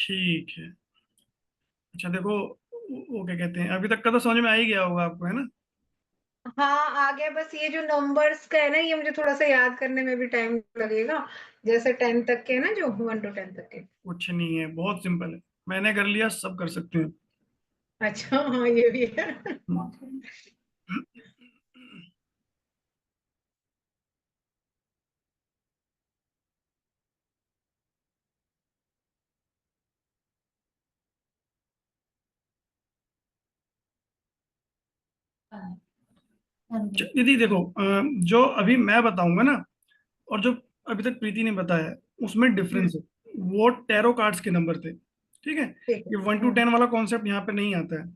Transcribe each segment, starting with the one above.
ठीक है। अच्छा देखो, वो क्या कहते हैं, अभी तक का तो समझ में आ ही गया होगा आपको, है ना? हाँ आ गया, बस ये जो नंबर्स का है ना, ये मुझे थोड़ा सा याद करने में भी टाइम लगेगा। जैसे 10 तक के है ना, जो 1 to 10 तक के। कुछ नहीं है, बहुत सिंपल है। मैंने कर लिया, सब कर सकते हैं। अच्छा हाँ, ये भी है। दीदी देखो, जो अभी मैं बताऊंगा ना, और जो अभी तक प्रीति ने बताया, उसमें हम्म, डिफरेंस है। वो टैरो कार्ड्स के नंबर थे। ठीक है। ठीक ये वन है। टू टेन वाला कॉन्सेप्ट यहाँ पे नहीं आता है।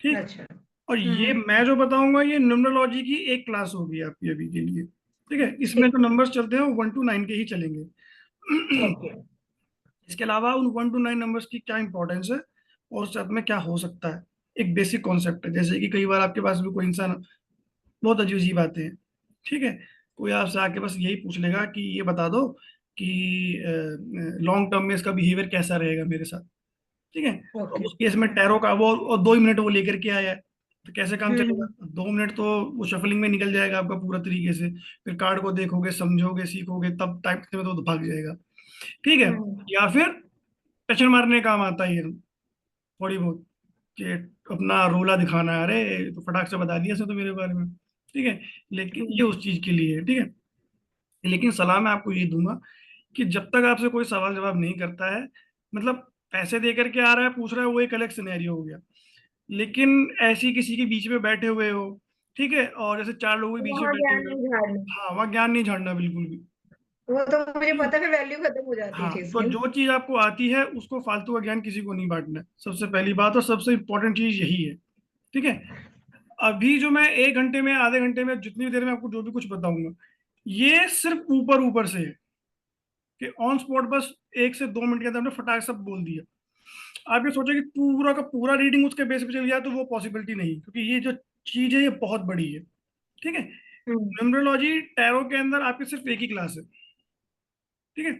ठीक। अच्छा। और ये मैं जो बताऊंगा, ये न्यूमरोलॉजी की एक क्लास होगी आपकी अभी के लिए। ठीक है, इसमें ठीक जो है। नंबर्स चलते हैं वो 1 to 9 के ही चलेंगे। ओके। इसके अलावा उन 1 to 9 नंबर्स की क्या इंपॉर्टेंस है, और साथ में क्या हो सकता है। एक बेसिक कॉन्सेप्ट है, जैसे कि कई बार आपके पास भी कोई इंसान बहुत अजीब अजीब बातें हैं। ठीक है। कोई आपसे आके बस यही पूछ लेगा कि ये बता दो कि लॉन्ग टर्म में इसका बिहेवियर कैसा रहेगा मेरे साथ। ठीक है। अब ओके। उस केस में टैरो का वो, और 2 ही मिनट वो लेकर के आया है, तो कैसे काम चलेगा? हम्म। 2 मिनट तो वो शफलिंग में निकल जाएगा आपका पूरा तरीके से। फिर कार्ड को देखोगे, समझोगे, सीखोगे, तब टाइप में तो भाग जाएगा। ठीक है। हम्म। या फिर टचन मारने का काम आता है ये, थोड़ी बहुत, कि अपना रोला दिखाना है, अरे तो फटाक से बता दिया इसने तो मेरे बारे में। ठीक है। लेकिन ये हम्म। उस चीज के लिए है। ठीक है। लेकिन सलाह मैं आपको ये दूंगा कि जब तक आपसे कोई सवाल जवाब नहीं करता है, मतलब पैसे दे करके आ रहा है, पूछ रहा है, वो एक अलग सिनेरियो हो गया। लेकिन ऐसी किसी के बीच में बैठे हुए हो, ठीक है, और जैसे चार लोगों के बीच में वहाँ बैठे ज्ञान हुए हो, नहीं झाड़ना। हाँ, वहाँ ज्ञान नहीं झाड़ना बिल्कुल भी। वो तो मुझे ठीक है। पता है, वैल्यू खत्म हो जाती है हाँ, चीज तो की ना। जो चीज आपको आती है उसको फालतू का ज्ञान किसी को नहीं बांटना है, सबसे पहली बात, और सबसे इंपॉर्टेंट चीज यही है। ठीक है। अभी जो मैं 1 घंटे में, आधे घंटे में, जितनी भी देर में आपको जो भी कुछ बताऊंगा, ये सिर्फ ऊपर ऊपर से है, कि ऑन स्पॉट बस 1 से 2 मिनट के अंदर हमने फटाक सब बोल दिया। आप ये सोचे कि पूरा का पूरा रीडिंग उसके बेस पे चल गया, तो वो पॉसिबिलिटी नहीं, क्योंकि ये जो चीज है ये बहुत बड़ी है। ठीक है। हम्म। न्यूमरोलॉजी टैरो के अंदर आपकी सिर्फ एक ही क्लास है। ठीक है।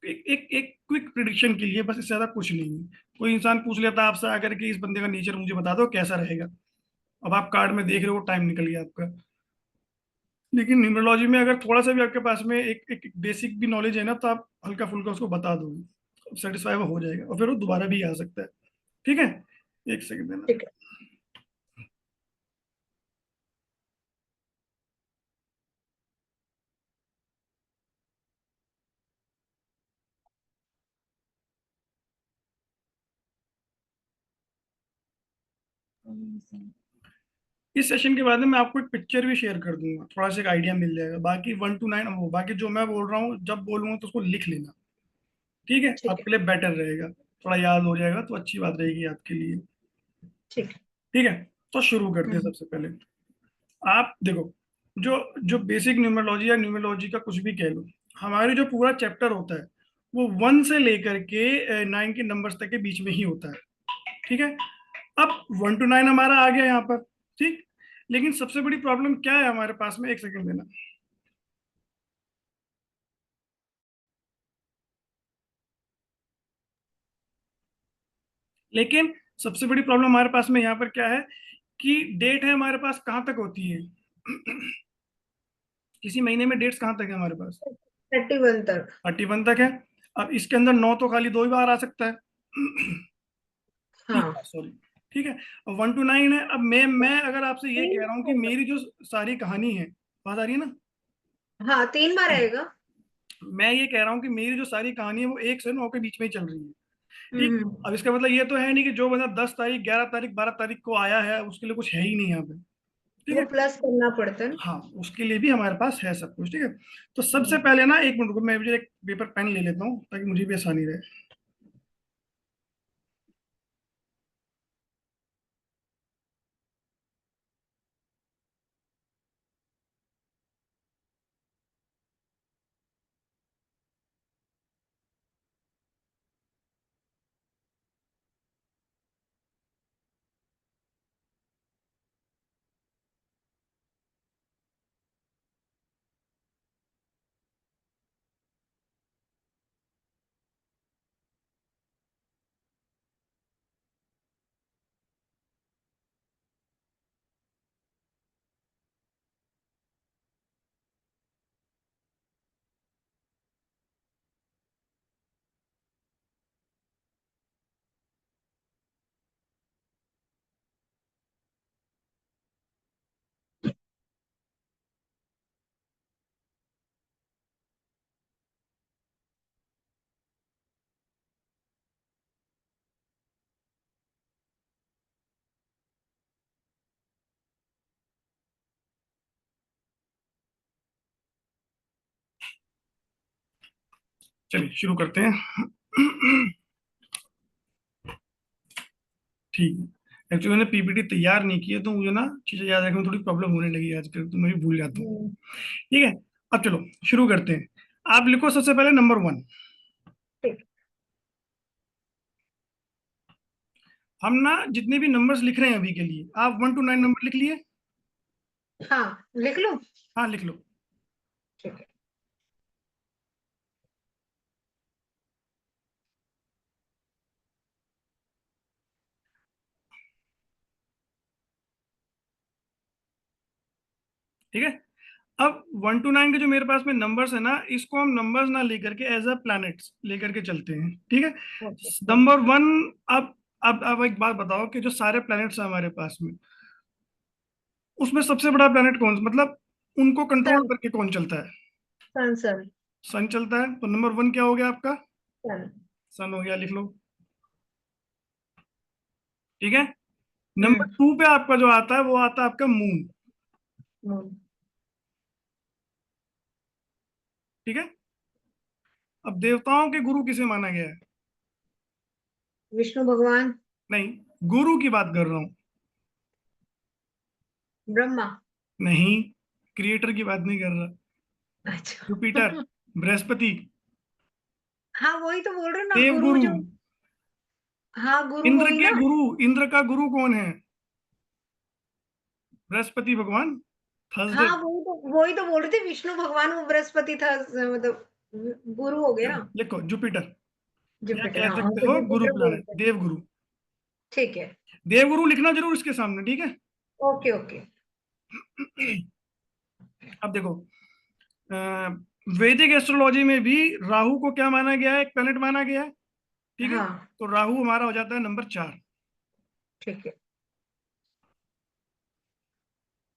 एक एक एक क्विक प्रिडिक्शन के लिए बस, इससे ज्यादा कुछ नहीं है। कोई इंसान पूछ लेता है आपसे आकर के, इस बंदे का नेचर मुझे बता दो कैसा रहेगा। अब आप कार्ड में देख रहे हो, टाइम निकल गया आपका। लेकिन न्यूमरोलॉजी में अगर थोड़ा सा भी आपके पास में एक बेसिक भी नॉलेज है ना, तो आप हल्का फुल्का उसको बता दोगे, सेटिस्फाई वो हो जाएगा, और फिर वो दोबारा भी आ सकता है। ठीक है। एक सेकंड देना। ठीक इस सेशन के बाद में मैं आपको एक पिक्चर भी शेयर कर दूंगा, थोड़ा सा एक आइडिया मिल जाएगा। बाकी 1 to 9 वो, बाकी जो मैं बोल रहा हूँ जब बोलूंगा तो उसको लिख लेना। ठीक है, ठीक है। आपके लिए बेटर रहेगा, थोड़ा याद हो जाएगा तो अच्छी बात रहेगी आपके लिए। ठीक है। ठीक है। तो शुरू करते हैं हम्म। सबसे पहले। आप देखो, जो जो बेसिक न्यूमरोलॉजी या न्यूमरोलॉजी का कुछ भी कह लो, हमारे जो पूरा चैप्टर होता है वो 1 से लेकर के 9 के नंबर्स तक के बीच में ही होता है। ठीक है। अब 1 to 9 हमारा आ गया यहाँ पर। ठीक। लेकिन सबसे बड़ी प्रॉब्लम क्या है हमारे पास में, एक सेकंड देना। लेकिन सबसे बड़ी प्रॉब्लम हमारे पास में यहाँ पर क्या है, कि डेट है हमारे पास कहाँ तक होती है। किसी महीने में डेट्स कहाँ तक है हमारे पास? 31 तक। 31 तक है। अब इसके अंदर 9 तो खाली 2 ही बार आ सकता है। हाँ। सॉरी। ठीक है। 1 to 9 है। अब मैं अगर आपसे ये कह तीन रहा हूँ बार कि आएगा। मेरी जो सारी कहानी है, बात आ रही है ना? हाँ 3 बार आएगा। मैं ये कह रहा हूँ कि मेरी जो सारी कहानी है वो 1 से 9 के बीच में ही चल रही है। ठीक। हम्म। अब इसका मतलब ये तो है नहीं कि जो बंदा 10 तारीख, 11 तारीख, 12 तारीख को आया है उसके लिए कुछ है ही नहीं यहाँ पे। ठीक वो है। प्लस करना पड़ता है ना। हाँ, उसके लिए भी हमारे पास है सब कुछ। ठीक है। तो सबसे हम्म। पहले ना, 1 मिनट को मैं मुझे एक पेपर पेन ले लेता हूँ ताकि मुझे भी आसानी रहे। चलिए शुरू करते हैं। ठीक है। एक्चुअली मैंने पीपीटी तैयार नहीं की है, तो मुझे ना चीजें याद रखने में थोड़ी प्रॉब्लम होने लगी है आजकल, तो मैं भी भूल जाता हूँ। हम्म, ठीक है। अब चलो शुरू करते हैं। आप लिखो सबसे पहले नंबर 1। ठीक। हम ना जितने भी नंबर्स लिख रहे हैं अभी के लिए, आप 1 to 9 नंबर लिख लिए? हाँ, लिख लूं? हाँ लिख लो। ठीक है। ठीक है। अब 1 to 9 के जो मेरे पास में नंबर्स है ना, इसको हम नंबर्स ना लेकर के एज अ प्लैनेट्स लेकर के चलते हैं। ठीक है। Okay, okay. नंबर 1। अब एक बात बताओ कि जो सारे प्लैनेट्स हैं हमारे पास में, उसमें सबसे बड़ा प्लैनेट कौन, मतलब उनको कंट्रोल सन। करके कौन चलता है? सन, सन। सन चलता है, तो नंबर 1 क्या हो गया आपका? सन। सन हो गया, लिख लो। ठीक है। नंबर हम्म। 2 पे आपका जो आता है वो आता है आपका मून। मून। ठीक है। अब देवताओं के गुरु किसे माना गया है? विष्णु भगवान। नहीं, गुरु की बात कर रहा हूं। ब्रह्मा। नहीं, क्रिएटर की बात नहीं कर रहा। जुपिटर, अच्छा। बृहस्पति, हाँ, वही तो बोल रहे हो ना, गुरु देवगुरु। जो। हाँ, गुरु इंद्र वही के ना। गुरु, इंद्र का गुरु कौन है? बृहस्पति भगवान। थर्सडे। हाँ, वही तो बोल रहे थे, विष्णु भगवान वो बृहस्पति था, मतलब गुरु हो गया। लिखो जुपिटर, या जुपिटर, कह हाँ, सकते ओके, हो गुरु जुपिटर प्लैनेट, बोलते हैं। देवगुरु। ठीक है। देवगुरु लिखना जरूर इसके सामने, ठीक है। Okay, okay. अब देखो, अ, वैदिक एस्ट्रोलॉजी में भी राहु को क्या माना गया है? एक प्लैनेट माना गया है। ठीक है। हाँ, तो राहु हमारा हो जाता है नंबर 4। ठीक है।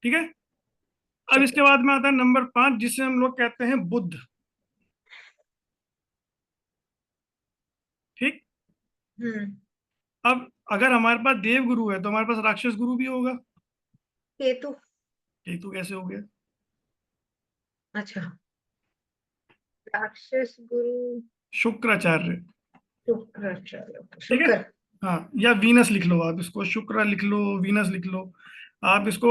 ठीक है। अब ठीक इसके है। बाद में आता है नंबर 5, जिसे हम लोग कहते हैं बुध। ठीक। हम्म। अब अगर हमारे पास देव गुरु है तो हमारे पास राक्षस गुरु भी होगा। केतु। केतु कैसे हो गया? अच्छा। राक्षस गुरु। शुक्राचार्य। शुक्र, चलो ठीक है। शुक्र। हाँ, या वीनस लिख लो, आप इसको शुक्र लिख लो, वीनस लिख लो। आप इसको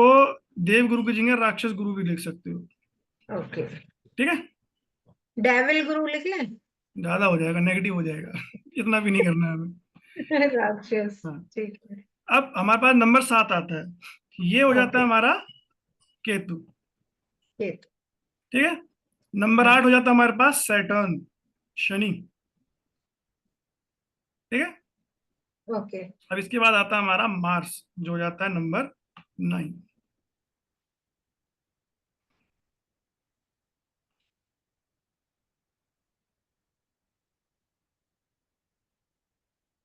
देव गुरु की जगह राक्षस गुरु भी लिख सकते हो। ओके। ठीक है। डेविल गुरु लिख लें? ज्यादा हो जाएगा, नेगेटिव हो जाएगा। इतना भी नहीं करना है हमें। राक्षस। हाँ। ठीक है। अब हमारे पास नंबर 7 आता है, ये हो जाता है ओके। हमारा केतु। केतु। ठीक है। नंबर 8 हम्म। हो जाता है हमारे पास सैटर्न, शनि। ठीक है। ओके। अब इसके बाद आता है हमारा मार्स, जो हो जाता है नंबर 9।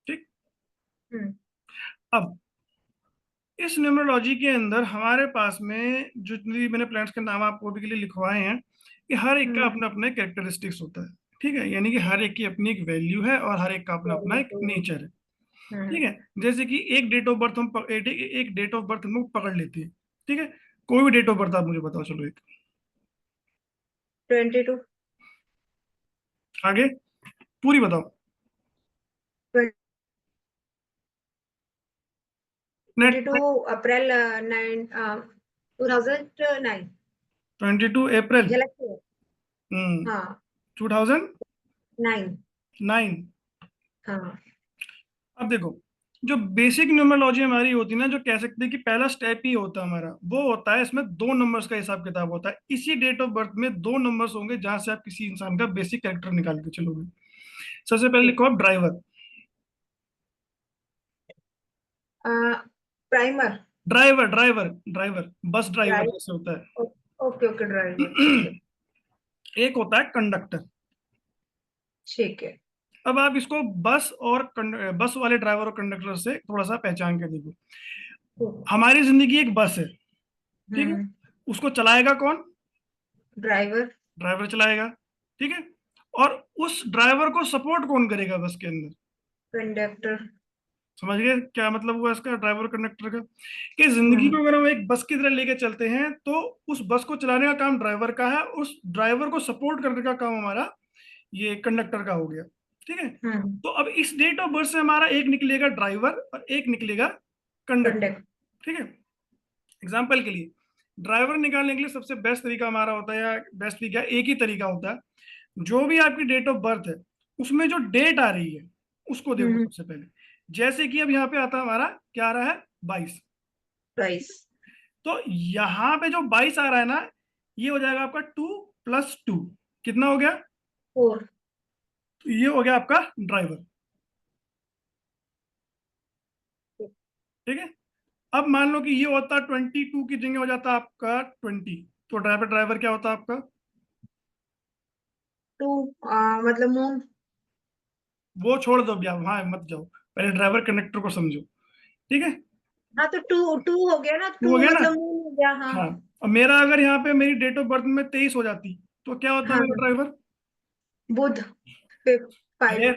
ठीक। हम्म। अब इस न्यूमरोलॉजी के अंदर हमारे पास में जो जितनी मैंने प्लैनेट्स के नाम आपको अभी के लिए लिखवाए हैं, कि हर एक का हम्म। अपना अपना कैरेक्टरिस्टिक्स होता है। ठीक है, यानी कि हर एक की अपनी एक वैल्यू है और हर एक का अपना अपना वेरी एक गुड। नेचर है। ठीक हम्म। है। जैसे कि एक डेट ऑफ बर्थ एक डेट ऑफ बर्थ हम लोग पकड़ लेते हैं। ठीक है। कोई भी डेट ऑफ बर्थ आप मुझे बताओ, चलो एक। 22। आगे पूरी बताओ। 22 नेट। अप्रैल 2009। 22 अप्रैल। गलत है। हम्म। हाँ। 2009। 9। हाँ। अब देखो, जो बेसिक न्यूमरोलॉजी हमारी होती है ना, जो कह सकते हैं कि पहला स्टेप ही होता है हमारा, वो होता है इसमें 2 नंबर्स का हिसाब किताब होता है। इसी डेट ऑफ बर्थ में 2 नंबर्स होंगे जहां से आप किसी इंसान का बेसिक कैरेक्टर निकाल के चलोगे। सबसे पहले ठीक लिखो आप ड्राइवर। है। Primer. Driver driver driver, bus driver drive. जैसे होता ओके, ओके, ड्राइवर, ठीक है। है। एक होता है कंडक्टर। ठीक है। अब आप इसको बस और बस वाले ड्राइवर और कंडक्टर से थोड़ा सा पहचान के देखो। ठीक। हमारी जिंदगी एक बस है। ठीक है। हम्म। उसको चलाएगा कौन? ड्राइवर। ड्राइवर चलाएगा। ठीक है। और उस ड्राइवर को सपोर्ट कौन करेगा बस के अंदर? कंडक्टर। समझ गए क्या मतलब हुआ इसका, ड्राइवर कंडक्टर का? कि जिंदगी हम्म। को अगर हम एक बस की तरह लेके चलते हैं, तो उस बस को चलाने का काम ड्राइवर का है, उस ड्राइवर को सपोर्ट करने का काम हमारा ये कंडक्टर का हो गया, ठीक है। हम्म। तो अब इस डेट ऑफ बर्थ से हमारा एक निकलेगा ड्राइवर और एक निकलेगा कंडक्टर, कंडक्ट। ठीक है। एग्जाम्पल के लिए ड्राइवर निकालने के लिए सबसे बेस्ट तरीका हमारा होता है, या बेस्ट भी क्या, एक ही तरीका होता है। जो भी आपकी डेट ऑफ बर्थ है उसमें जो डेट आ रही है उसको देखो हम्म। सबसे पहले। जैसे कि अब यहाँ पे आता है हमारा, क्या आ रहा है, 22। प्राइस। तो यहाँ पे जो 22 आ रहा है ना, ये हो जाएगा आपका 2 + 2, कितना हो गया, 4। तो ये हो गया आपका ड्राइवर, ठीक है। अब मान लो कि ये होता 22 की जगह हो जाता आपका 20, तो ड्राइवर ड्राइवर क्या होता आपका, 2 मतलब मून। वो छोड़ दो भैया, वहां मत जाओ, पहले ड्राइवर कंडक्टर को समझो, ठीक है। हाँ तो 2 2 हो गया ना, वो हो 2 गया ना। मतलब मून हो गया। हाँ। हाँ, और मेरा अगर यहाँ पे मेरी डेट ऑफ बर्थ में 23 हो जाती तो क्या होता हाँ। मेरा ड्राइवर, बुध। 5 अरे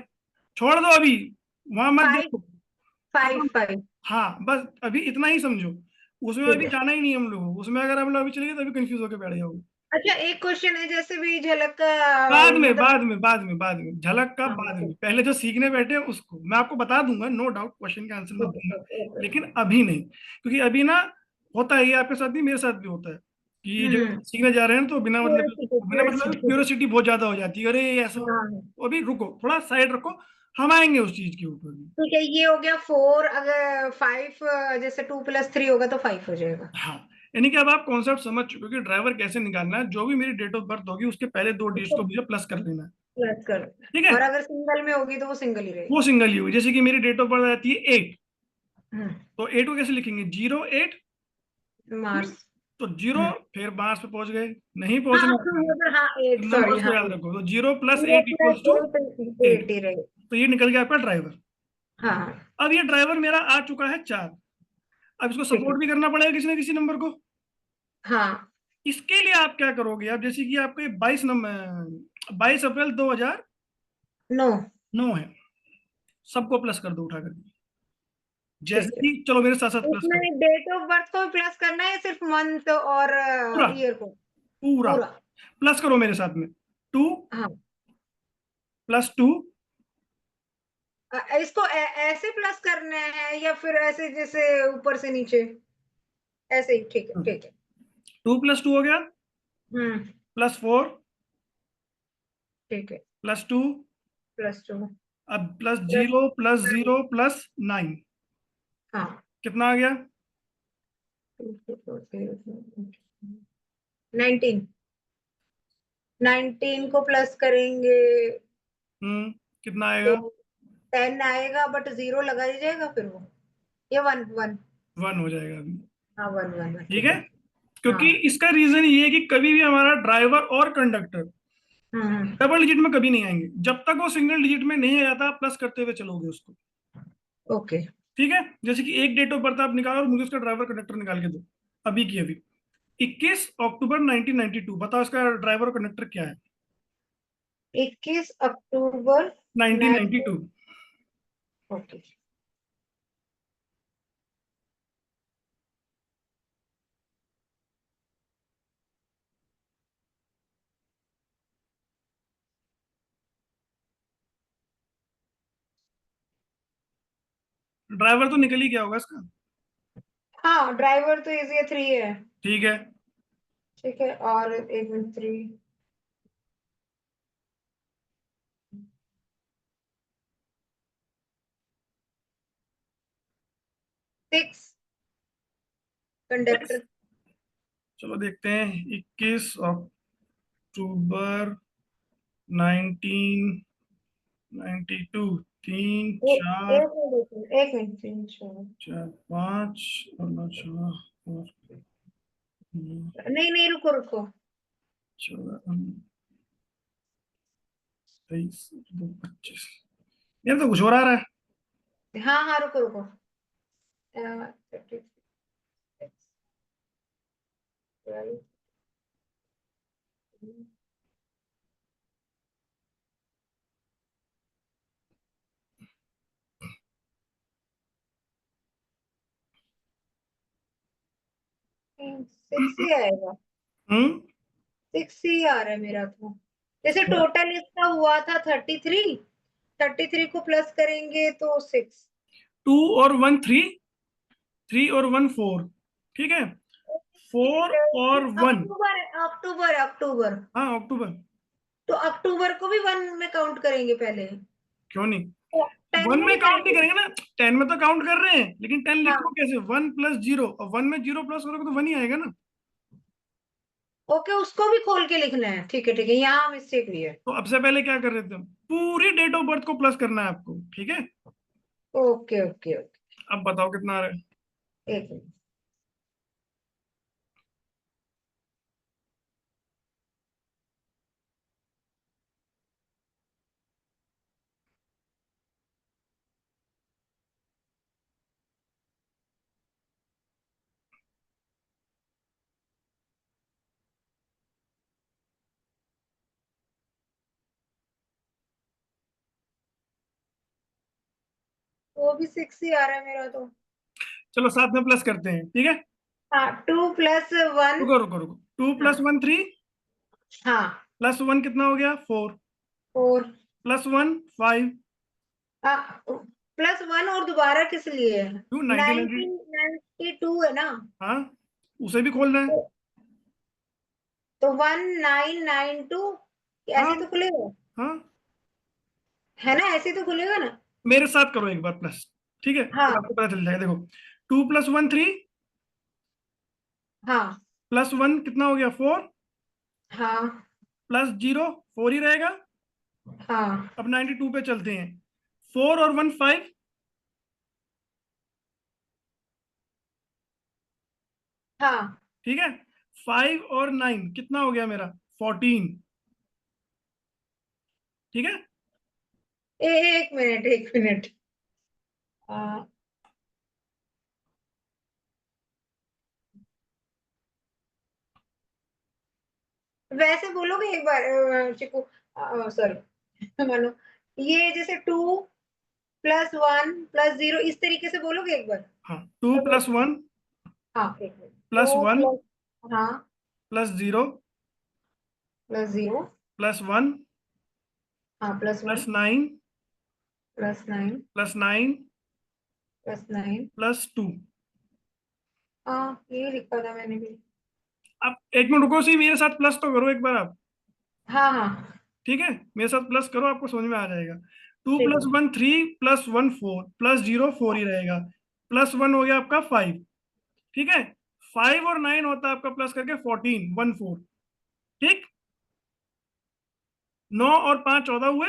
छोड़ दो अभी, वहां मत 5 देखो, 5 खत्म। 5। हाँ बस अभी इतना ही समझो, उसमें ठीक अभी है। जाना ही नहीं हम लोग, उसमें अगर हम लोग अभी चले गए तो अभी कंफ्यूज होकर बैठ जाओगे। अच्छा एक क्वेश्चन है, जैसे भी झलक का बाद में मतलब। बाद में बाद में बाद में झलक का हाँ बाद ओके में, पहले जो सीखने बैठे हैं उसको मैं आपको बता दूंगा, नो डाउट क्वेश्चन का आंसर मैं ओके दूंगा, ओके। लेकिन अभी नहीं, क्योंकि अभी ना होता है ये आपके साथ भी मेरे साथ भी होता है कि जब हम्म। सीखने जा रहे हैं तो बिना मतलब क्यूरियोसिटी। क्यूरियोसिटी बहुत ज्यादा हो जाती है, अरे ये ऐसा, हाँ तो अभी रुको, थोड़ा साइड रखो, हम आएंगे उस चीज के ऊपर भी। ठीक है, ये हो गया 4। अगर 5 जैसे 2 + 3 होगा तो 5 हो जाएगा। हाँ, यानी कि अब आप कॉन्सेप्ट समझ चुके हो कि ड्राइवर कैसे निकालना है, जो भी मेरी डेट ऑफ बर्थ होगी उसके पहले दो डिजिट उसको को मुझे प्लस कर लेना है, प्लस कर। ठीक है। और अगर सिंगल में होगी तो वो सिंगल ही वो रहेगी। सिंगल ही हुई, जैसे कि मेरी डेट ऑफ बर्थ आती है 8, हम्म। तो 8 को कैसे लिखेंगे, 0 8, मार्स। तो जीरो, हम्म। फिर मार्च पे पहुंच गए, नहीं हाँ पहुंचना मतलब हाँ 8 सॉरी नंबर्स को हाँ याद 8। रखो, तो 0 + 8 0 इक्वल्स टू + 8 8, 8 ही रहे। तो ये निकल गया आपका ड्राइवर। हाँ अब ये ड्राइवर मेरा आ चुका है 4, अब इसको ठीक है। सपोर्ट भी करना पड़ेगा किसी ना किसी नंबर को। हाँ। इसके लिए आप क्या करोगे, अब जैसे कि आपके 22 अप्रैल 2009 नो। है, सबको प्लस कर दो उठा करके, जैसे ठीक है। कि चलो मेरे साथ साथ प्लस करो, इसमें डेट ऑफ बर्थ को प्लस करना है या सिर्फ मंथ और पूरा ईयर को? पूरा पूरा। प्लस करो मेरे साथ में, हाँ। 2 + 2, इसको ऐसे प्लस करना है या फिर ऐसे जैसे ऊपर से नीचे? ऐसे ही ठीक है ठीक है। 2 + 2 हो गया, हम्म। +4, ठीक है। +2, +2 अब प्लस प्लस 0 + 0 + 9, हाँ। कितना आ गया, 19। 19 को प्लस करेंगे कितना तो आएगा, 10 आएगा, बट 0 लगा ही जाएगा फिर वो। ये 1 1। 1 हो जाएगा अभी, हाँ 1 1 ठीक ठीक है। है। क्योंकि हाँ। इसका रीजन ये है कि कभी भी हमारा ड्राइवर और कंडक्टर हम्म। डबल डिजिट में कभी नहीं आएंगे, जब तक वो सिंगल डिजिट में नहीं आ जाता आप प्लस करते हुए चलोगे उसको, ओके। ठीक है। जैसे कि एक डेट ऑफ बर्थ आप निकालो और मुझे उसका ड्राइवर कंडक्टर निकाल के दो, अभी की अभी, 21 अक्टूबर 1992, बताओ इसका ड्राइवर और कंडक्टर क्या है, 21 अक्टूबर 1992। 19। ओके। ड्राइवर तो निकल ही गया होगा इसका, हाँ ड्राइवर तो इजी है, 3 है। ठीक है। ठीक है, और 1 मिनट 3 6 कंडक्टर। चलो देखते हैं, 21 अक्टूबर 1992, 3 4, एक मिनट 3 4। 5 और 9 6 और नहीं नहीं रुको रुको। 14 23 25, ये तो कुछ और आ रहा है, हाँ हाँ रुको रुको। 36 12 6 ही आएगा। हम्म 6 ही आ रहा है मेरा तो। जैसे टोटल इसका हुआ था 33, 33 को प्लस करेंगे तो 6। 2 और 1 3, 3 और 1 4, ठीक है, 4 और 1। अक्टूबर अक्टूबर अक्टूबर, हाँ अक्टूबर। तो अक्टूबर को भी 1 में काउंट करेंगे पहले, क्यों नहीं, तो 10 वन में में नहीं काउंट नहीं करेंगे। करेंगे ना, 10 में तो काउंट कर रहे हैं, लेकिन 10 लिखो हाँ, कैसे, 1 प्लस 0, और 1 में 0 प्लस करोगे तो 1 ही आएगा ना। ओके, उसको भी खोल के लिखना है, ठीक है ठीक है, यहाँ मिस्टेक हुई है। तो अब से पहले क्या कर रहे थे हम, पूरी डेट ऑफ बर्थ को प्लस करना है आपको, ठीक है। ओके ओके ओके, अब बताओ कितना आ रहा है। एक मिनट। वो भी 6 ही आ रहा है मेरा तो। चलो साथ में प्लस करते हैं, ठीक है। हाँ, 2 + 1। रुको रुको रुको, 2 हाँ + 1 3, हाँ, प्लस 1 कितना हो गया 4, 4। प्लस 1 5, +1 और दोबारा किस लिए है? 2 90 90। 1992 है ना? हाँ, उसे भी खोलना है। तो, 1992 हाँ ऐसे तो खुलेगा, हाँ, है ना? ऐसे तो खुलेगा ना? मेरे साथ करो एक बार प्लस, ठीक है, फिर हाँ आपको पता चल जाएगा। देखो, 2 + 1 3, हाँ प्लस 1 कितना हो गया 4, हाँ प्लस 0 4 ही रहेगा। हाँ अब 92 पे चलते हैं, 4 और 1 5, हाँ। ठीक है, 5 और 9 कितना हो गया मेरा 14, ठीक है। एक मिनट एक मिनट। आ, वैसे बोलोगे एक बार, चिकू, सॉरी मानो, ये जैसे 2 + 1 + 0 इस तरीके से बोलोगे एक बार? हाँ, 2 + 1 हाँ, एक मिनट। प्लस टू 1 प्लस हाँ, प्लस 0 +0। प्लस 1 हाँ, प्लस +1 9 +9 प्लस 9 +9। प्लस 2। हाँ, ये लिखा था मैंने भी। अब 1 मिनट रुको, सी मेरे साथ प्लस तो करो एक बार आप, हाँ हाँ, ठीक है, मेरे साथ प्लस करो, आपको समझ में आ जाएगा। टू ठीक प्लस है। वन 3, प्लस 1 4, प्लस 0 4 ही रहेगा, प्लस 1 हो गया आपका 5, ठीक है। 5 और 9 होता है आपका प्लस करके 14 1 4, ठीक। 9 और 5 14 हुए।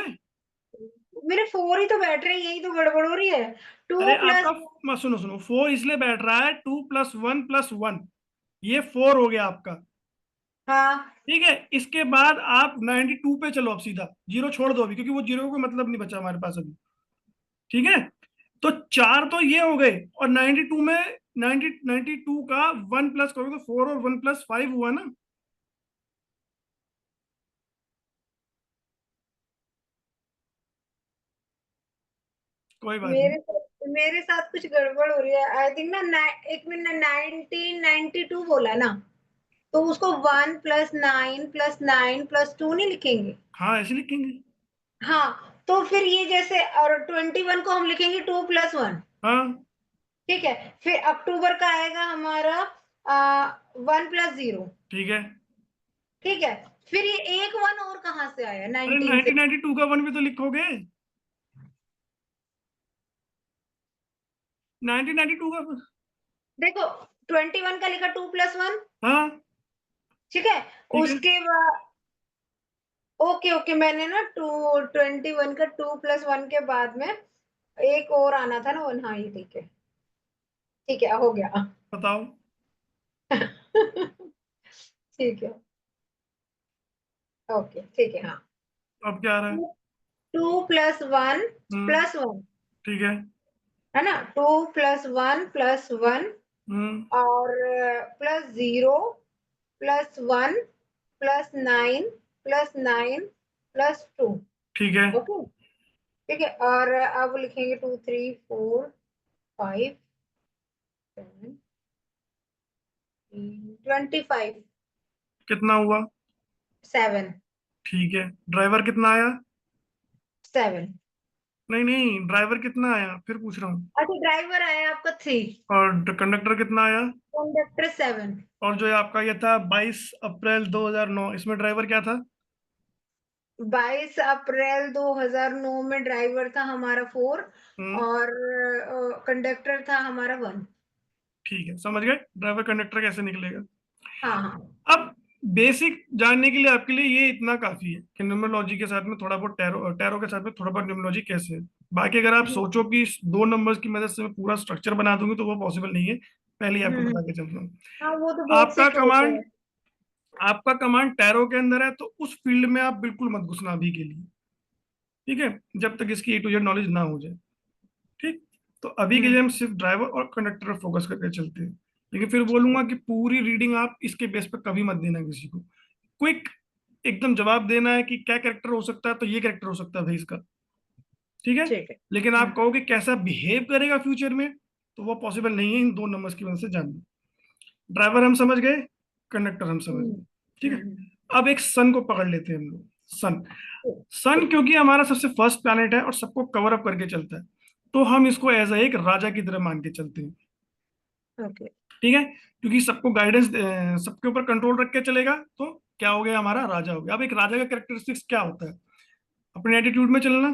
मेरे 4 ही तो बैठ रहे हैं, यही तो गड़बड़ हो रही है। टू अरे प्लस आपका, सुनो सुनो, 4 इसलिए बैठ रहा है, 2 + 1 + 1, ये 4 हो गया आपका, हाँ ठीक है। इसके बाद आप 92 पे चलो, अब सीधा जीरो छोड़ दो अभी, क्योंकि वो जीरो का मतलब नहीं बचा हमारे पास अभी, ठीक है। तो 4 तो ये हो गए, और 92 में 92 का 1 प्लस करोगे तो 4 और 1 + 5 हुआ ना। कोई बात नहीं। मेरे साथ कुछ गड़बड़ हो रही है, आई थिंक ना। एक मिनट, 1992 बोला ना, तो उसको 1 + 9 + 9 + 2 नहीं लिखेंगे? हाँ ऐसे लिखेंगे। हाँ, तो फिर ये जैसे, और 21 को हम लिखेंगे 2 + 1, हाँ ठीक है। फिर अक्टूबर का आएगा हमारा 1 + 0, ठीक है। ठीक है। फिर ये एक 1 और कहाँ से आया अरे 19 से? 1992 का 1 भी तो लिखोगे, 1992 का। देखो, 21 का लिखा 2 + 1, हाँ ठीक है। ठीक है। उसके बाद ओके ओके, मैंने ना 21 का 2 + 1 के बाद में एक और आना था ना 1। हाँ, ये ठीक है, हो गया। बताओ ठीक है, ओके, ठीक है, हाँ। अब क्या आ रहा है। 2 + 1 हम्म, +1, ठीक है। है ना? 2 + 1 + 1, हम्म, और +0 +1 +9 +9 + 2, ठीक है। ओके, ठीक है। और अब लिखेंगे 2 3 4 5 7 25, कितना हुआ 7। ठीक है, ड्राइवर कितना आया? 7। नहीं नहीं, ड्राइवर कितना आया फिर पूछ रहा हूँ। अच्छा, ड्राइवर आया आपका 3। और कंडक्टर कितना आया? कंडक्टर 7। और जो ये आपका ये था 22 अप्रैल 2009, इसमें ड्राइवर क्या था? 22 अप्रैल 2009 में ड्राइवर था हमारा 4। हम्म। और कंडक्टर था हमारा 1। ठीक है, समझ गए ड्राइवर कंडक्टर कैसे निकलेगा। हाँ हाँ। अब बेसिक जानने के लिए आपके लिए ये इतना काफी है कि न्यूमरोलॉजी के साथ में थोड़ा बहुत टैरो टैरो के साथ में थोड़ा बहुत न्यूमरोलॉजी कैसे है। बाकी अगर आप सोचो कि इस दो नंबर्स की मदद से मैं पूरा स्ट्रक्चर बना दूंगी तो वो पॉसिबल नहीं है। पहले ही आपको हम्म। बता के चल रहा हूँ। हाँ, वो तो आपका बेसिक होता कमांड है। आपका कमांड टैरो के अंदर है, तो उस फील्ड में आप बिल्कुल मत घुसना अभी के लिए। ठीक है, जब तक इसकी A to Z नॉलेज ना हो जाए। ठीक। तो अभी के लिए हम्म। हम सिर्फ ड्राइवर और कंडक्टर पर फोकस करके चलते हैं। लेकिन फिर बोलूंगा कि पूरी रीडिंग आप इसके बेस पर कभी मत देना किसी को। क्विक एकदम जवाब देना है कि क्या कैरेक्टर हो सकता है, तो ये कैरेक्टर हो सकता है भाई इसका। ठीक है। ठीक है। लेकिन आप कहोगे कैसा बिहेव करेगा फ्यूचर में, तो वो पॉसिबल नहीं है इन दो नंबर्स की वजह से जानना। ड्राइवर हम समझ गए, कंडक्टर हम समझ गए। हम्म। ठीक है। हम्म। अब एक सन को पकड़ लेते हैं हम लोग। सन। ठीक। सन ठीक। क्योंकि हमारा सबसे फर्स्ट प्लैनेट है और सबको कवर अप करके चलता है, तो हम इसको एज एक राजा की तरह मान के चलते हैं। ओके। ठीक है, क्योंकि सबको गाइडेंस, सबके ऊपर कंट्रोल रख के चलेगा, तो क्या हो गया, हमारा राजा हो गया। अब एक राजा का कैरेक्टरिस्टिक्स क्या होता है? अपने एटीट्यूड में चलना।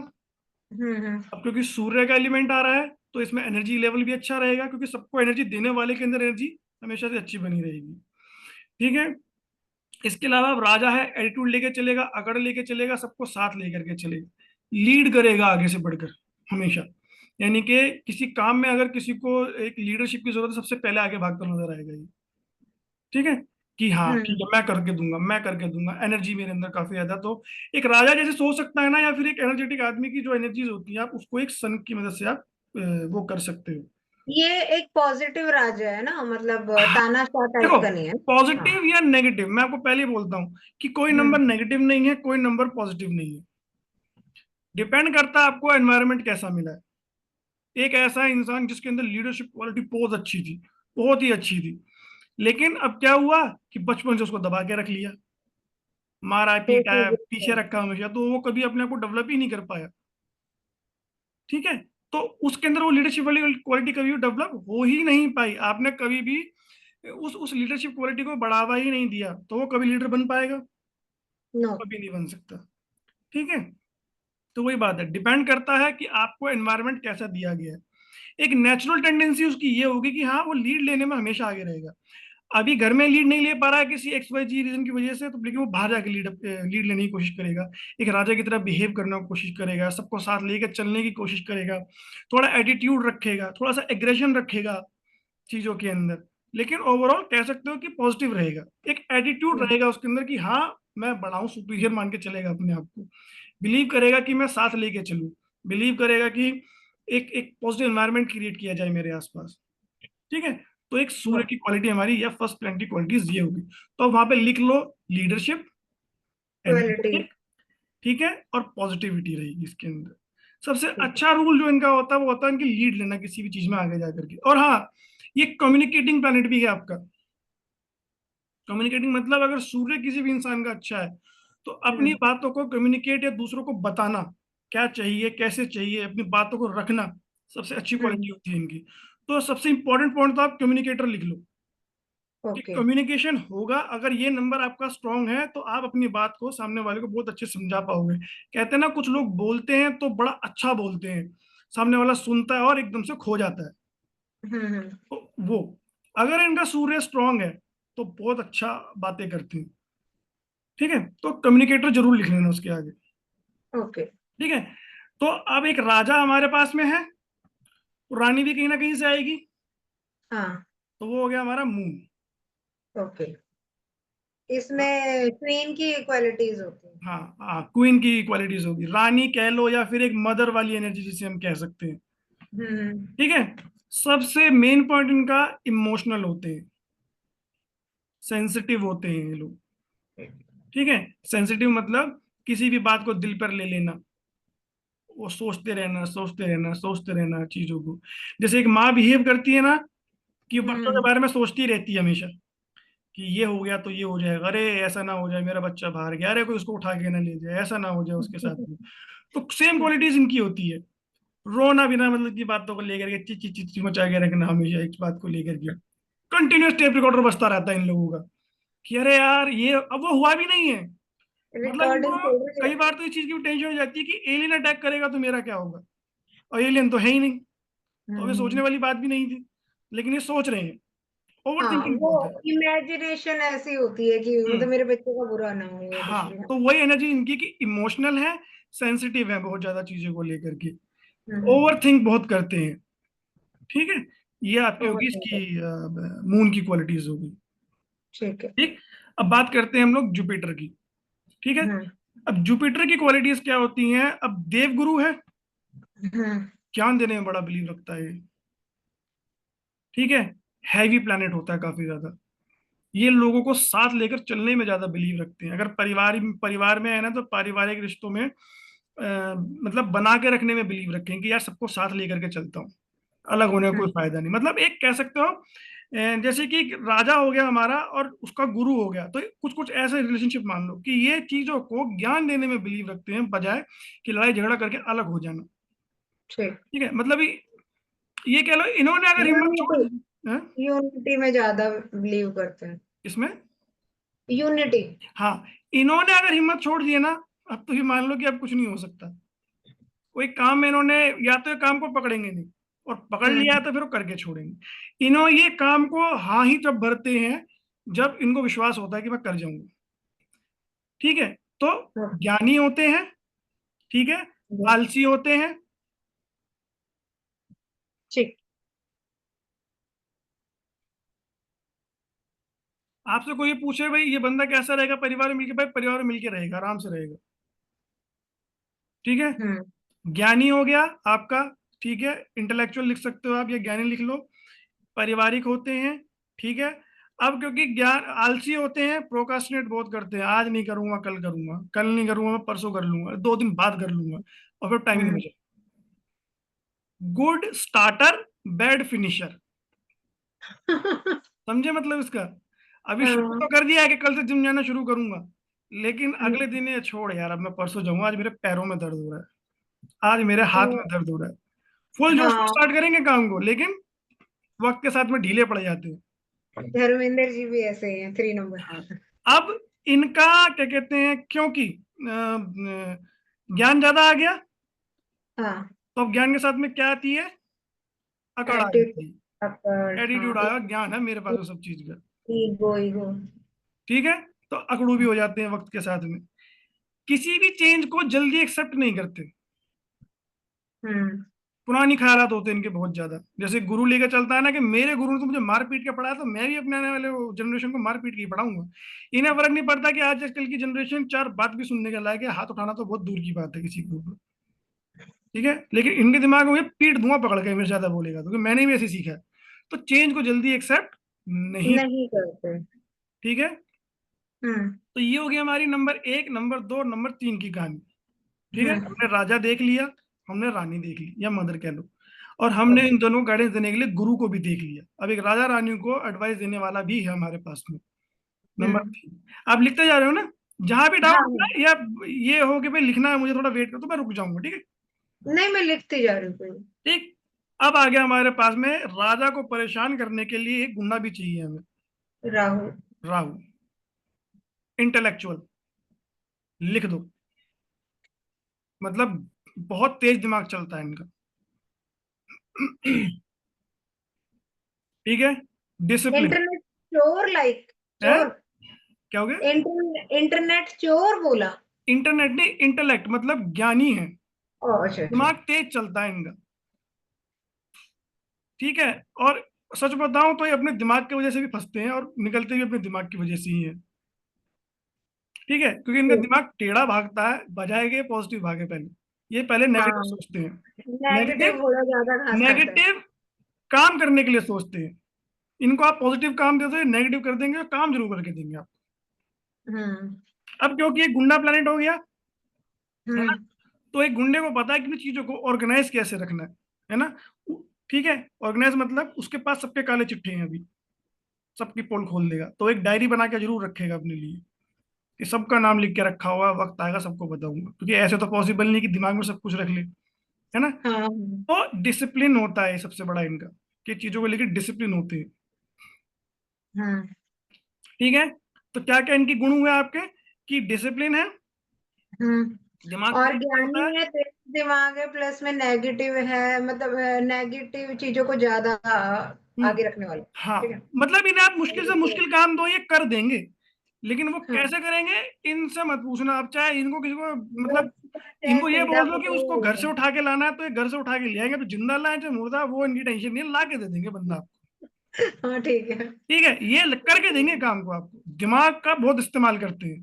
हम्म। अब क्योंकि सूर्य का एलिमेंट आ रहा है, तो इसमें एनर्जी लेवल भी अच्छा रहेगा, क्योंकि सबको एनर्जी देने वाले के अंदर एनर्जी हमेशा से अच्छी बनी रहेगी। ठीक है। इसके अलावा अब राजा है, एटीट्यूड लेके चलेगा, अकड़ लेके चलेगा, सबको साथ लेकर के चलेगा, लीड करेगा आगे से बढ़कर हमेशा। यानी कि किसी काम में अगर किसी को एक लीडरशिप की जरूरत है, सबसे पहले आगे भागकर नजर आएगा ये। ठीक है, कि हाँ ठीक हम्म। है, मैं करके दूंगा, मैं करके दूंगा, एनर्जी मेरे अंदर काफी ज्यादा। तो एक राजा जैसे सोच सकता है ना, या फिर एक एनर्जेटिक आदमी की जो एनर्जीज होती है, आप उसको एक सन की मदद से आप वो कर सकते हो। ये एक पॉजिटिव राजा है ना, मतलब हाँ, तानाशाह टाइप देखो, का नहीं है। हाँ। पॉजिटिव या नेगेटिव मैं आपको पहले ही बोलता हूँ कि कोई नंबर हम्म। नेगेटिव नहीं है, कोई नंबर पॉजिटिव नहीं है। डिपेंड करता है आपको एनवायरनमेंट कैसा मिला है। एक ऐसा इंसान जिसके अंदर लीडरशिप क्वालिटी बहुत अच्छी थी, बहुत ही अच्छी थी, लेकिन अब क्या हुआ कि बचपन से उसको दबा के रख लिया, मारा है, तो पीटा है, पीछे रखा हमेशा, तो वो कभी अपने आप को डेवलप ही नहीं कर पाया। ठीक है। तो उसके अंदर वो लीडरशिप वाली क्वालिटी कभी डेवलप हो ही नहीं पाई। आपने कभी भी उस लीडरशिप क्वालिटी को बढ़ावा ही नहीं दिया, तो वो कभी लीडर बन पाएगा? नो। कभी नहीं बन सकता। ठीक है। तो वही बात है, डिपेंड करता है कि आपको एनवायरनमेंट कैसा दिया गया है। एक नेचुरल टेंडेंसी उसकी ये होगी कि हाँ वो लीड लेने में हमेशा आगे रहेगा। अभी घर में लीड नहीं ले पा रहा है किसी XYZ रीजन की वजह से, तो लेकिन वो बाहर जाके लीड लेने की कोशिश करेगा। एक राजा की तरह बिहेव करने की कोशिश करेगा, सबको साथ लेकर चलने की कोशिश करेगा, थोड़ा एटीट्यूड रखेगा, थोड़ा सा एग्रेशन रखेगा चीजों के अंदर। लेकिन ओवरऑल कह सकते हो कि पॉजिटिव रहेगा। एक एटीट्यूड रहेगा उसके अंदर कि हाँ मैं बड़ा हूँ, सुपीरियर मान के चलेगा अपने आप को। बिलीव करेगा कि मैं साथ लेके चलूँ। बिलीव करेगा कि एक एक पॉजिटिव एनवायरनमेंट क्रिएट किया जाए मेरे आसपास। ठीक है। तो एक सूर्य की क्वालिटी हमारी, या फर्स्ट प्लान की क्वालिटीज ये होगी। तो वहां पे लिख लो, लीडरशिप, क्वालिटी। एनर्जेटिक, ठीक है, और पॉजिटिविटी रहेगी इसके अंदर। सबसे अच्छा रूल जो इनका होता है वो होता है इनकी लीड लेना किसी भी चीज में आगे जाकर के। और हाँ, ये कम्युनिकेटिंग प्लानिट भी है आपका। कम्युनिकेटिंग मतलब अगर सूर्य किसी भी इंसान का अच्छा है, तो अपनी हम्म। बातों को कम्युनिकेट या दूसरों को बताना, क्या चाहिए कैसे चाहिए, अपनी बातों को रखना, सबसे अच्छी क्वालिटी हम्म। होती है इनकी। तो सबसे इंपॉर्टेंट पॉइंट तो आप कम्युनिकेटर लिख लो कि ओके। कम्युनिकेशन होगा। अगर ये नंबर आपका स्ट्रांग है, तो आप अपनी बात को सामने वाले को बहुत अच्छे से समझा पाओगे। कहते हैं ना, कुछ लोग बोलते हैं तो बड़ा अच्छा बोलते हैं, सामने वाला सुनता है और एकदम से खो जाता है। हम्म। तो वो, अगर इनका सूर्य स्ट्रांग है, तो बहुत अच्छा बातें करते हैं। ठीक है। तो कम्युनिकेटर जरूर लिख लेना उसके आगे। ओके। ठीक है। तो अब एक राजा हमारे पास में है, तो रानी भी कहीं ना कहीं से आएगी, हाँ। तो वो हो गया हमारा मून। ओके। इसमें क्वीन की क्वालिटीज होती हैं। हाँ हाँ, क्वीन की क्वालिटीज होगी, रानी कह लो या फिर एक मदर वाली एनर्जी जिसे हम कह सकते हैं। हम्म। ठीक है। सबसे मेन पॉइंट इनका इमोशनल होते हैं, सेंसिटिव होते हैं ये लोग। ठीक है। सेंसिटिव मतलब किसी भी बात को दिल पर ले लेना, वो सोचते रहना सोचते रहना सोचते रहना चीजों को। जैसे एक माँ बिहेव करती है ना, कि वो बच्चों के हम्म। बारे में सोचती रहती है हमेशा, कि ये हो गया तो ये हो जाएगा, अरे ऐसा ना हो जाए मेरा बच्चा बाहर गया, अरे कोई उसको उठा के ना ले जाए, ऐसा ना हो जाए उसके साथ में। तो सेम क्वालिटीज इनकी होती है। रोना बिना मतलब की बातों को लेकर के चिची चिची मचा के रखना, हमेशा एक बात को लेकर के कंटिन्यूस टेप रिकॉर्डर बजता रहता है इन लोगों का कि अरे यार ये अब वो हुआ भी नहीं है। मतलब रिकॉर्डिंग इनको चल रही कई है। बार तो इस चीज की टेंशन हो जाती है कि एलियन अटैक करेगा तो मेरा क्या होगा, और एलियन तो है ही नहीं, तो अभी सोचने हम्म। वाली बात भी नहीं थी, लेकिन ये सोच रहे हैं। ओवर हाँ, थिंकिंग वो बहुत है। इमेजिनेशन ऐसी होती है कि हम्म। मतलब मेरे बच्चे का बुरा ना हो या कुछ हाँ, भी। हाँ। तो वही एनर्जी इनकी कि इमोशनल है, सेंसिटिव है बहुत ज्यादा चीजों को लेकर के, हम्म। ओवर थिंक बहुत करते हैं। ठीक है, ये आपकी होगी इसकी ओवरथिंकर। मून की क्वालिटीज होगी। ठीक है। ठीक। अब बात करते हैं हम लोग जुपिटर की। ठीक है। हम्म। अब जुपिटर की क्वालिटीज क्या होती हैं? अब देवगुरु है, हम्म। ज्ञान देने में बड़ा बिलीव रखता है ये। ठीक है। हैवी प्लैनेट होता है काफी ज्यादा। ये लोगों को साथ लेकर चलने में ज्यादा बिलीव रखते हैं। अगर परिवार परिवार में है ना, तो पारिवारिक रिश्तों में मतलब बना के रखने में बिलीव रखें कि यार सबको साथ लेकर के चलता हूँ, अलग होने का कोई हम्म। फायदा नहीं। मतलब एक कह सकते हो जैसे कि राजा हो गया हमारा और उसका गुरु हो गया, तो कुछ कुछ ऐसे रिलेशनशिप मान लो कि ये चीजों को ज्ञान देने में बिलीव रखते हैं, बजाय कि लड़ाई झगड़ा करके अलग हो जाना। ठीक। ठीक है, मतलब ये कह लो इन्होंने अगर हिम्मत छोड़ यूनिटी। दी। हैं? यूनिटी में ज्यादा बिलीव करते हैं। इसमें। यूनिटी। हाँ, इन्होंने अगर हिम्मत छोड़ दी है ना, अब तो ये मान लो कि अब कुछ नहीं हो सकता। कोई काम में इन्होंने, या तो ये काम को पकड़ेंगे नहीं, और पकड़ लिया हम्म। है तो फिर वो करके छोड़ेंगे। इन्हों ये काम को हाँ ही तब भरते हैं जब इनको विश्वास होता है कि मैं कर जाऊंगा। ठीक है। तो ज्ञानी होते हैं। ठीक है। आलसी होते हैं। ठीक। आपसे कोई ये पूछे भाई ये बंदा कैसा रहेगा परिवार में मिलके, भाई परिवार में मिलके रहेगा, आराम से रहेगा। ठीक है। हम्म। ज्ञानी हो गया आपका। ठीक है, इंटेलेक्चुअल लिख सकते हो आप, या ज्ञानी लिख लो। पारिवारिक होते हैं। ठीक है। अब क्योंकि ज्ञान आलसी होते हैं, प्रोकास्टिनेट बहुत करते हैं, आज नहीं करूंगा कल करूंगा, कल नहीं करूंगा मैं परसों कर लूंगा, 2 दिन बाद कर लूंगा, और फिर टाइम ही नहीं हम्म। बचा। Good starter, bad finisher. समझे मतलब इसका? अभी शुरू हाँ। तो कर दिया है कि कल से जिम जाना शुरू करूंगा, लेकिन अगले हम्म। दिन ये छोड़ यार, अब मैं परसों जाऊंगा, आज मेरे पैरों में दर्द हो रहा है, आज मेरे हाथ में तो दर्द हो रहा है। फुल जोश में हाँ, स्टार्ट करेंगे काम को, लेकिन वक्त के साथ में ढीले पड़ जाते हैं। धर्मेंद्र जी भी ऐसे ही हैं, 3 नंबर। हाँ। अब इनका क्या कहते हैं, क्योंकि ज्ञान ज्यादा आ गया, हाँ। तो अब ज्ञान के साथ में क्या आती है? अकड़ आ एटीट्यूड। जाती अकड़। है। हाँ। एटीट्यूड आया, ज्ञान है मेरे पास वो सब चीज का। Ego ego. ठीक है। तो अकड़ू भी हो जाते हैं वक्त के साथ में। किसी भी चेंज को जल्दी एक्सेप्ट नहीं करते। हम्म। पुरानी ख्यालात होते हैं इनके बहुत ज्यादा। जैसे गुरु लेकर चलता है ना कि मेरे गुरु ने तो मुझे मार पीट के पढ़ाया, तो मैं भी अपने आने वाले जनरेशन को मार पीट के ही पढ़ाऊंगा। इन्हें फर्क नहीं पड़ता कि आजकल की जनरेशन चार बात भी सुनने के लायक है, हाथ उठाना तो बहुत दूर की बात है किसी के ऊपर। ठीक है, लेकिन इनके दिमाग में ये पीठ धुआं पकड़ के मेरे ज्यादा बोलेगा, क्योंकि मैंने भी ऐसे सीखा है। तो चेंज को जल्दी एक्सेप्ट नहीं। नहीं करते। ठीक है। हम्म। तो ये हो गई हमारी नंबर 1, नंबर 2, नंबर 3 की कहानी। ठीक है, हम्म। हमने राजा देख लिया, हमने रानी देख ली या मदर कह लो, और हमने इन दोनों को गाइडेंस देने के लिए गुरु को भी देख लिया। अब एक राजा रानी को एडवाइस देने वाला भी है हमारे पास में। नंबर हम्म। 3। आप लिखते जा रहे हो ना? जहां भी डाउट हाँ होगा, हाँ। या ये हो कि भाई लिखना है मुझे, थोड़ा वेट करो, तो मैं रुक जाऊंगा। ठीक है। नहीं, मैं लिखती जा रही हूँ कोई। ठीक। अब आ गया हमारे पास में, राजा को परेशान करने के लिए एक गुंडा भी चाहिए हमें। राहु। राहु। इंटेलेक्चुअल। लिख दो। मतलब बहुत तेज दिमाग चलता है इनका। ठीक है। डिसिप्लिन इंटरनेट चोर, लाइक है। चोर। क्या हो गया? इंटरनेट चोर बोला। इंटरनेट नहीं, इंटेलेक्ट मतलब ज्ञानी है, ओ अच्छा अच्छा। दिमाग तेज चलता है इनका। ठीक है। और सच बताऊं तो ये अपने दिमाग की वजह से भी फंसते हैं, और निकलते भी अपने दिमाग की वजह से ही है। ठीक है, क्योंकि इनका दिमाग टेढ़ा भागता है, बजाय के पॉजिटिव भागे पहले। ये पहले नेगेटिव हाँ, सोचते हैं। Negative negative. थोड़ा ज्यादा घास खाता है। नेगेटिव काम करने के लिए सोचते हैं। इनको आप पॉजिटिव काम दे दो, ये नेगेटिव कर देंगे, और काम जरूर करके देंगे आप। हम्म। अब क्योंकि ये गुंडा प्लेनेट हो गया है ना, हम्म। तो एक गुंडे को पता है कि अपनी चीजों को ऑर्गेनाइज कैसे रखना है ना। ठीक है। ऑर्गेनाइज मतलब उसके पास सबके काले चिट्ठे हैं अभी। सबकी पोल खोल देगा। तो एक डायरी बना के जरूर रखेगा अपने लिए कि सबका नाम लिख के रखा हुआ है, वक्त आएगा सबको बताऊंगा, क्योंकि ऐसे तो पॉसिबल नहीं कि दिमाग में सब कुछ रख ले, है ना। हाँ। तो डिसिप्लिन होता है सबसे बड़ा इनका, कि चीजों को लेकर डिसिप्लिन होते हैं। हाँ। ठीक है। तो क्या क्या इनके गुण हुए आपके, कि डिसिप्लिन है, दिमाग और तेज चलता है। ज्ञानी है, तेज दिमाग है, प्लस में नेगेटिव है, मतलब नेगेटिव चीजों को ज्यादा हम्म, आगे रखने वाले। हाँ, ठीक है। मतलब इन्हें आप मुश्किल से नेगेटिव। मुश्किल काम दो ये कर देंगे, लेकिन वो हाँ। कैसे करेंगे इनसे मत पूछना आप। चाहे इनको किसी को वो मतलब चाहे इनको ये सीधा बोल दो कि उसको घर से पकड़ो। उठा के लाना है तो ये घर से उठा के ले आएंगे, तो जिंदा लाए चाहे मुर्दा, वो इनकी टेंशन नहीं है, ला के दे देंगे बंदा आपको। हाँ ठीक है। ठीक है, ये करके देंगे काम को आपको, दिमाग का बहुत इस्तेमाल करते हैं।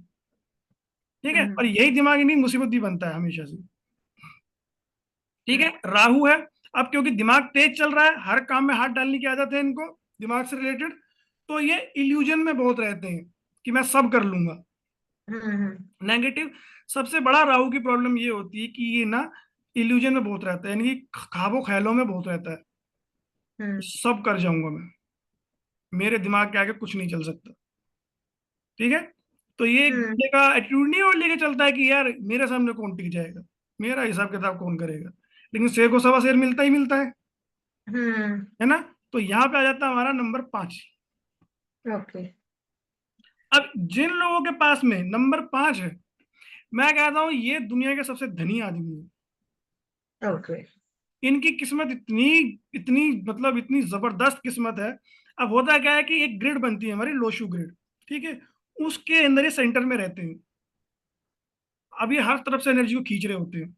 ठीक है, हम्म। और यही दिमाग इनकी मुसीबत भी बनता है हमेशा से। ठीक है, हम्म। राहु है। अब क्योंकि दिमाग तेज चल रहा है, हर काम में हाथ डालने की आदत है इनको, दिमाग से रिलेटेड, तो ये इल्यूजन में बहुत रहते हैं कि मैं सब कर लूंगा। नेगेटिव, सबसे बड़ा राहु की प्रॉब्लम ये होती है कि ये ना इल्यूजन में बहुत रहता है, यानी कि ख्वाबों ख्यालों में बहुत रहता है। हम्म। सब कर जाऊंगा मैं, मेरे दिमाग के आगे कुछ नहीं चल सकता। ठीक है। तो ये एक हम्म। बंदे का एटीट्यूड नहीं, और लेके चलता है कि यार मेरे सामने कौन टिक जाएगा, मेरा हिसाब किताब कौन करेगा। लेकिन शेर को सवा शेर मिलता ही मिलता हम्म। है ना। तो यहाँ पे आ जाता है हमारा नंबर 5। ओके। अब जिन लोगों के पास में नंबर 5 है, मैं कहता हूँ ये दुनिया के सबसे धनी आदमी है। ओके। इनकी किस्मत इतनी इतनी मतलब इतनी जबरदस्त किस्मत है। अब होता क्या है कि एक ग्रिड बनती है हमारी, लोशू ग्रिड। ठीक है, उसके अंदर ये सेंटर में रहते हैं। अब ये हर तरफ से एनर्जी को खींच रहे होते हैं,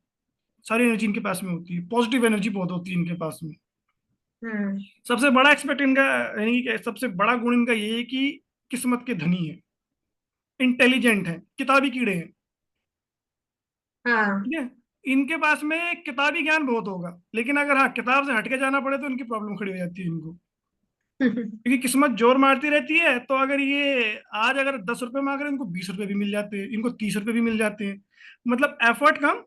सारी एनर्जी इनके पास में होती है, पॉजिटिव एनर्जी बहुत होती है इनके पास में। हम्म। सबसे बड़ा एक्सपेक्ट इनका, यानी कि सबसे बड़ा गुण इनका ये है कि किस्मत के धनी है, इंटेलिजेंट है, किताबी कीड़े हैं। हाँ। ठीक है, इनके पास में किताबी ज्ञान बहुत होगा, लेकिन अगर हाँ किताब से हटके जाना पड़े तो इनकी प्रॉब्लम खड़ी हो जाती है इनको। क्योंकि किस्मत जोर मारती रहती है, तो अगर ये आज अगर 10 रुपए मांग रहे हैं, इनको 20 रुपए भी मिल जाते हैं, इनको 30 रुपए भी मिल जाते हैं। मतलब एफर्ट कम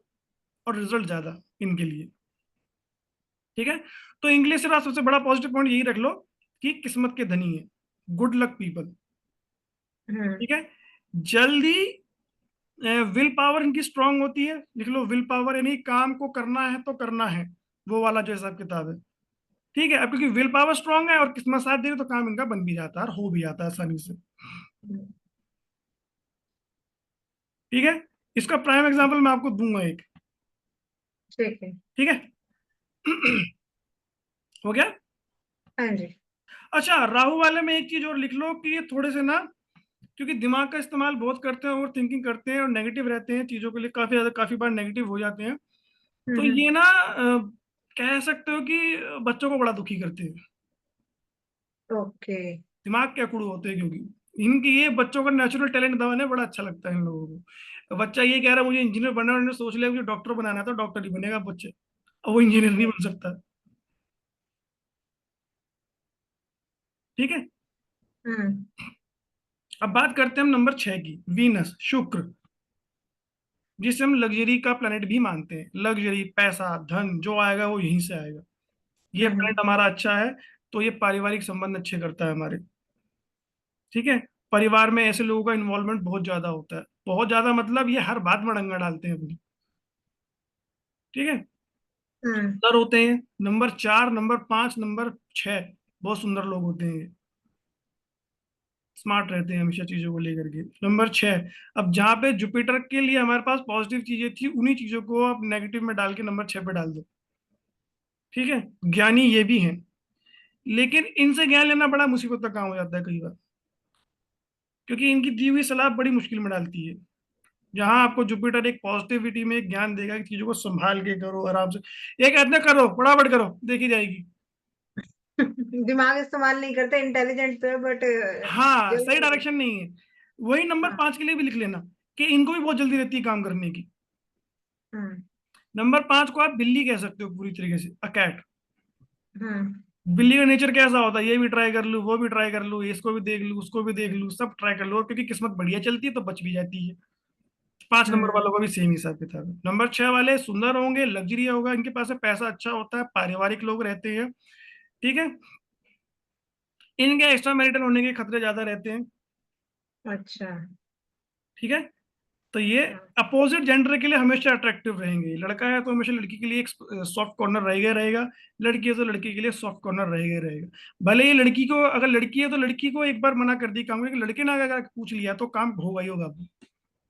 और रिजल्ट ज्यादा इनके लिए। ठीक है। तो इंग्लिश से सबसे बड़ा पॉजिटिव पॉइंट यही रख लो कि किस्मत के धनी है, गुड लक पीपल। हम्म। ठीक है। जल्दी, विल पावर इनकी स्ट्रांग होती है, लिख लो विल पावर, यानी काम को करना है तो करना है, वो वाला जो हिसाब किताब है। ठीक है, अब क्योंकि विल पावर स्ट्रांग है और किस्मत साथ दे रही, तो काम इनका बन भी जाता है और हो भी जाता है आसानी से। ठीक है, इसका प्राइम एग्जांपल मैं आपको दूंगा एक। ठीक है। ठीक है। हो गया। हाँ जी। अच्छा, राहु वाले में एक चीज और लिख लो कि ये थोड़े से ना, क्योंकि दिमाग का इस्तेमाल बहुत करते हैं, ओवर थिंकिंग करते हैं और नेगेटिव रहते हैं चीजों के लिए, काफी ज्यादा काफी बार नेगेटिव हो जाते हैं। तो हम्म। ये ना कह सकते हो कि बच्चों को बड़ा दुखी करते हैं। ओके। दिमाग के अकुड़ होते हैं, क्योंकि इनकी ये बच्चों का नेचुरल टैलेंट दबाने बड़ा अच्छा लगता है इन लोगों को। बच्चा ये कह रहा है मुझे इंजीनियर बनना है, उन्होंने सोच लिया मुझे डॉक्टर बनाना है, तो डॉक्टर ही बनेगा बच्चे, और वो इंजीनियर नहीं बन सकता। ठीक है। हम्म। अब बात करते हैं हम नंबर 6 की, वीनस, शुक्र, जिसे हम लग्जरी का प्लेनेट भी मानते हैं। लग्जरी, पैसा, धन जो आएगा वो यहीं से आएगा। ये हम्म। प्लेनेट हमारा अच्छा है, तो ये पारिवारिक संबंध अच्छे करता है हमारे। ठीक है, परिवार में ऐसे लोगों का इन्वॉल्वमेंट बहुत ज्यादा होता है, बहुत ज्यादा, मतलब ये हर बात में डंगा डालते हैं अपनी। ठीक है, हम्म। सुंदर होते हैं। नंबर 4, नंबर 5, नंबर 6, बहुत सुंदर लोग होते हैं। स्मार्ट रहते हैं हमेशा चीजों को लेकर के। नंबर 6, अब जहाँ पे जुपिटर के लिए हमारे पास पॉजिटिव चीजें थी, उन्हीं चीजों को आप नेगेटिव में डाल के नंबर 6 पे डाल दो। ठीक है, ज्ञानी ये भी हैं, लेकिन इनसे ज्ञान लेना बड़ा मुसीबत का काम हो जाता है कई बार, क्योंकि इनकी दी हुई सलाह बड़ी मुश्किल में डालती है। जहां आपको जुपिटर एक पॉजिटिविटी में एक ज्ञान देगा कि चीजों को संभाल के करो आराम से, ये कहते हैं करो फटाफट करो देखी जाएगी। दिमाग इस्तेमाल नहीं करते, इंटेलिजेंट तो है बट हाँ, जल्दी सही जल्दी। डायरेक्शन नहीं है। वही नंबर हाँ। 5 के लिए भी लिख लेना कि इनको भी बहुत जल्दी रहती है काम करने की। हम्म। नंबर 5 को आप बिल्ली कह सकते हो पूरी तरीके से, अ कैट। हम्म। बिल्ली का नेचर कैसा होता है, ये भी ट्राई कर लूँ, वो भी ट्राई कर लूँ, इसको भी देख लूँ, उसको भी देख लूँ, सब ट्राई कर लूँ, और क्योंकि किस्मत बढ़िया चलती है तो बच भी जाती है। 5 नंबर हम्म। वालों का भी सेम हिसाब किताब है। नंबर 6 वाले सुंदर होंगे, लग्जरी होगा इनके पास, से पैसा अच्छा होता है, पारिवारिक लोग रहते हैं। ठीक है। इनके एक्स्ट्रा मैरिटल होने के खतरे ज्यादा रहते हैं। अच्छा। ठीक है, तो ये हाँ। अपोजिट जेंडर के लिए हमेशा अट्रैक्टिव रहेंगे। लड़का है तो हमेशा लड़की के लिए एक सॉफ्ट कॉर्नर रहेगा ही रहेगा, लड़की है तो लड़की के लिए सॉफ्ट कॉर्नर रहेगा ही रहेगा। भले ही लड़की को, अगर लड़की है तो लड़की को एक बार मना कर दी काम, कि लड़के ने अगर पूछ लिया तो काम होगा ही होगा।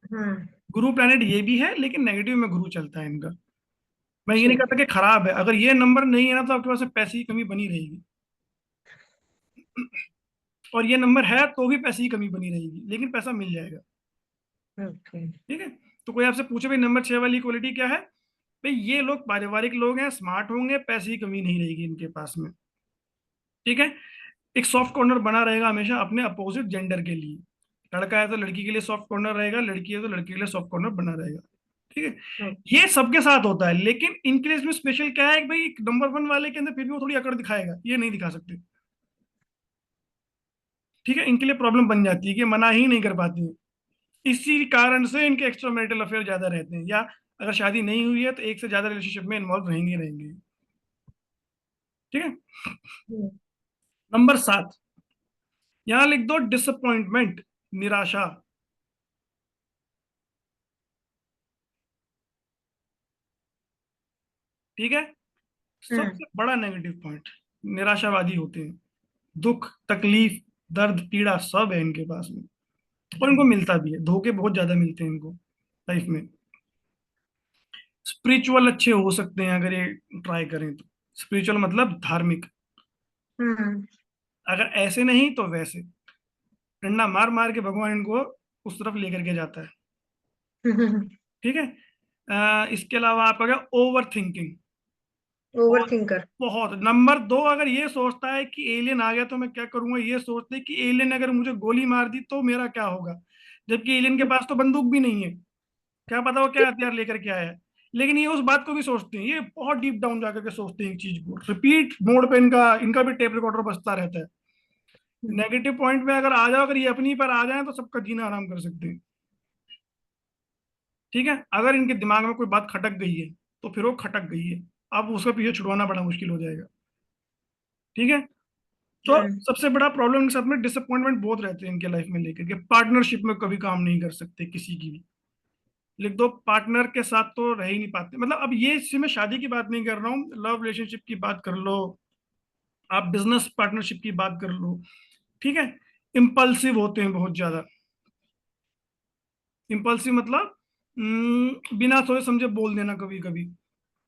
हम्म। गुरु प्लैनेट ये भी है, लेकिन नेगेटिव में गुरु चलता है इनका। मैं ये नहीं ठीक कहता है। कि खराब है, अगर ये नंबर नहीं है ना तो आपके पास पैसे की कमी बनी रहेगी, और ये नंबर है तो भी पैसे की कमी बनी रहेगी, लेकिन पैसा मिल जाएगा। ओके। ठीक है, तो कोई आपसे पूछे भाई नंबर 6 वाली क्वालिटी क्या है, भाई ये लोग पारिवारिक लोग हैं, स्मार्ट होंगे, पैसे की कमी नहीं रहेगी इनके पास में। ठीक है, एक सॉफ्ट कॉर्नर बना रहेगा हमेशा अपने अपोजिट जेंडर के लिए। लड़का है तो लड़की के लिए सॉफ्ट कॉर्नर रहेगा, लड़की है तो लड़की के लिए सॉफ्ट कॉर्नर बना रहेगा। ठीक है, ओके। ये सबके साथ होता है, लेकिन इनके लिए इसमें स्पेशल क्या है कि भाई नंबर 1 वाले के अंदर फिर भी वो थोड़ी अकड़ दिखाएगा, ये नहीं दिखा सकते। ठीक है, इनके लिए प्रॉब्लम बन जाती है कि मना ही नहीं कर पाती है। इसी कारण से इनके एक्स्ट्रा मैरिटल अफेयर ज्यादा रहते हैं, या अगर शादी नहीं हुई है तो एक से ज्यादा रिलेशनशिप में इन्वॉल्व रहेंगे रहेंगे। ठीक है, हम्म। नंबर 7, यहां लिख दो डिसअपॉइंटमेंट, निराशा। ठीक है, हम्म। सबसे बड़ा नेगेटिव पॉइंट, निराशावादी होते हैं। दुख, तकलीफ, दर्द, पीड़ा सब है इनके पास में, और इनको मिलता भी है, धोखे बहुत ज्यादा मिलते हैं इनको लाइफ में। स्पिरिचुअल अच्छे हो सकते हैं अगर ये ट्राई करें तो, स्पिरिचुअल मतलब धार्मिक। हम्म। अगर ऐसे नहीं तो वैसे, डंडा मार मार के भगवान इनको उस तरफ लेकर के जाता है। ठीक है, इसके अलावा आपका क्या, ओवर थिंकिंग। ओवर बहुत, थिंकर। बहुत। नंबर 2, अगर ये सोचता है कि एलियन आ गया तो मैं क्या करूंगा, ये सोचते हैं कि एलियन अगर मुझे गोली मार दी तो मेरा क्या होगा, जबकि एलियन के पास तो बंदूक भी नहीं है, क्या पता वो क्या हथियार लेकर के आया है। लेकिन ये उस बात को भी सोचते हैं, ये बहुत डीप डाउन जाकर के सोचते हैं एक चीज को, रिपीट मोड पे इनका इनका भी टेप रिकॉर्डर बजता रहता है। नेगेटिव पॉइंट में अगर आ जाओ, अगर ये अपनी पर आ जाए तो सबका जीना आराम कर सकते हैं। ठीक है, अगर इनके दिमाग में कोई बात खटक गई है तो फिर वो खटक गई है, अब उसका पीछे छुड़वाना बड़ा मुश्किल हो जाएगा। ठीक है, तो हम्म। सबसे बड़ा प्रॉब्लम इनके साथ में डिसअपॉइंटमेंट बहुत रहते हैं इनके लाइफ में लेकर के, पार्टनरशिप में कभी काम नहीं कर सकते किसी की भी। लिख दो, पार्टनर के साथ तो रह ही नहीं पाते, मतलब अब ये इससे मैं शादी की बात नहीं कर रहा हूँ, लव रिलेशनशिप की बात कर लो, आप बिजनेस पार्टनरशिप की बात कर लो। ठीक है, इम्पल्सिव होते हैं बहुत ज्यादा। इम्पल्सिव मतलब बिना सोचे समझे बोल देना कभी कभी,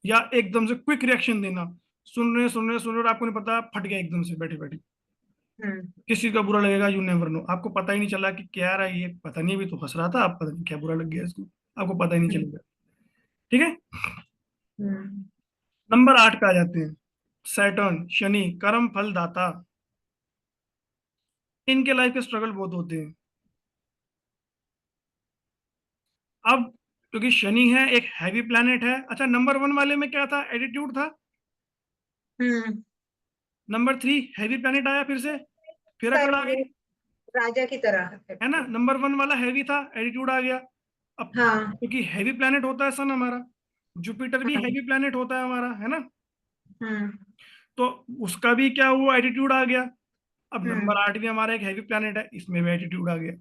या एकदम से क्विक रिएक्शन देना। सुन रहे और आपको नहीं पता, फट गया एकदम से बैठे बैठे। हम्म। किसी का बुरा लगेगा, यू नेवर नो, आपको पता ही नहीं चला कि क्या रहा ये, पता नहीं, अभी तो हंस रहा था, आप पता नहीं क्या बुरा लग गया इसको, आपको पता ही नहीं हम्म। चलेगा। ठीक है, हम्म। नंबर 8 पे आ जाते हैं, सैटर्न, शनि, कर्म फल दाता। इनके लाइफ के स्ट्रगल बहुत होते हैं। अब क्योंकि शनि है, एक हैवी प्लैनेट है। अच्छा, नंबर 1 वाले में क्या था, एटीट्यूड था। हम्म। नंबर 3 हैवी प्लैनेट आया फिर से, फिर अकड़ आ सही। गई। राजा की तरह है ना, attitude। नंबर 1 वाला हैवी था, एटीट्यूड आ गया। अब हाँ। क्योंकि हैवी प्लैनेट होता है सन हमारा, जुपिटर भी हाँ। हैवी प्लैनेट होता है हमारा, है ना, हम्म। तो उसका भी क्या हुआ, एटीट्यूड आ गया। अब हम्म। नंबर 8 भी हमारा एक हैवी प्लैनेट है, इसमें भी एटीट्यूड आ गया।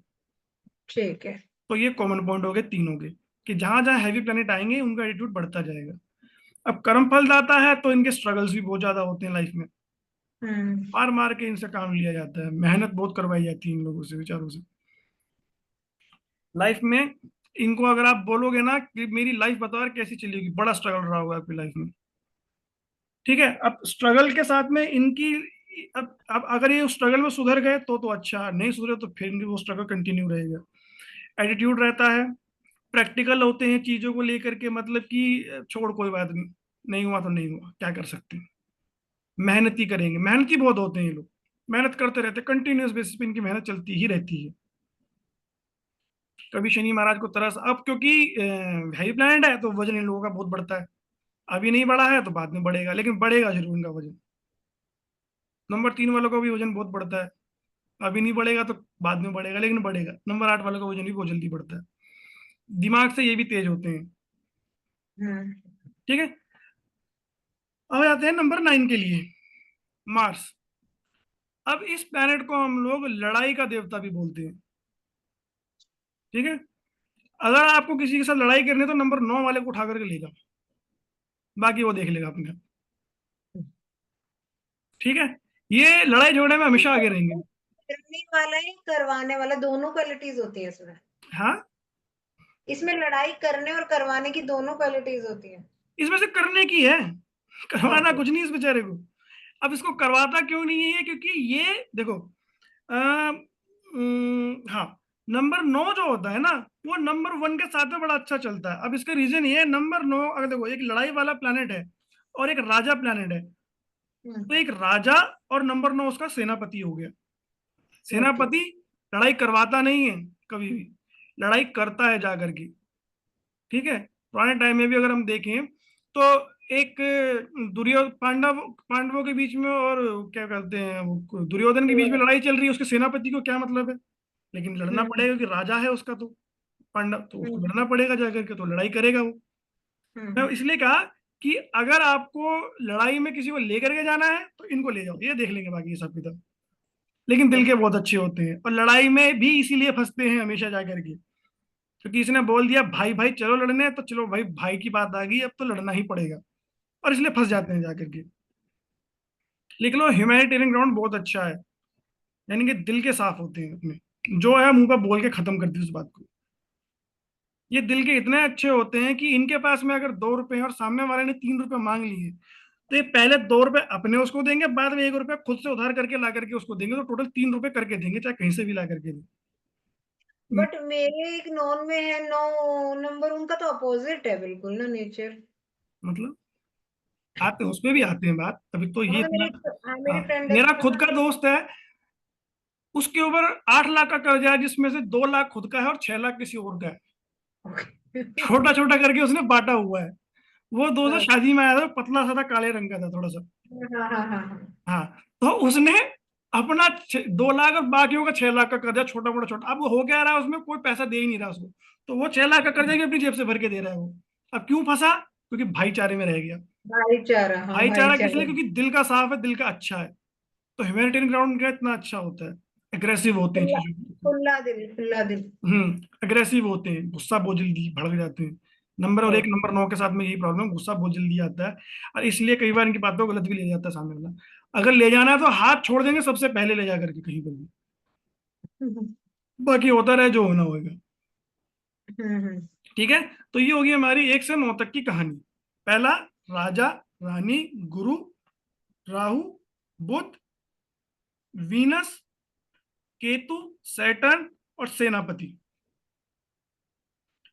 ठीक है। तो ये कॉमन पॉइंट हो गए, तीन हो गए, कि जहां जहां हैवी प्लैनेट आएंगे उनका एटीट्यूड बढ़ता जाएगा। अब कर्म फल दाता है तो इनके स्ट्रगल्स भी बहुत ज्यादा होते हैं लाइफ में, हम्म। मार मार के इनसे काम लिया जाता है, मेहनत बहुत करवाई जाती है इन लोगों से, बेचारों से लाइफ में। इनको अगर आप बोलोगे ना कि मेरी लाइफ बताओ यार कैसी चलेगी, बड़ा स्ट्रगल रहा होगा आपकी लाइफ में। ठीक है, अब स्ट्रगल के साथ में इनकी, अब अगर ये स्ट्रगल में सुधर गए तो अच्छा, नहीं सुधरे तो फिर वो स्ट्रगल कंटिन्यू रहेगा। एटीट्यूड रहता है, प्रैक्टिकल होते हैं चीजों को लेकर के, मतलब कि छोड़ कोई बात नहीं, नहीं हुआ तो नहीं हुआ, क्या कर सकते हैं। मेहनती करेंगे, मेहनती बहुत होते हैं ये लोग, मेहनत करते रहते हैं, कंटिन्यूअस बेसिस पे इनकी मेहनत चलती ही रहती है। कभी शनि महाराज को तरस, अब क्योंकि हाई प्लैनेट है तो वजन इन लोगों का बहुत बढ़ता है, अभी नहीं बढ़ा है तो बाद में बढ़ेगा, लेकिन बढ़ेगा जरूर इनका वजन। नंबर 3 वालों का भी वजन बहुत बढ़ता है, अभी नहीं बढ़ेगा तो बाद में बढ़ेगा, लेकिन बढ़ेगा। नंबर 8 वालों का वजन भी बहुत जल्दी बढ़ता है, दिमाग से ये भी तेज होते हैं। हम्म। ठीक है, अब जाते हैं नंबर 9 के लिए, मार्स। अब इस प्लैनेट को हम लोग लड़ाई का देवता भी बोलते हैं। ठीक है, अगर आपको किसी के साथ लड़ाई करनी है तो नंबर 9 वाले को उठा करके ले जाओ, बाकी वो देख लेगा अपने आप। ठीक है, ये लड़ाई झगड़े में हमेशा आगे रहेंगे। करने वाला या करवाने वाला, दोनों क्वालिटीज होती है इसमें। हाँ, इसमें लड़ाई करने और करवाने की दोनों क्वालिटीज होती है। इसमें से करने की है, करवाना ओके। कुछ नहीं इस बेचारे को। अब इसको करवाता क्यों नहीं है ये, क्योंकि ये देखो, हाँ, नंबर 9 जो होता है ना, वो नंबर 1 के साथ में बड़ा अच्छा चलता है। अब इसका रीजन ये है, नंबर 9 अगर देखो, एक लड़ाई वाला प्लैनेट है और एक राजा प्लैनेट है। तो एक राजा और नंबर 9 उसका सेनापति हो गया। ओके। सेनापति लड़ाई करवाता नहीं है कभी भी, लड़ाई करता है जाकर के। ठीक है, पुराने टाइम में भी अगर हम देखें तो एक पांडवों के बीच में और क्या कहते हैं वो, दुर्योधन के बीच में लड़ाई चल रही है, उसके सेनापति को क्या मतलब है, लेकिन लड़ना हम्म। पड़ेगा कि राजा है उसका, तो पांडव तो उसको हम्म। लड़ना पड़ेगा जाकर के, तो लड़ाई करेगा वो। मैं हम्म। इसलिए कहा कि अगर आपको लड़ाई में किसी को लेकर के जाना है तो इनको ले जाओ, ये देख लेंगे बाकी ये सब किताब। लेकिन दिल के ओके। बहुत अच्छे होते हैं, और लड़ाई में भी इसीलिए फंसते हैं हमेशा जाकर के, क्योंकि इसने बोल दिया भाई भाई चलो लड़ने, तो चलो भाई, भाई की बात आ गई, अब तो लड़ना ही पड़ेगा, और इसलिए फंस जाते हैं जाकर के। लेकिन वो ह्यूमैनिटेरियन ग्राउंड बहुत अच्छा है, यानी कि दिल के साफ होते हैं अपने, जो है मुंह पर बोल के खत्म कर दी उस बात को। ये दिल के इतने अच्छे होते हैं कि इनके पास में अगर 2 रुपए हैं और सामने वाले ने 3 रुपए मांग लिए, तो ये पहले 2 रुपए अपने उसको देंगे, बाद में 1 रुपया खुद से उधार करके ला करके उसको देंगे, तो टोटल 3 रुपए करके देंगे, चाहे कहीं से भी ला करके दें। बट मेरे एक नॉन में है 9 नंबर, उनका तो अपोजिट है बिल्कुल ना नेचर। मतलब आते हैं, उसमें भी आते हैं बात, अभी तो ये हाँ इतना। मेरी हाँ, फ्रेंड है मेरा जिसका खुद ना। का दोस्त है, उसके ऊपर 8 लाख का कर्जा है, जिसमें से 2 लाख खुद का है और 6 लाख किसी और का है। छोटा छोटा करके उसने बांटा हुआ है। वो दोस्त हाँ शादी में आया था, पतला सा था, काले रंग का था थोड़ा सा। हाँ हाँ हाँ। हाँ, तो उसने अपना 2 लाख और बाकियों का 6 लाख का कर्जा, छोटा मोटा छोटा, अब वो हो क्या रहा है, उसमें कोई पैसा दे ही नहीं रहा उसको, तो वो 6 लाख का कर्जा भी अपनी जेब से भर के दे रहा है वो। अब क्यों फंसा, क्योंकि भाईचारे में रह गया। भाईचारा, हाँ भाईचारा किस लिए, भाईचारा। क्योंकि दिल का साफ है, दिल का अच्छा है। तो ह्यूमैनिटेरियन ग्राउंड का इतना अच्छा होता है, एग्रेसिव होते हैं खुला, चीजों को। खुला दिल, खुला दिल। एग्रेसिव होते हैं, गुस्सा बहुत जल्दी भड़क जाते हैं। नंबर और एक ओके। नंबर 9 के साथ में यही प्रॉब्लम, गुस्सा बहुत जल्दी आता है, और इसलिए कई बार इनकी बातों को गलत भी ले जाता है सामने वाला। अगर ले जाना है तो हाथ छोड़ देंगे सबसे पहले ले जा करके कहीं पर भी, बाकी होता रहे जो होना होगा। हम्म। ठीक है, तो ये होगी हमारी 1 से 9 तक की कहानी। पहला, राजा, रानी, गुरु, राहु, बुध, वीनस, केतु, सैटर्न और सेनापति।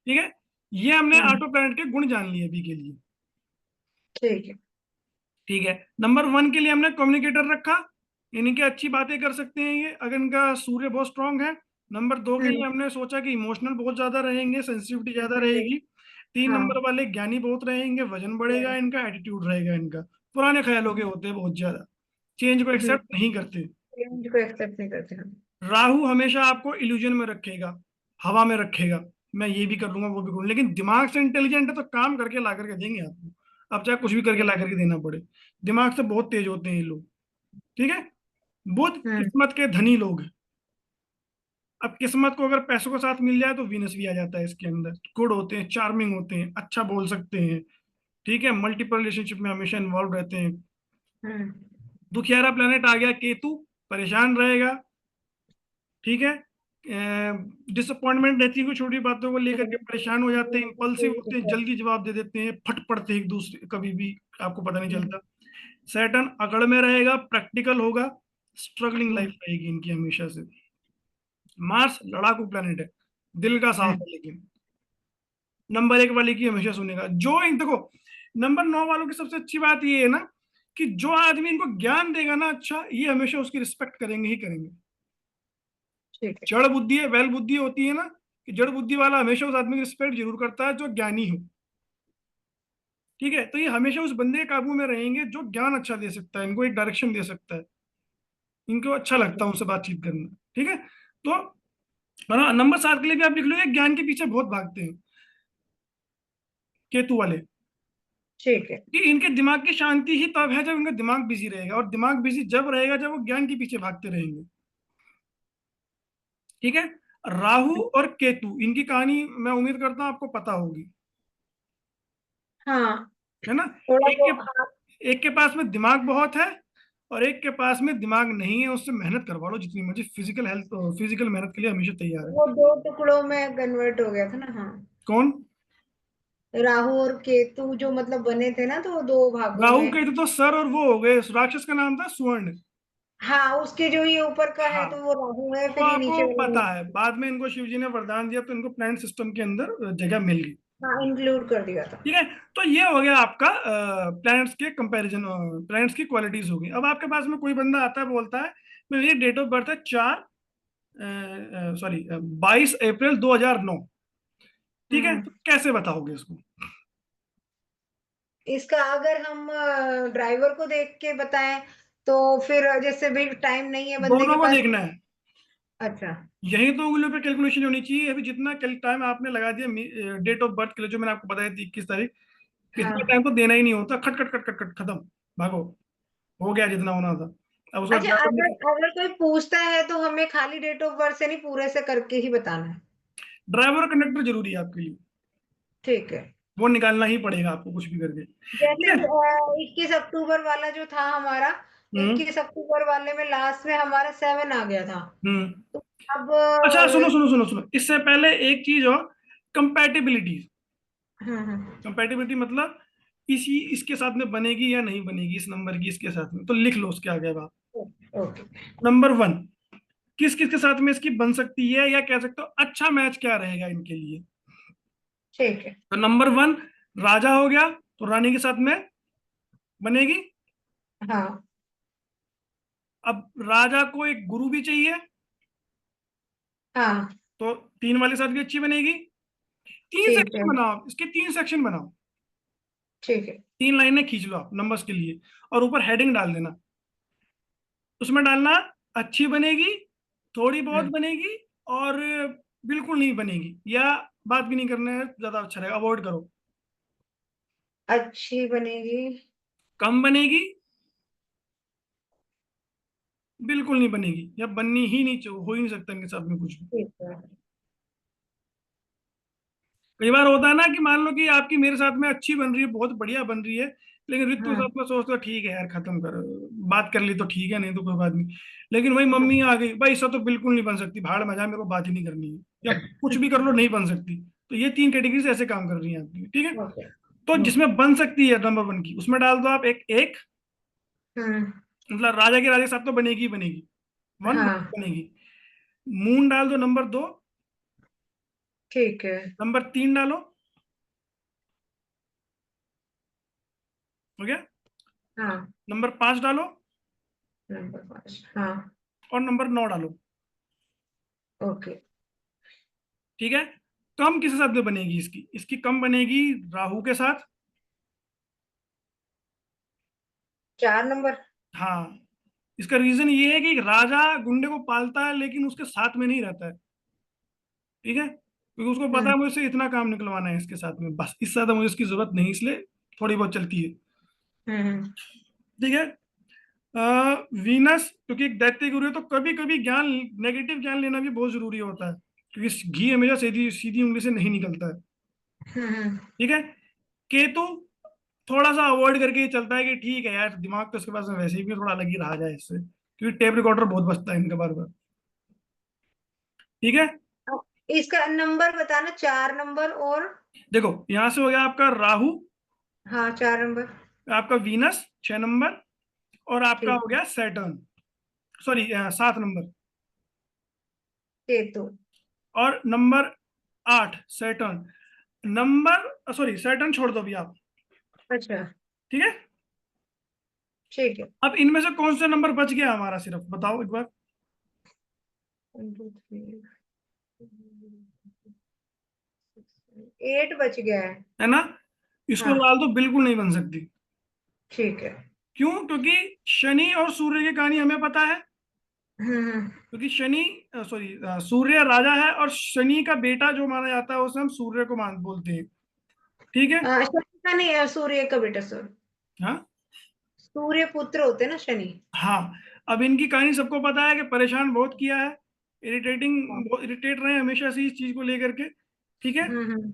ठीक है, ये हमने हम्म। आठों प्लैनेट के गुण जान लिए अभी के लिए। ठीक है। ठीक है, नंबर 1 के लिए हमने कम्युनिकेटर रखा, यानी कि अच्छी बातें कर सकते हैं ये, अगर इनका सूर्य बहुत स्ट्रांग है। नंबर 2 के लिए हम्म। हमने सोचा कि इमोशनल बहुत ज्यादा रहेंगे, सेंसिटिविटी ज्यादा रहेगी। 3 नंबर हाँ। वाले ज्ञानी बहुत रहेंगे, वजन बढ़ेगा इनका, एटीट्यूड रहेगा इनका, पुराने ख्यालों के होते हैं बहुत ज्यादा, चेंज को एक्सेप्ट नहीं करते। चेंज को एक्सेप्ट नहीं करते हम। राहु हमेशा आपको इल्यूजन में रखेगा, हवा में रखेगा, मैं ये भी कर लूंगा वो भी करूँ, लेकिन दिमाग से इंटेलिजेंट है तो काम करके ला करके देंगे आपको, आप चाहे कुछ भी करके ला करके देना पड़े। दिमाग से बहुत तेज होते हैं ये लोग। ठीक है, बुध हम्म। किस्मत के धनी लोग हैं। अब किस्मत को अगर पैसों के साथ मिल जाए तो वीनस भी आ जाता है इसके अंदर, गुड होते हैं, चार्मिंग होते हैं, अच्छा बोल सकते हैं। ठीक है, मल्टीपल रिलेशनशिप में हमेशा इन्वॉल्व रहते हैं। हम्म। दुखियारा प्लेनेट आ गया केतु, परेशान रहेगा। ठीक है, डिसअपॉइंटमेंट रहती है, छोटी बातों को लेकर के परेशान हो जाते हैं, इंपल्सिव होते हैं, जल्दी जवाब दे देते हैं, फट पड़ते हैं एक दूसरे, कभी भी आपको पता नहीं चलता। सैटर्न अकड़ में रहेगा, प्रैक्टिकल होगा, स्ट्रगलिंग लाइफ रहेगी इनकी हमेशा से। मार्स लड़ाकू प्लेनेट है, दिल का साफ है, लेकिन नंबर 1 वाले की हमेशा सुनेगा। जो इन देखो, नंबर 9 वालों की सबसे अच्छी बात ये है ना, कि जो आदमी इनको ज्ञान देगा ना अच्छा, ये हमेशा उसकी रिस्पेक्ट करेंगे ही करेंगे। ठीक है। जड़ बुद्धि है, बैल बुद्धि होती है ना, कि जड़ बुद्धि वाला हमेशा उस आदमी की रिस्पेक्ट जरूर करता है जो ज्ञानी हो। ठीक है, तो ये हमेशा उस बंदे के काबू में रहेंगे जो ज्ञान अच्छा दे सकता है, इनको एक डायरेक्शन दे सकता है, इनको अच्छा ठीक है। लगता है उनसे बातचीत करना। ठीक है, तो नंबर 7 के लिए भी आप लिख लो, ये ज्ञान के पीछे बहुत भागते हैं, केतु वाले। ठीक है। कि इनके दिमाग की शांति ही तब है जब इनका दिमाग बिजी रहेगा, और दिमाग बिजी जब रहेगा जब वो ज्ञान के पीछे भागते रहेंगे। ठीक है। राहु और केतु, इनकी कहानी मैं उम्मीद करता हूं आपको पता होगी, हाँ, है ना। थोड़ा एक बहुत हाँ। के एक के पास में दिमाग बहुत है, और एक के पास में दिमाग नहीं है, उससे मेहनत करवा लो जितनी मर्जी, फिजिकल हेल्थ, फिजिकल मेहनत के लिए हमेशा तैयार है। वो दो टुकड़ों में कन्वर्ट हो गया था ना, हाँ। कौन? राहु और केतु जो मतलब बने थे ना, तो वो दो भागों राहु में। केतु तो सर और वो हो गए, राक्षस का नाम था स्वर्ण। हाँ, उसके जो ये ऊपर का है हाँ, तो वो राहु है, तो फिर ये नीचे आपको वाला पता है, केतु। बाद में इनको शिव जी ने वरदान दिया तो इनको प्लैनेट सिस्टम के अंदर जगह मिल गई। हाँ, इंक्लूड कर दिया था। ठीक है। तो ये हो गया आपका प्लैनेट्स के कंपैरिजन, प्लैनेट्स की क्वालिटीज होगी। अब आपके पास में कोई बंदा आता है, बोलता है मेरी डेट ऑफ बर्थ है 22 अप्रैल 2009। ठीक है, हम्म। तो कैसे बताओगे इसको? इसका अगर हम ड्राइवर को देख के बताएं, तो फिर जैसे भी टाइम नहीं है बंदे के दोनों को पास। देखना है। अच्छा। यही तो उंगलियों पे कैलकुलेशन होनी चाहिए। अभी जितना टाइम आपने लगा दिया डेट ऑफ बर्थ के लिए, जो मैंने आपको बताया थी 21 तारीख, इतना हाँ। टाइम तो देना ही नहीं होता। खट खट खट खट खट खत्म, भागो, हो गया जितना होना था। अब उसका अच्छा, ड्राइवर अगर निकल, अगर कोई पूछता है तो हमें खाली डेट ऑफ बर्थ से नहीं, पूरे से करके ही बताना है। ड्राइवर कंडक्टर जरूरी है आपके लिए, ठीक है। वो निकालना ही पड़ेगा आपको कुछ भी करके। ठीक जैसे है। 21 अक्टूबर वाला जो था हमारा, हम्म 21 अक्टूबर वाले में लास्ट में हमारा 7 आ गया था। हम्म। तो अब अच्छा, सुनो सुनो सुनो सुनो, इससे पहले एक चीज और, कंपैटिबिलिटी। कंपैटिबिलिटी मतलब इसी इसके साथ में बनेगी या नहीं बनेगी, इस नंबर की इसके साथ में, तो लिख लो उसके आगे बात। ओके। नंबर 1, किस किस के साथ में इसकी बन सकती है, या कह सकते हो अच्छा मैच क्या रहेगा इनके लिए। ठीक है। तो नंबर 1 राजा हो गया, तो रानी के साथ में बनेगी। हाँ। अब राजा को एक गुरु भी चाहिए, हाँ। तो 3 वाले साथ भी अच्छी बनेगी। तीन ठीक है। सेक्शन बनाओ, इसके 3 सेक्शन बनाओ। ठीक है। 3 लाइनें खींच लो आप नंबर्स के लिए, और ऊपर हेडिंग डाल देना। उसमें डालना अच्छी बनेगी, थोड़ी बहुत हम्म। बनेगी, और बिल्कुल नहीं बनेगी, या बात भी नहीं करना है, ज्यादा अच्छा रहेगा, अवॉइड करो। अच्छी बनेगी। कम बनेगी, बिल्कुल नहीं बनेगी, या बननी ही नहीं चाहिए, हो ही नहीं सकता इनके साथ में कुछ भी। ठीक है। कई बार होता है ना कि मान लो कि आपकी मेरे साथ में अच्छी बन रही है, बहुत बढ़िया बन रही है, लेकिन ऋतु के हाँ। साथ में सोचते हो ठीक है यार खत्म कर, बात कर ली तो ठीक है, नहीं तो कोई बात नहीं। लेकिन वही मम्मी आ गई, भाई इससे तो बिल्कुल नहीं बन सकती, भाड़ में जा, मेरे को बात ही नहीं करनी है, या कुछ भी कर लो नहीं बन सकती। तो ये 3 कैटेगरीज ऐसे काम कर रही हैं आपकी। ठीक है। ओके। तो जिसमें बन सकती है नंबर 1 की, उसमें डाल दो आप एक एक, हम्म। मतलब राजा के राजा के साथ तो बनेगी ही बनेगी, वन हाँ। बनेगी। मून डाल दो नंबर 2। ठीक है। नंबर 3 डालो, हो गया। हाँ। नंबर 5 डालो, नंबर 5, हाँ। और नंबर 9 डालो। ओके। ठीक है। कम किसके साथ में बनेगी इसकी, इसकी कम बनेगी राहु के साथ। 4 नंबर। हाँ, इसका रीजन ये है कि राजा गुंडे को पालता है लेकिन उसके साथ में नहीं रहता है। ठीक है, क्योंकि उसको पता हम्म। है मुझे इतना काम निकलवाना है इसके साथ में, बस इससे ज्यादा मुझे इसकी जरूरत नहीं, इसलिए थोड़ी बहुत चलती है। हम्म। ठीक है। वीनस क्योंकि एक दैत्य गुरु है, तो कभी कभी ज्ञान, नेगेटिव ज्ञान लेना भी बहुत जरूरी होता है, क्योंकि घी हमेशा सीधी सीधी उंगली से नहीं निकलता है। हम्म। ठीक है। केतु थोड़ा सा अवॉइड करके ही चलता है कि ठीक है यार, दिमाग तो इसके पास में वैसे भी थोड़ा अलग ही रहा जाए इससे, क्योंकि टेप रिकॉर्डर बहुत बचता है इनके बार बार। ठीक है। अब इसका नंबर बताना, 4 नंबर और। देखो यहां से हो गया आपका राहु, हाँ, 4 नंबर। आपका वीनस 6 नंबर, और आपका ठीक हो है। गया सैटर्न, सॉरी 7 नंबर, केतु। और number 8 Saturn. Number sorry Saturn छोड़ दो अभी आप। अच्छा। ठीक है। ठीक है। अब इनमें से कौन सा नंबर बच गया हमारा, सिर्फ बताओ एक बार। 1 2 3 8 बच गया है। है ना, इसको हाँ। डाल दो, बिल्कुल नहीं बन सकती। ठीक है। क्यों? क्योंकि शनि और सूर्य की कहानी हमें पता है, हम्म। क्योंकि शनि, सॉरी सूर्य राजा है, और शनि का बेटा जो माना जाता है उसे हम सूर्य को मान बोलते हैं। ठीक है। का नहीं है, सूर्य का बेटा सूर्य। हाँ सूर्य पुत्र होते ना शनि। हाँ। अब इनकी कहानी सबको पता है कि परेशान बहुत किया है, हाँ। इरिटेटिंग, इरिटेट रहे हैं हमेशा से इस चीज को लेकर के। ठीक है। हम्म।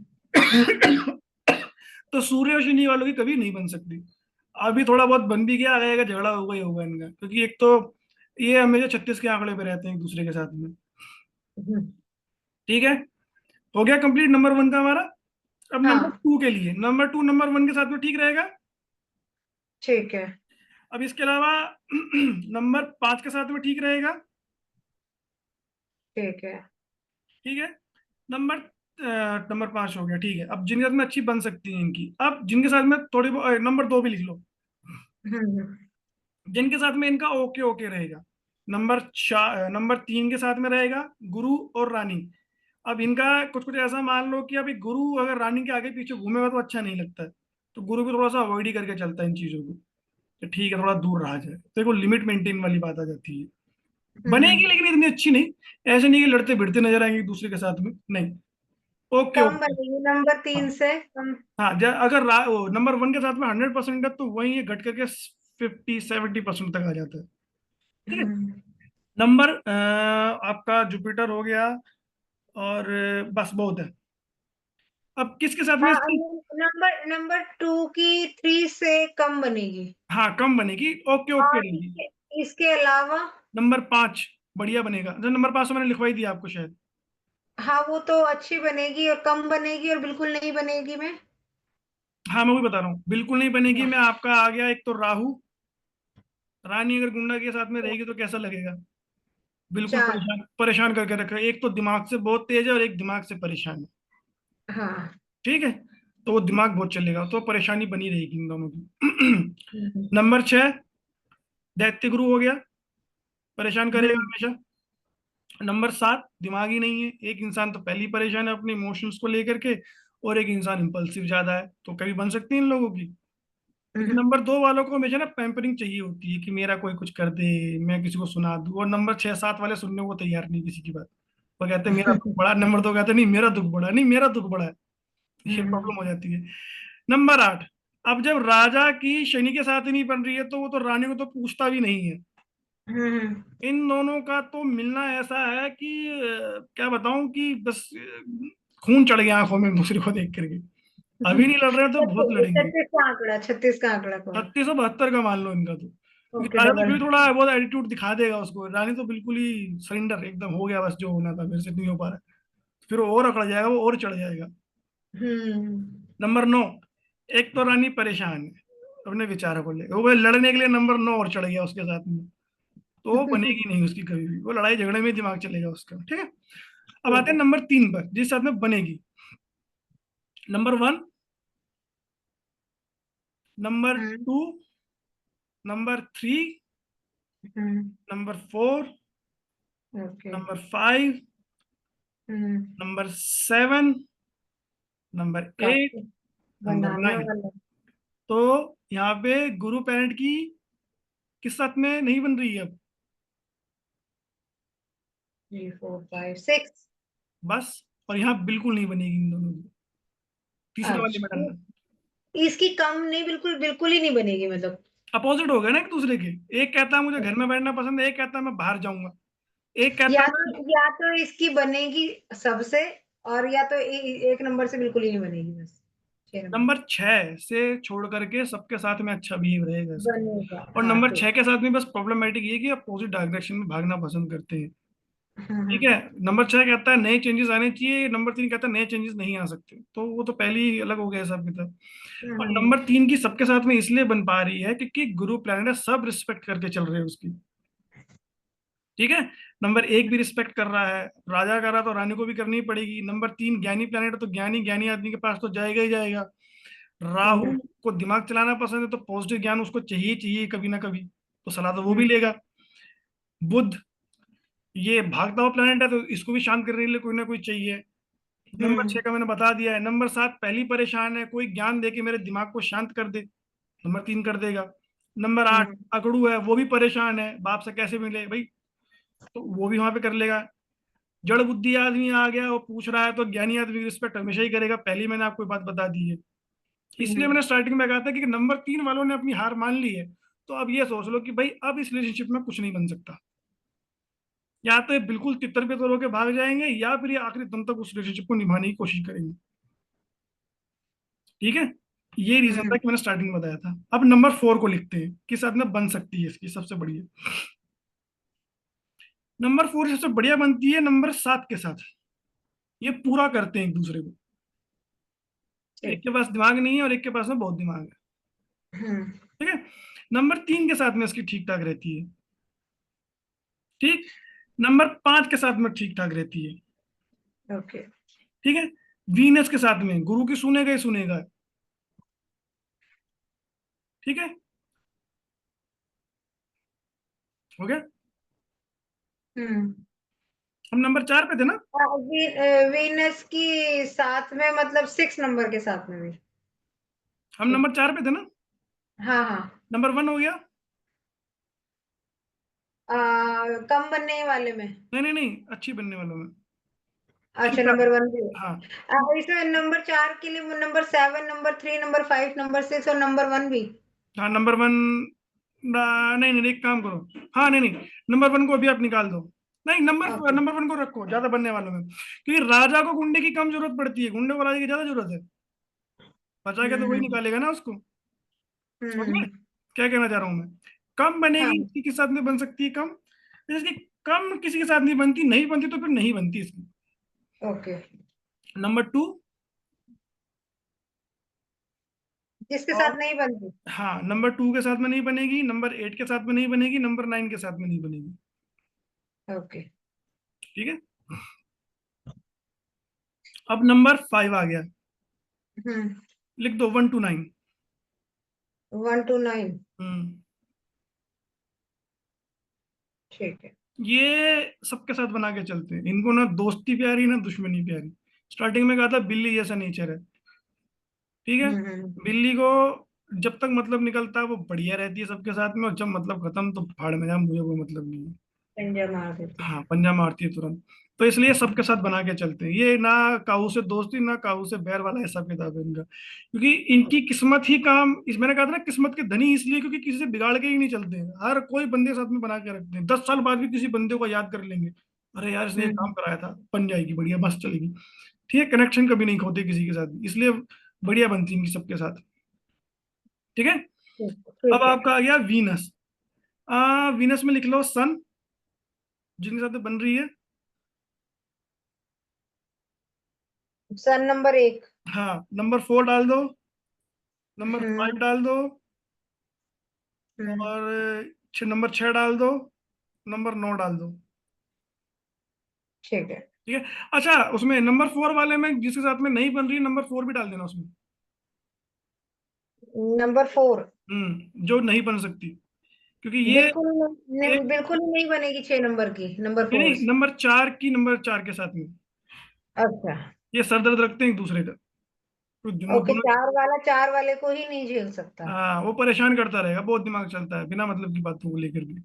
तो सूर्य और शनि वालों की कभी नहीं बन सकती। अभी थोड़ा बहुत बन भी गया, आगे झगड़ा होगा ही होगा इनका, क्योंकि एक तो ये हमेशा 36 के आंकड़े पे रहते हैं एक दूसरे के साथ में। हम्म। ठीक है। हो गया कंप्लीट नंबर वन का हमारा। अब नंबर हाँ टू के लिए, नंबर टू नंबर वन के साथ में ठीक रहेगा। ठीक है। अब इसके अलावा नंबर पांच के साथ में ठीक रहेगा। ठीक है। ठीक है। नंबर नंबर पांच हो गया। ठीक है। अब जिनके साथ में अच्छी बन सकती है इनकी, अब जिनके साथ में थोड़ी नंबर दो भी लिख लो, हम्म। जिनके साथ में इनका ओके ओके रहेगा। नंबर चार, नंबर तीन के साथ में रहेगा गुरु और रानी। अब इनका कुछ कुछ ऐसा मान लो कि अभी गुरु अगर रानी के आगे पीछे घूमेगा तो अच्छा नहीं लगता है, तो गुरु को थोड़ा सा अवॉइड ही करके चलता है इन चीजों को, तो ठीक है थोड़ा दूर रहा जाए, तो देखो लिमिट मेंटेन वाली बात आ जाती है। बनेगी हम्म। लेकिन इतनी अच्छी नहीं, ऐसे नहीं कि लड़ते भिड़ते नजर आएंगे एक दूसरे के साथ में, नहीं। ओके कम ओके। बनेगी नंबर तीन से कम। हाँ अगर नंबर वन के साथ में 100% है तो वही ये घट करके 50-70% तक आ जाता है। ठीक है। हम्म। नंबर आपका जुपिटर हो गया, और बस बहुत है। अब किसके साथ में हाँ, इसकी, नंबर नंबर टू की थ्री से कम बनेगी। हाँ कम बनेगी, ओके ओके और रहेगी। इसके अलावा। नंबर पाँच बढ़िया बनेगा, जो नंबर पाँच तो मैंने लिखवाई दिया आपको शायद। हाँ वो तो अच्छी बनेगी और कम बनेगी और बिल्कुल नहीं बनेगी में। हाँ मैं वही बता रहा हूँ, बिल्कुल नहीं बनेगी हाँ। मैं आपका आ गया एक तो राहु। रानी अगर गुंडा के साथ में रहेगी तो कैसा लगेगा, बिल्कुल चार। परेशान परेशान करके रखा है, एक तो दिमाग से बहुत तेज है और एक दिमाग से परेशान है। हाँ। ठीक है। तो वो दिमाग बहुत चलेगा, तो परेशानी बनी रहेगी इन दोनों की। हम्म। नंबर छह दैत्य गुरु हो गया, परेशान करेगा हम्म। हमेशा। नंबर सात दिमाग ही नहीं है, एक इंसान तो पहले ही परेशान है अपने इमोशंस को लेकर के, और एक इंसान इम्पल्सिव ज्यादा है, तो कभी बन सकती है इन लोगों की। क्योंकि हम्म। नंबर दो वालों को हमेशा ना पैम्परिंग चाहिए होती है कि मेरा कोई कुछ कर दे, मैं किसी को सुना दूं, और नंबर छह सात वाले सुनने को तैयार नहीं किसी की बात। वो कहते हैं मेरा दुख बड़ा, नंबर दो कहते हैं नहीं मेरा दुख बड़ा, नहीं मेरा दुख बड़ा है। ये हम्म। प्रॉब्लम हो जाती है। नंबर आठ, अब जब राजा की शनि के साथ ही नहीं बन रही है तो वो तो रानी को तो पूछता भी नहीं है। हम्म। इन दोनों का तो मिलना ऐसा है कि क्या बताऊं कि बस खून चढ़ गया आंखों में दूसरे को देख करके। अभी नहीं लड़ रहे हैं तो बहुत लड़ेंगे। 36 का आंकड़ा, 36 का आंकड़ा कौन। 3672 का मान लो इनका तो, क्योंकि ओके राजा तो डबल। फिर थोड़ा बहुत एटीट्यूड दिखा देगा उसको, रानी तो बिल्कुल ही सरेंडर एकदम हो गया, बस जो होना था मेरे से नहीं हो पा रहा है, फिर वो और अकड़ जाएगा, वो और चढ़ जाएगा। हम्म। नंबर नौ, एक तो रानी परेशान है अपने विचारों को लेकर, वो लड़ने के लिए नंबर नौ और चढ़ गया उसके साथ में, तो वो बनेगी नहीं उसकी कभी भी, वो लड़ाई झगड़े में दिमाग चलेगा उसका। ठीक है। अब ठीक आते हैं है। नंबर तीन पर जिस साथ में बनेगी। Number one, number hmm. Two, number three, hmm. Number four, okay. Number five, hmm. Number seven, number eight, काफी नंबर बनाने नाइन। वाला। तो यहाँ पे गुरु प्लैनेट की किस साथ में नहीं बन रही है अब, 3 4 5 6। बस। और यहाँ बिल्कुल नहीं बनेगी इन दोनों की, तीसरे वाले में अच्छा, डालना। इसकी कम नहीं, बिल्कुल बिल्कुल ही नहीं बनेगी मतलब। अपोजिट हो गए ना एक दूसरे के, एक कहता है मुझे घर में बैठना पसंद है, एक कहता है मैं बाहर जाऊंगा, एक कहता है मैं, या तो इसकी बनेगी सबसे, और या तो एक नंबर से बिल्कुल ही नहीं बनेगी बस। 6 नंबर नंबर छह से छोड़ करके सबके साथ में अच्छा बिहेव रहेगा इसका। बनेगा। और हाँ नंबर छह ठीक। के साथ में बस प्रॉब्लमेटिक ये है कि अपोजिट डायरेक्शन में भागना पसंद करते हैं। ठीक है। हम्म। नंबर छह कहता है नए चेंजेस आने चाहिए, नंबर तीन कहता है नए चेंजेस नहीं आ सकते, तो वो तो पहले ही अलग हो गया हिसाब किताब। और हम्म। नंबर तीन की सबके साथ में इसलिए बन पा रही है क्योंकि गुरु प्लैनेट है, सब रिस्पेक्ट करके चल रहे हैं उसकी। ठीक है। नंबर एक भी रिस्पेक्ट कर रहा है, राजा कर रहा तो रानी को भी करनी पड़ेगी। नंबर तीन ज्ञानी प्लैनेट है, तो ज्ञानी ज्ञानी आदमी के पास तो जाएगा ही जाएगा। राहु हम्म। को दिमाग चलाना पसंद है, तो पॉजिटिव ज्ञान उसको चाहिए चाहिए कभी ना कभी, तो सलाह तो वो भी हम्म। लेगा। बुध, ये भागता हुआ प्लैनेट है तो इसको भी शांत करने के लिए कोई ना कोई चाहिए। नंबर छह हम्म। का मैंने बता दिया है। नंबर सात पहली परेशान है, कोई ज्ञान दे के मेरे दिमाग को शांत कर दे, नंबर तीन कर देगा। नंबर आठ हम्म। अकड़ू है, वो भी परेशान है, बाप से कैसे मिले भाई, तो वो भी वहां पे कर लेगा। जड़ बुद्धि आदमी आ गया, वो पूछ रहा है तो ज्ञानी आदमी की रिस्पेक्ट हमेशा ही करेगा, पहली मैंने आपको ये बात बता दी है। इसलिए मैंने स्टार्टिंग में कहा था कि नंबर 3 वालों ने अपनी हार मान ली है, तो अब ये सोच लो कि भाई अब इस रिलेशनशिप में कुछ नहीं बन सकता। या तो ये बिल्कुल तितर बितर होकर भाग जाएंगे, या फिर ये आखिरी दम तक उस रिलेशनशिप को निभाने की कोशिश करेंगे। ठीक है, ये रीजन था कि मैंने स्टार्टिंग में बताया था। अब नंबर 4 को लिखते हैं, किस साथ में बन सकती है इसकी सबसे बढ़िया। नंबर 4 सबसे बढ़िया बनती है नंबर 7 के साथ। ये पूरा करते हैं एक दूसरे को। एक ठीक। के पास दिमाग नहीं है और एक के पास में बहुत दिमाग है। हम्म। ठीक है, नंबर 3 के साथ में इसकी ठीक ठाक रहती है। ठीक, नंबर 5 के साथ में ठीक ठाक रहती है। ओके। ठीक है, वीनस के साथ में गुरु की सुनेगा ही सुनेगा। ठीक है, हो गया। हम्म। हम नंबर 4 पे थे ना। वीनस की साथ में मतलब 6 नंबर के साथ में भी। हम ठीक। नंबर 4 पे थे ना। हाँ हाँ। नंबर 1 हो गया। कम बनने वाले में। नहीं नहीं नहीं, अच्छी बनने वालों में। ठीक अच्छा, ठाक। नंबर 1 भी है। हाँ। इसमें नंबर 4 के लिए नंबर 7, नंबर 3, नंबर 5, नंबर 6 और नंबर 1 भी। हाँ नंबर 1। नहीं नहीं, एक काम करो। हाँ नहीं नहीं, नंबर 1 को अभी आप निकाल दो। नहीं, नंबर ओके। नंबर 1 को रखो ज्यादा बनने वालों में, क्योंकि राजा को गुंडे की कम जरूरत पड़ती है, गुंडे को राजा की ज्यादा जरूरत है। बचा के तो वही हम्म। निकालेगा ना उसको। समझ में हम्म। क्या कहना चाह रहा हूँ मैं? कम बनेगी, हाँ। किसी के साथ में बन सकती है कम। इसकी कम किसी के साथ नहीं बनती, नहीं बनती तो फिर नहीं बनती इसकी। ओके। नंबर 2। जिसके और साथ नहीं बनती। हाँ, नंबर 2 के साथ में नहीं बनेगी, नंबर 8 के साथ में नहीं बनेगी, नंबर 9 के साथ में नहीं बनेगी। ओके। ठीक है, अब नंबर 5 आ गया। हम्म। लिख दो 1 to 9। 1 to 9। हम्म। ठीक है। ये सबके साथ बना के चलते हैं, इनको ना दोस्ती प्यारी ना दुश्मनी प्यारी। स्टार्टिंग में कहा था बिल्ली जैसा नेचर है। ठीक है, बिल्ली को जब तक मतलब निकलता है वो बढ़िया रहती है सबके साथ में, और जब मतलब खत्म तो भाड़ में जा, मुझे कोई मतलब नहीं है। पंजा मार देती है। हाँ, पंजा मारती है तुरंत। तो इसलिए सबके साथ बना के चलते हैं, ये ना काऊ से दोस्ती ना काऊ से बैर वाला हिसाब किताब है इनका, क्योंकि इनकी किस्मत ही काम इस मैंने कहा था ना, किस्मत के धनी इसलिए क्योंकि किसी से बिगाड़ के ही नहीं चलते हैं, हर कोई बंदे साथ में बना के रखते हैं, 10 साल बाद भी किसी बंदे को याद कर लेंगे। अरे यार इसने ये काम हम्म। कराया था, बन जाएगी बढ़िया, बस चलेगी। ठीक है, कनेक्शन कभी नहीं खोते किसी के साथ, इसलिए बढ़िया बनती है इनकी सबके साथ। ठीक है, अब ठीक है। आपका आ गया वीनस। वीनस में लिख लो सन, जिनके साथ बन रही है। सन नंबर 1। हाँ, नंबर 4 डाल दो, नंबर हम्म। 5 डाल दो, हम्म। और नंबर 6 डाल दो, नंबर 9 डाल दो। ठीक है। ठीक है, अच्छा उसमें नंबर 4 वाले में जिसके साथ में नहीं बन रही है, नंबर 4 भी डाल देना उसमें। नंबर 4 जो नहीं बन सकती, क्योंकि ये एक बिल्कुल ही नहीं बनेगी 6 नंबर की, नंबर नहीं फोर नहीं, नंबर 4 की नंबर 4 के साथ में अच्छा। ये सर दर्द रखते हैं एक दूसरे का, तो दोनों ओके, दोनों। 4 वाला 4 वाले को ही नहीं झेल सकता। हाँ, वो परेशान करता रहेगा, बहुत दिमाग चलता है बिना मतलब की बातों को लेकर भी।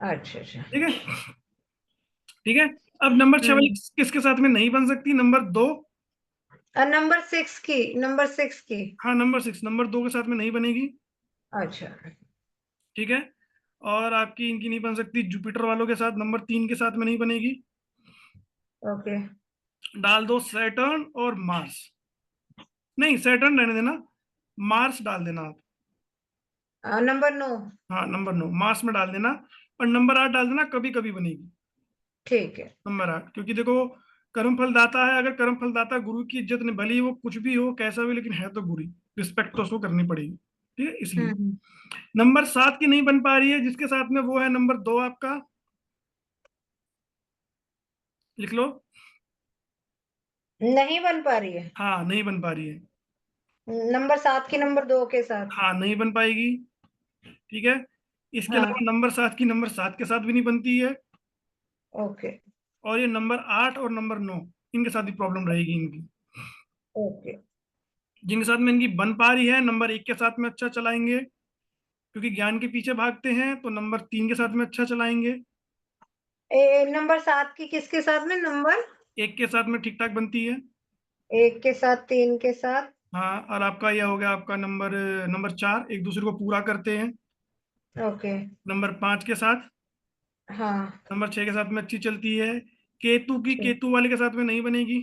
अच्छा अच्छा। ठीक है। ठीक है, अब नंबर 6 वाली हम्म। किसके साथ में नहीं बन सकती? नंबर 2। नंबर 6 की। हाँ, नंबर 6 नंबर 2 के साथ में नहीं बनेगी। अच्छा। ठीक है, और आपकी इनकी नहीं बन सकती जुपिटर वालों के साथ, नंबर 3 के साथ में नहीं बनेगी। ओके। डाल दो सैटर्न और मार्स। नहीं, सैटर्न रहने देना, मार्स डाल देना आप। नंबर 9। हाँ, नंबर 9 मार्स में डाल देना, और नंबर 8 डाल देना, कभी कभी बनेगी। ठीक है। नंबर 8, क्योंकि देखो कर्म फल दाता है, अगर कर्म फल दाता गुरु की इज्जत ने, भली वो कुछ भी हो कैसा भी, लेकिन है तो बुरी, रिस्पेक्ट तो उसको करनी पड़ेगी। ठीक है, इसलिए हम्म। नंबर 7 की नहीं बन पा रही है, जिसके साथ में वो है नंबर 2 आपका। लिख लो। नहीं बन पा रही है। हाँ, नहीं बन पा रही है। नंबर 7 की नंबर 2 के साथ। हाँ, नहीं बन पाएगी। ठीक है, इसके हाँ। अलावा नंबर 7 की नंबर 7 के साथ भी नहीं बनती है। ओके। और ये नंबर 8 और नंबर 9, इनके साथ भी प्रॉब्लम रहेगी इनकी। ओके। जिनके साथ में इनकी बन पा रही है, नंबर 1 के साथ में अच्छा चलाएंगे, क्योंकि ज्ञान के पीछे भागते हैं, तो नंबर 3 के साथ में अच्छा चलाएंगे। नंबर 7 की किसके साथ में? नंबर 1 के साथ में ठीक ठाक बनती है। 1 के साथ, 3 के साथ। हाँ, और आपका यह हो गया आपका नंबर नंबर 4, एक दूसरे को पूरा करते हैं। ओके। नंबर 5 के साथ, हाँ। नंबर 6 के साथ में अच्छी चलती है। केतु की ठीक। केतु वाले के साथ में नहीं बनेगी।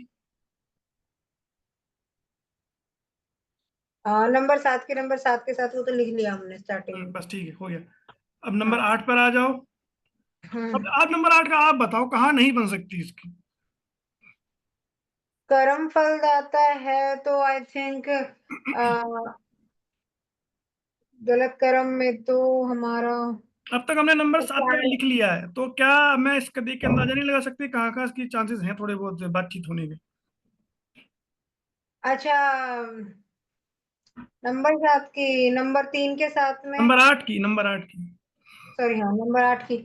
नंबर 7 के, नंबर 7 के साथ वो तो लिख लिया हमने स्टार्टिंग में। बस ठीक है, हो गया। अब नंबर हाँ। 8 पर आ जाओ। अब हम्म। आप नंबर 8 का आप बताओ कहाँ नहीं बन सकती इसकी। कर्म फल दाता है तो आई थिंक गलत कर्म में तो हमारा अब तक हमने नंबर 7 का क्या लिख लिया है, तो क्या मैं इसका देख के अंदाजा नहीं लगा सकती कहाँ कहाँ इसकी चांसेस हैं थोड़े बहुत बातचीत होने के। अच्छा, नंबर 7 की, नंबर 3 के साथ में। नंबर 8 की, नंबर 8 की सॉरी, हाँ नंबर 8 की।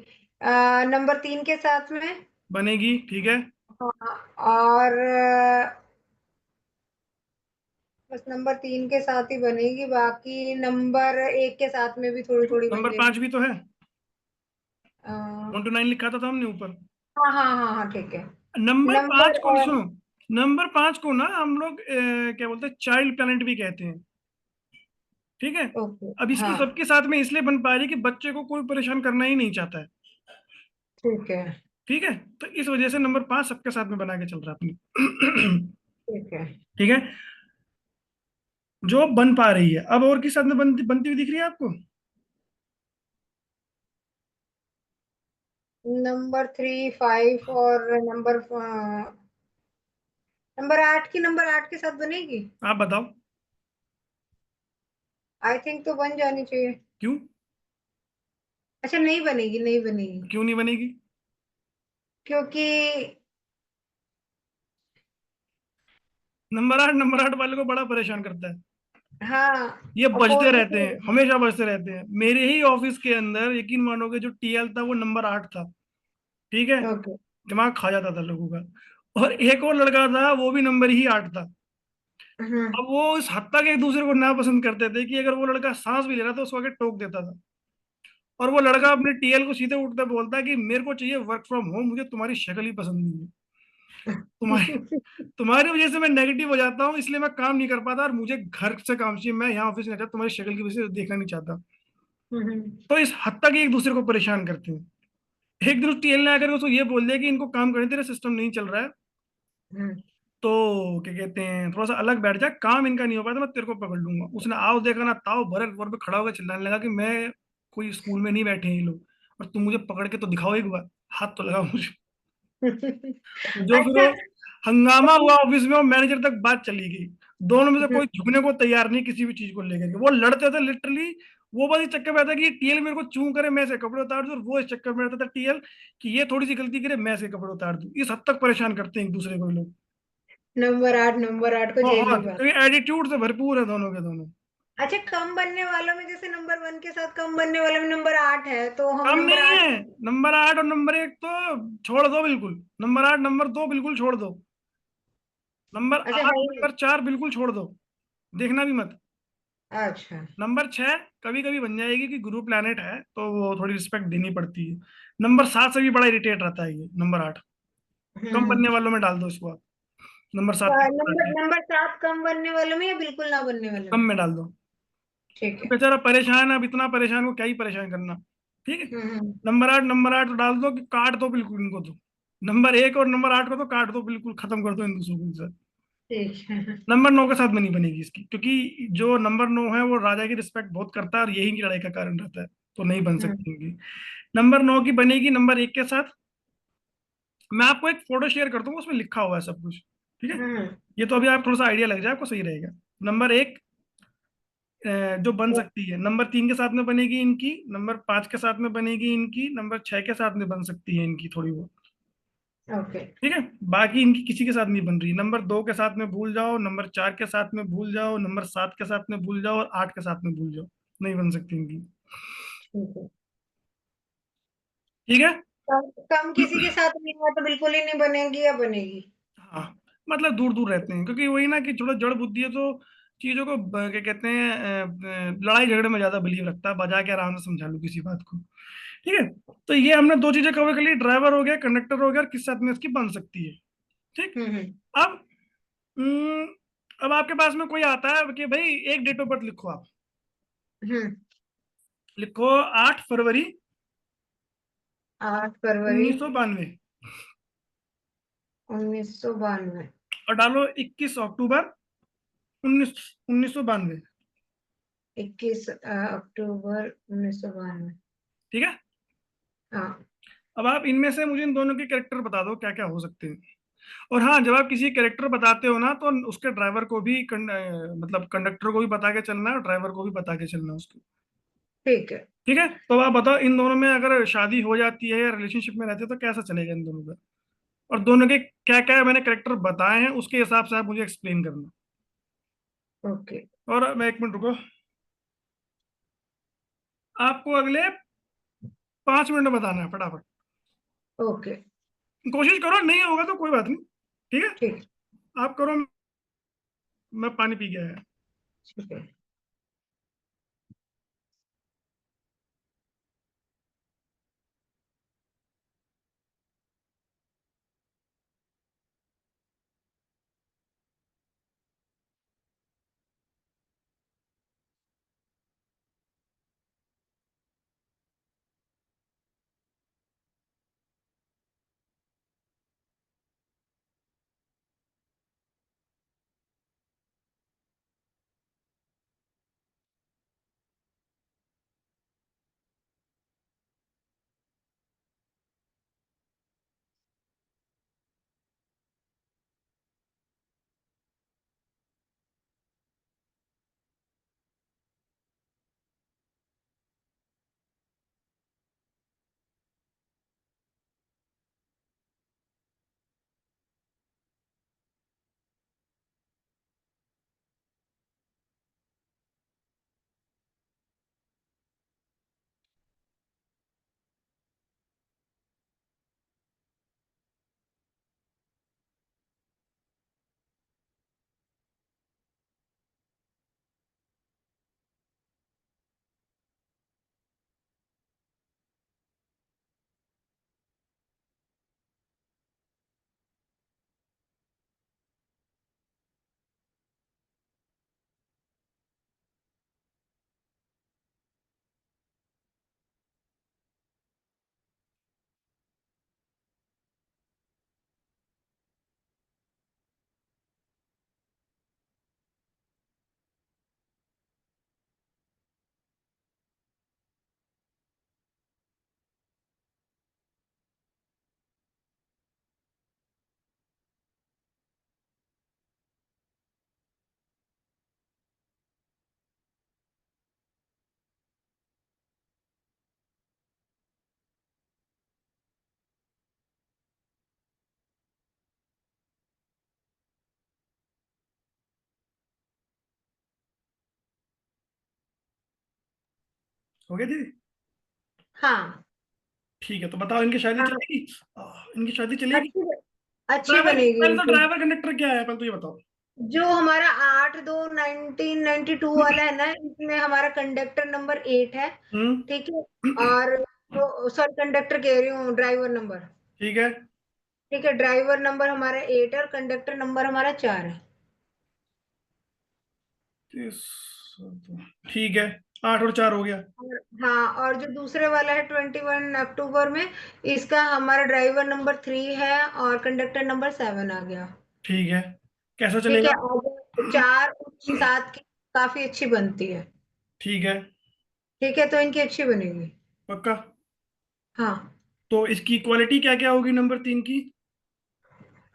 नंबर 3 के साथ में। बनेगी, ठीक है। हाँ। और बस नंबर 3 के साथ ही बनेगी, बाकी नंबर 1 के साथ में भी थोड़ी थोड़ी बन नंबर जाएगी। 5 भी तो है। हाँ 1 to 9 लिखा था हमने ऊपर। हाँ हाँ हाँ, ठीक है। नंबर 5 नंबर को सुनो, नंबर 5 को ना हम लोग क्या बोलते हैं, चाइल्ड प्लेनेट भी कहते हैं। ठीक है। ओके। अब इसकी हाँ सबके साथ में इसलिए बन पा रही कि बच्चे को कोई परेशान करना ही नहीं चाहता है। ठीक है। ठीक है, तो इस वजह से नंबर 5 सबके साथ में बना के चल रहा है अपनी। ठीक है। ठीक है, जो बन पा रही है। अब और किस साथ में बनती हुई दिख रही है आपको? नंबर 3, 5 और नंबर 8 की, नंबर 8 के साथ बनेगी। आप बताओ। आई थिंक तो बन जानी चाहिए। क्यों? अच्छा, नहीं बनेगी, नहीं बनेगी। क्यों नहीं बनेगी? क्योंकि नंबर 8 वाले को बड़ा परेशान करता है। हाँ, ये बजते रहते हैं, अपोजिट। हमेशा बजते रहते हैं। मेरे ही ऑफिस के अंदर यकीन मानोगे जो टीएल था वो नंबर 8 था। ठीक है, ओके। दिमाग खा जाता था लोगों का। और एक और लड़का था वो भी नंबर ही 8 था। हम्म। अब वो इस हद तक एक दूसरे को नापसंद करते थे कि अगर वो लड़का सांस भी ले रहा था उसको आगे टोक देता था। और वो लड़का अपने टीएल को सीधे उठकर बोलता कि मेरे को चाहिए वर्क फ्रॉम होम, मुझे तुम्हारी शक्ल ही पसंद नहीं है। तुम्हारी तुम्हारी वजह से मैं नेगेटिव हो जाता हूँ, इसलिए मैं काम नहीं कर पाता, और मुझे घर से काम चाहिए, मैं यहाँ ऑफिस नहीं आता, तुम्हारी शक्ल की वजह से देखना नहीं चाहता। हम्म। तो इस हद तक एक दूसरे को परेशान करते हैं। एक दिन उस टीएल ने आकर उसको ये बोल दिया कि इनको काम करने तेरा सिस्टम नहीं चल रहा है, हम्म। तो क्या कहते हैं थोड़ा सा अलग बैठ जा, काम इनका नहीं हो पाया तो मैं तेरे को पकड़ लूंगा। उसने आओ देखा ना ताओ भरे फ्लोर पे खड़ा होकर चिल्लाने लगा कि मैं कोई स्कूल में नहीं बैठे हैं ये लोग, और तुम मुझे पकड़ के तो दिखाओ एक बार, हाथ तो लगाओ मुझे। जो फिर वो अच्छा। हंगामा हुआ ऑफिस में, और मैनेजर तक बात चली गई। दोनों में से कोई झुकने को तैयार नहीं किसी भी चीज को लेकर के, वो लड़ते थे लिटरली। वो बस इस चक्कर में था कि टीएल मेरे को चूं करे मैं से कपड़े उतार दूं, और वो इस चक्कर में रहता था टीएल कि ये थोड़ी सी गलती करे मैं से कपड़े उतार दूं। इस हद तक परेशान करते हैं एक दूसरे को ये लोग। नंबर 8 को झेल बहुत, नहीं पाते। क्योंकि एटीट्यूड से भरपूर है दोनों के दोनों। अच्छा, कम बनने वालों में जैसे नंबर 1 के साथ कम बनने वाले में नंबर 8 है, तो हम कम नंबर नहीं 8। है। नंबर 8 और नंबर 1 तो छोड़ दो बिल्कुल। नंबर 8 नंबर 2 बिल्कुल छोड़ दो। नंबर अच्छा, 8 है ही नंबर 4 बिल्कुल छोड़ दो, देखना भी मत। नहीं। अच्छा। नंबर 6 कभी कभी बन जाएगी कि गुरु प्लैनेट है तो वो थोड़ी रिस्पेक्ट देनी पड़ती है। नंबर 7 से भी बड़ा इरिटेट रहता है ये नंबर 8। कम बनने हम्म। वालों में डाल दो इसको आप। नंबर 7 की नंबर 8 नंबर की नंबर 7 कम बनने वालों में या बिल्कुल ना बनने वाले कम में? में डाल दो। ठीक है। बेचारा परेशान है, अब इतना परेशान को क्या ही परेशान करना। ठीक है। हम्म। नंबर 8 तो डाल दो कि काट दो बिल्कुल इनको तो। नंबर 1 और नंबर 8 को तो काट दो बिल्कुल, खत्म कर दो इन दूसरों को। ठीक है। नंबर 9 के साथ में नहीं बनेगी इसकी, क्योंकि जो नंबर 9 है वो राजा की रिस्पेक्ट बहुत करता है और यही की लड़ाई का कारण रहता है, तो नहीं बन हम्म। सकती होगी। नंबर 9 की बनेगी नंबर 1 के साथ। मैं आपको एक फोटो शेयर कर दूंगा, उसमें लिखा हुआ है सब कुछ। ठीक है, हम्म। ये तो अभी आप थोड़ा सा आइडिया लग जाए आपको, सही रहेगा। नंबर 1 जो बन सकती है, नंबर 3 के साथ में बनेगी इनकी, नंबर 5 के साथ में बनेगी इनकी, नंबर 6 के साथ में बन सकती है इनकी थोड़ी बहुत। ओके। ठीक है, बाकी इनकी किसी के साथ नहीं बन रही। नंबर 2 के साथ में भूल जाओ, नंबर 4 के साथ में भूल जाओ, नंबर 7 के साथ में भूल जाओ, और 8 के साथ में भूल जाओ। नहीं बन सकती इनकी। ठीक है। ठीक है। कम किसी के साथ नहीं हुआ तो बिल्कुल ही नहीं बनेगी या बनेगी? हाँ, मतलब दूर दूर रहते हैं, क्योंकि वही ना कि थोड़ा जड़ बुद्धि है तो चीजों को क्या कहते हैं लड़ाई झगड़े में ज्यादा बिलीव रखता है, बजा के आराम से समझा लूं किसी बात को। ठीक है, तो ये हमने दो चीजें कवर कर ली, ड्राइवर हो गया, कंडक्टर हो गया, और किस साथ में इसकी बन सकती है। ठीक। हम्म। अब हम्म, अब आपके पास में कोई आता है कि भाई एक डेट ऑफ बर्थ लिखो आप। हम्म। लिखो 8 फरवरी 8 फरवरी 1992 1992। और डालो 21 अक्टूबर 1992। 21 अक्टूबर 1992। ठीक है। हाँ। अब आप इनमें से मुझे इन दोनों के कैरेक्टर बता दो क्या क्या हो सकते हैं। और हाँ, जब आप किसी कैरेक्टर बताते हो ना तो उसके ड्राइवर को भी मतलब कंडक्टर को भी बता के चलना है और ड्राइवर को भी बता के चलना है उसको। ठीक है। ठीक है, तो आप बताओ इन दोनों में अगर शादी हो जाती है या रिलेशनशिप में रहते हैं तो कैसा चलेगा इन दोनों का। और दोनों के क्या क्या मैंने कैरेक्टर बताए हैं उसके हिसाब से आप मुझे एक्सप्लेन करना। ओके। और मैं 1 मिनट रुको, आपको अगले 5 मिनट में बताना है फटाफट। ओके। कोशिश करो, नहीं होगा तो कोई बात नहीं। ठीक है, ठीक। आप करो, मैं पानी पी गया है। ठीक है। हो गया जी। हाँ। ठीक है, तो बताओ इनकी शादी हाँ। चलेगी। इनकी शादी चलेगी। अच्छी अच्छी ड्राइवर बनेगी पहले तो इनकी। ड्राइवर कंडक्टर क्या है, पहले तो ये बताओ। जो हमारा 8/2/1992 वाला है ना, इसमें हमारा कंडक्टर नंबर 8 है। हम्म। ठीक है। और तो सॉरी, कंडक्टर कह रही हूँ, ड्राइवर नंबर। ठीक है। ठीक है, ड्राइवर नंबर हमारा 8 है और कंडक्टर नंबर हमारा 4 है। ठीक है, 8 और 4 हो गया। हाँ, और जो दूसरे वाला है 21 अक्टूबर में, इसका हमारा ड्राइवर नंबर 3 है और कंडक्टर नंबर 7 आ गया। ठीक है, कैसा ठीक है, चलेगा। और 4 और 7 की काफी अच्छी बनती है। ठीक है। ठीक है, तो इनकी अच्छी बनेगी। पक्का। हाँ। तो इसकी क्वालिटी क्या क्या होगी नंबर 3 की।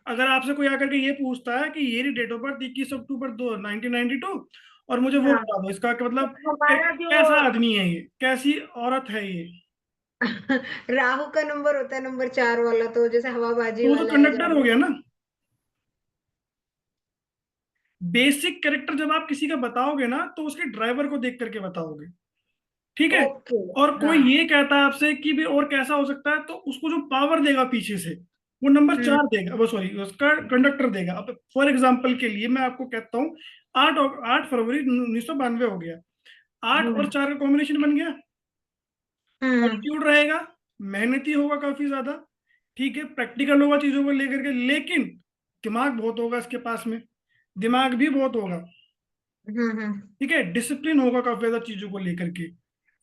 अगर आपसे कोई आकर के ये पूछता है कि ये डेट ऑफ बर्थ 21 अक्टूबर 1992 और मुझे वो हाँ, बता दो, इसका तो मतलब हमारा कैसा जो आदमी है ये, कैसी औरत है ये। राहु का नंबर होता है नंबर 4 वाला, तो जैसे हवाबाजी तो वो तो वाला है, कंडक्टर हो जादू। गया ना। बेसिक कैरेक्टर जब आप किसी का बताओगे ना तो उसके ड्राइवर को देख करके बताओगे। ठीक है। ओके। और कोई हाँ। ये कहता है आपसे कि भी और कैसा हो सकता है, तो उसको जो पावर देगा पीछे से वो नंबर 4 हम्म। देगा, वो सॉरी उसका कंडक्टर देगा। अब फॉर एग्जाम्पल के लिए मैं आपको कहता हूँ, 8 फरवरी 1992 हो गया। 8 और 4 का कॉम्बिनेशन बन गया। हम्म। एटीट्यूड रहेगा, मेहनती होगा काफी ज्यादा। ठीक है, प्रैक्टिकल होगा चीजों को लेकर के, लेकिन दिमाग बहुत होगा इसके पास में। दिमाग भी बहुत होगा। हम्म। ठीक है, डिसिप्लिन होगा काफी ज्यादा चीजों को लेकर के।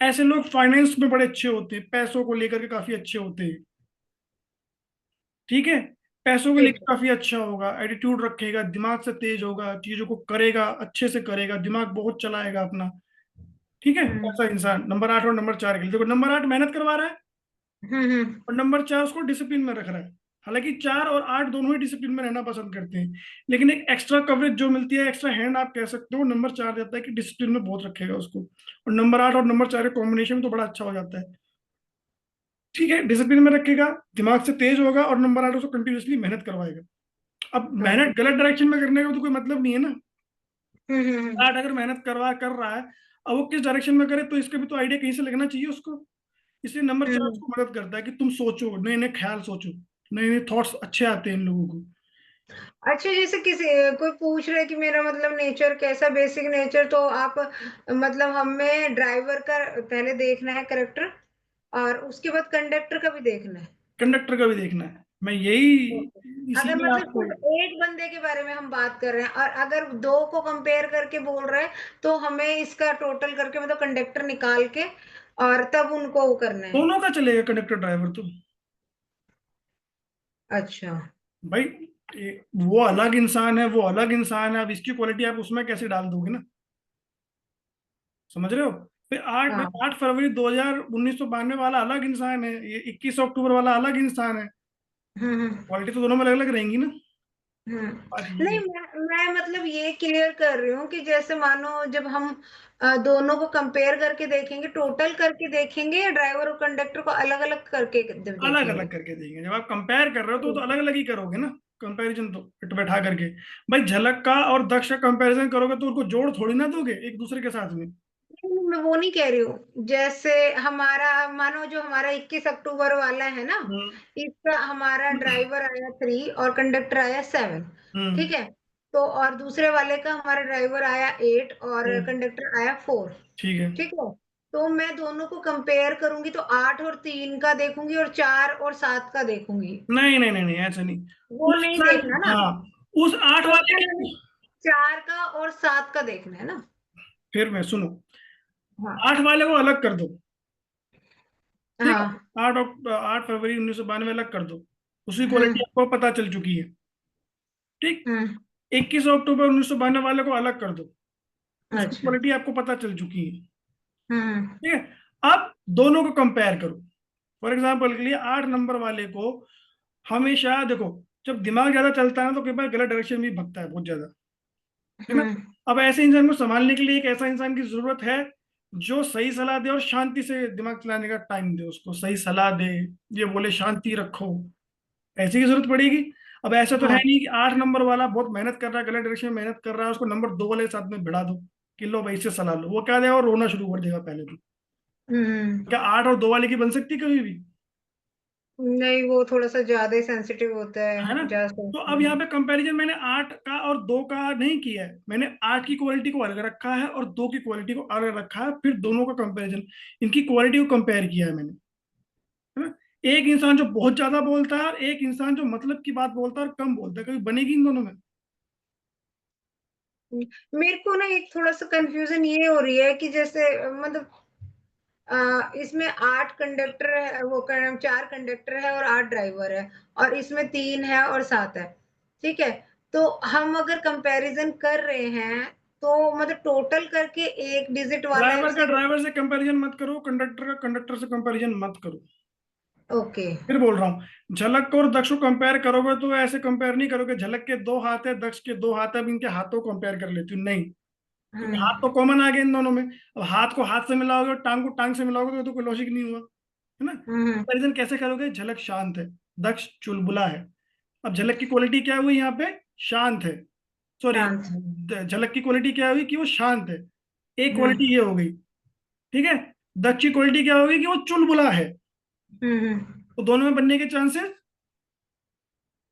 ऐसे लोग फाइनेंस में बड़े अच्छे होते हैं, पैसों को लेकर के काफी अच्छे होते हैं। ठीक है, पैसों को ठीक लेकर है। काफी अच्छा होगा, एटीट्यूड रखेगा, दिमाग से तेज होगा, चीजों को करेगा, अच्छे से करेगा, दिमाग बहुत चलाएगा अपना। ठीक है, हम्म ऐसा इंसान नंबर 8 और नंबर 4 के लिए। देखो, नंबर 8 मेहनत करवा रहा है हम्म। और नंबर 4 उसको डिसिप्लिन में रख रहा है। हालांकि 4 और 8 दोनों ही डिसिप्लिन में रहना पसंद करते हैं, लेकिन एक एक्स्ट्रा कवरेज जो मिलती है, एक्स्ट्रा हैंड आप कह सकते हो, नंबर 4 देता है कि डिसिप्लिन में बहुत रखेगा उसको। और नंबर 8 और नंबर 4 के कॉम्बिनेशन तो बड़ा अच्छा हो जाता है। ठीक है, डिसिप्लिन में रखेगा, दिमाग से तेज होगा, और नंबर 8 उसको कंटिन्यूसली मेहनत करवाएगा। अब ओके। मेहनत गलत डायरेक्शन में करने का तो कोई मतलब नहीं है ना। हम्म। 8 अगर मेहनत करवा कर रहा है, अब वो किस डायरेक्शन में करे, तो इसका भी तो आइडिया कहीं से लगना चाहिए उसको। इसलिए नंबर 4 हम्म। उसको मदद करता है कि तुम सोचो, नए नए ख्याल सोचो, नए नए थॉट्स अच्छे आते हैं इन लोगों को। अच्छा, जैसे किसी कोई पूछ रहा है कि मेरा मतलब नेचर कैसा, बेसिक नेचर, तो आप मतलब हमें ड्राइवर का पहले देखना है करेक्टर, और उसके बाद कंडक्टर का भी देखना है। कंडक्टर का भी देखना है, मैं यही ओके। इसी अगर में मतलब आपको। सिर्फ एक बंदे के बारे में हम बात कर रहे हैं, और अगर दो को कंपेयर करके बोल रहे हैं, तो हमें इसका टोटल करके मतलब कंडक्टर निकाल के और तब उनको वो करना है। दोनों का चलेगा कंडक्टर ड्राइवर तो। अच्छा। भाई, वो अलग इंसान है, वो अलग इंसान है, अब इसकी क्वालिटी आप उसमें कैसे डाल दोगे ना। समझ रहे हो? फिर आठ हाँ। 8 फरवरी 1992 वाला अलग इंसान है, ये 21 अक्टूबर वाला अलग इंसान है। हम्म। क्वालिटी तो दोनों में अलग अलग रहेंगी ना। बात ये नहीं, है। मैं मतलब ये क्लियर कर रही हूँ कि जैसे मानो जब हम दोनों को कंपेयर करके देखेंगे, टोटल करके देखेंगे, या ड्राइवर और कंडक्टर को अलग अलग करके अलग देखेंगे। अलग करके देंगे, जब आप कंपेयर कर रहे हो तो अलग अलग ही करोगे ना। कंपैरिजन तो बैठा करके। भाई, झलक का और दक्ष का कंपैरिजन करोगे तो उनको जोड़ थोड़ी ना दोगे एक दूसरे के साथ में। नहीं, मैं वो नहीं कह रही हूँ। जैसे हमारा मानो जो हमारा 21 अक्टूबर वाला है ना, हम्म। इसका हमारा ड्राइवर आया 3 और कंडक्टर आया 7। हम्म। ठीक है। तो और दूसरे वाले का हमारा ड्राइवर आया 8 और हम्म। कंडक्टर आया 4। ठीक है। ठीक है। तो मैं दोनों को कंपेयर करूंगी तो 8 और 3 का देखूंगी, और 4 और 7 का देखूंगी। नहीं नहीं नहीं नहीं, ऐसा नहीं। वो उस नहीं इंसान, देखना ना। हाँ, उस 8 वाले टोटल के। हमें 4 का और 7 का देखना है ना। फिर मैं सुनो, हाँ। 8 वाले को अलग कर दो। ठीक है, हाँ। 8 फरवरी 1992 अलग कर दो, उसकी क्वालिटी हम्म आपको पता चल चुकी है। ठीक। हम्म। 21 अक्टूबर 1992 वाले को अलग कर दो, उसकी अच्छा। क्वालिटी आपको पता चल चुकी है। हम्म ठीक है, अब दोनों को कंपेयर करो। फॉर एग्जाम्पल के लिए 8 नंबर वाले को हमेशा देखो, जब दिमाग ज्यादा चलता है ना तो कई बार गलत डायरेक्शन में भी भगता है बहुत ज्यादा। है ना? हम्म अब ऐसे इंसान को संभालने के लिए एक ऐसा इंसान की जरूरत है जो सही सलाह दे और शांति से दिमाग चलाने का टाइम दे, उसको सही सलाह दे, ये बोले शांति रखो, ऐसी की जरूरत पड़ेगी। अब ऐसा तो है हाँ। नहीं कि 8 नंबर वाला बहुत मेहनत कर रहा है, गलत डायरेक्शन में मेहनत कर रहा है, उसको नंबर 2 वाले के साथ में भिड़ा दो कि लो भाई इससे सलाह लो, वो क्या देगा, वो रोना शुरू कर देगा पहले तो। हम्म। क्या 8 और 2 वाले की बन सकती कभी भी? नहीं, वो थोड़ा सा ज्यादा ही सेंसिटिव होता है ना? है, ज्यादा तो अब सोचते यहाँ हैं। पे कंपैरिजन मैंने 8 का और 2 का नहीं किया है, मैंने 8 की क्वालिटी को अलग रखा है और 2 की क्वालिटी को अलग रखा है, फिर दोनों का कंपैरिजन, इनकी क्वालिटी को कंपेयर किया है मैंने। है ना? एक इंसान जो बहुत ज्यादा बोलता है और एक इंसान जो मतलब की बात बोलता है और कम बोलता है, कभी बनेगी इन दोनों में? मेरे को ना एक थोड़ा सा कंफ्यूजन ये हो रही है कि जैसे मतलब इसमें 8 कंडक्टर है, वो 4 कंडक्टर है और 8 ड्राइवर है, और इसमें 3 है और 7 है। ठीक है। तो हम अगर कंपैरिजन कर रहे हैं, तो मतलब टोटल करके एक डिजिट वाला है ड्राइवर का सही। ड्राइवर से कंपैरिजन मत करो, कंडक्टर का कंडक्टर से कंपैरिजन मत करो। ओके। फिर बोल रहा हूँ, झलक को और दक्ष को कंपेयर करोगे तो ऐसे कंपेयर नहीं करोगे, झलक के 2 हाथ है, दक्ष के 2 हाथ है, अब इनके हाथों को कंपेयर कर लेती हूँ, नहीं। क्योंकि हाथ हम्म तो कॉमन आ गए इन दोनों में। अब हाथ को हाथ से मिलाओगे और टांग को टांग से मिलाओगे तो कोई लॉजिक नहीं हुआ। है ना? हम्म। कंपेरिजन कैसे करोगे? झलक शांत है, दक्ष चुलबुला है। अब झलक की क्वालिटी क्या हुई यहाँ पे? शांत है। सॉरी, शांत। झलक की क्वालिटी क्या हुई कि वो शांत है, एक हम्म क्वालिटी ये हो गई। ठीक है, दक्ष की क्वालिटी क्या होगी कि वो चुलबुला है। हम्म। तो दोनों में बनने के चांसेस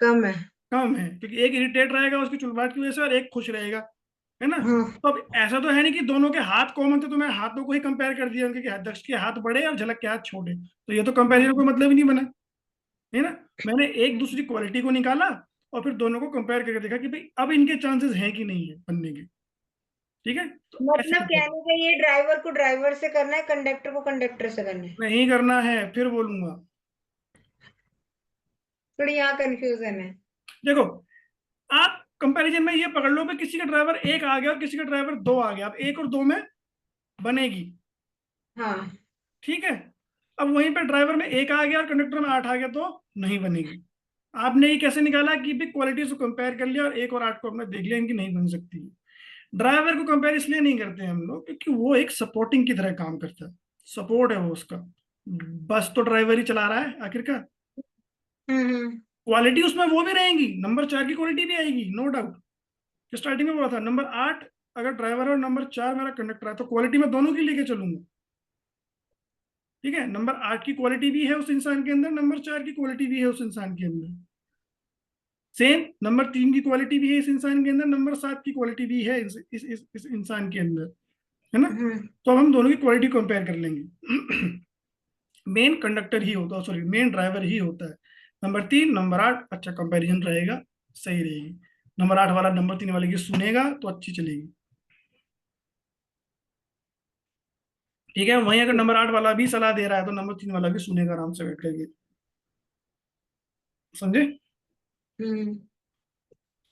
कम है। कम है, क्योंकि एक इरिटेट रहेगा उसकी चुलबुलाहट की वजह से और एक खुश रहेगा। है ना? हम्म। तो अब ऐसा तो है नहीं कि दोनों के हाथ कॉमन थे तो मैं हाथों को ही कंपेयर कर दिया उनके, कि दक्ष के हाथ बड़े और झलक के हाथ छोटे, तो ये तो कंपेरिजन कोई मतलब ही नहीं बना। है ना? मैंने एक दूसरी क्वालिटी को निकाला और फिर दोनों को कंपेयर करके देखा कि भाई अब इनके चांसेस हैं कि नहीं है बनने के। ठीक है, तो ऐसे मतलब कंपेयर। कहने का ये ड्राइवर को ड्राइवर से करना है, कंडक्टर को कंडक्टर से करना है। नहीं करना है, फिर बोलूंगा। थोड़ी यहाँ कंफ्यूजन है। देखो, आप कंपैरिजन में ये पकड़ लो कि किसी का ड्राइवर एक आ गया और किसी का ड्राइवर दो आ गया, अब एक और दो में बनेगी। हाँ। ठीक है, अब वहीं पे ड्राइवर में एक आ गया और कंडक्टर में आठ आ गया तो नहीं बनेगी। आपने ये कैसे निकाला कि भी क्वालिटी से कंपेयर कर लिया और एक और आठ को हमने देख लिया इनकी नहीं बन सकती। ड्राइवर को कंपेयर इसलिए नहीं करते हम लोग क्योंकि वो एक सपोर्टिंग की तरह काम करता है, सपोर्ट है वो उसका। बस तो ड्राइवर ही चला रहा है आखिरकार। हम्म। क्वालिटी उसमें वो भी रहेगी, नंबर चार की क्वालिटी भी आएगी, नो डाउट। जो स्टार्टिंग में बोला था नंबर आठ अगर ड्राइवर है और नंबर चार मेरा कंडक्टर है तो क्वालिटी में दोनों की लेके चलूंगा। ठीक है, नंबर आठ की क्वालिटी भी है उस इंसान के अंदर, नंबर चार की क्वालिटी भी है उस इंसान के अंदर। सेम नंबर तीन की क्वालिटी भी है इस इंसान के अंदर, नंबर सात की क्वालिटी भी है इस इंसान के अंदर, है ना। हम्म। तो अब हम दोनों की क्वालिटी कंपेयर कर लेंगे। मेन कंडक्टर ही होता है, सॉरी मेन ड्राइवर ही होता है। नंबर तीन नंबर आठ, अच्छा कंपैरिजन रहेगा, सही रहेगी। नंबर आठ वाला नंबर तीन वाले की सुनेगा तो अच्छी चलेगी। ठीक है, वहीं अगर नंबर आठ वाला भी सलाह दे रहा है तो नंबर तीन वाला भी सुनेगा आराम से बैठ करके। समझे? हम्म।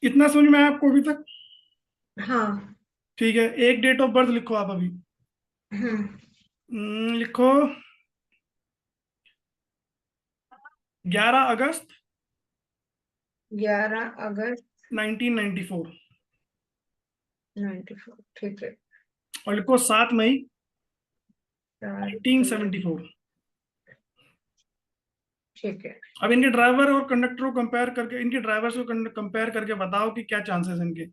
इतना समझ में आया आपको अभी तक? हाँ। ठीक है, एक डेट ऑफ बर्थ लिखो आप अभी। हम्म। लिखो 11 अगस्त 11 अगस्त 1994। 94, ठीक है। और लिखो 7 मई 7 मई, 1974। ठीक है। अब इनके ड्राइवर और कंडक्टर को कंपेयर करके, इनके ड्राइवर से कंपेयर करके बताओ कि क्या चांसेस हैं इनके।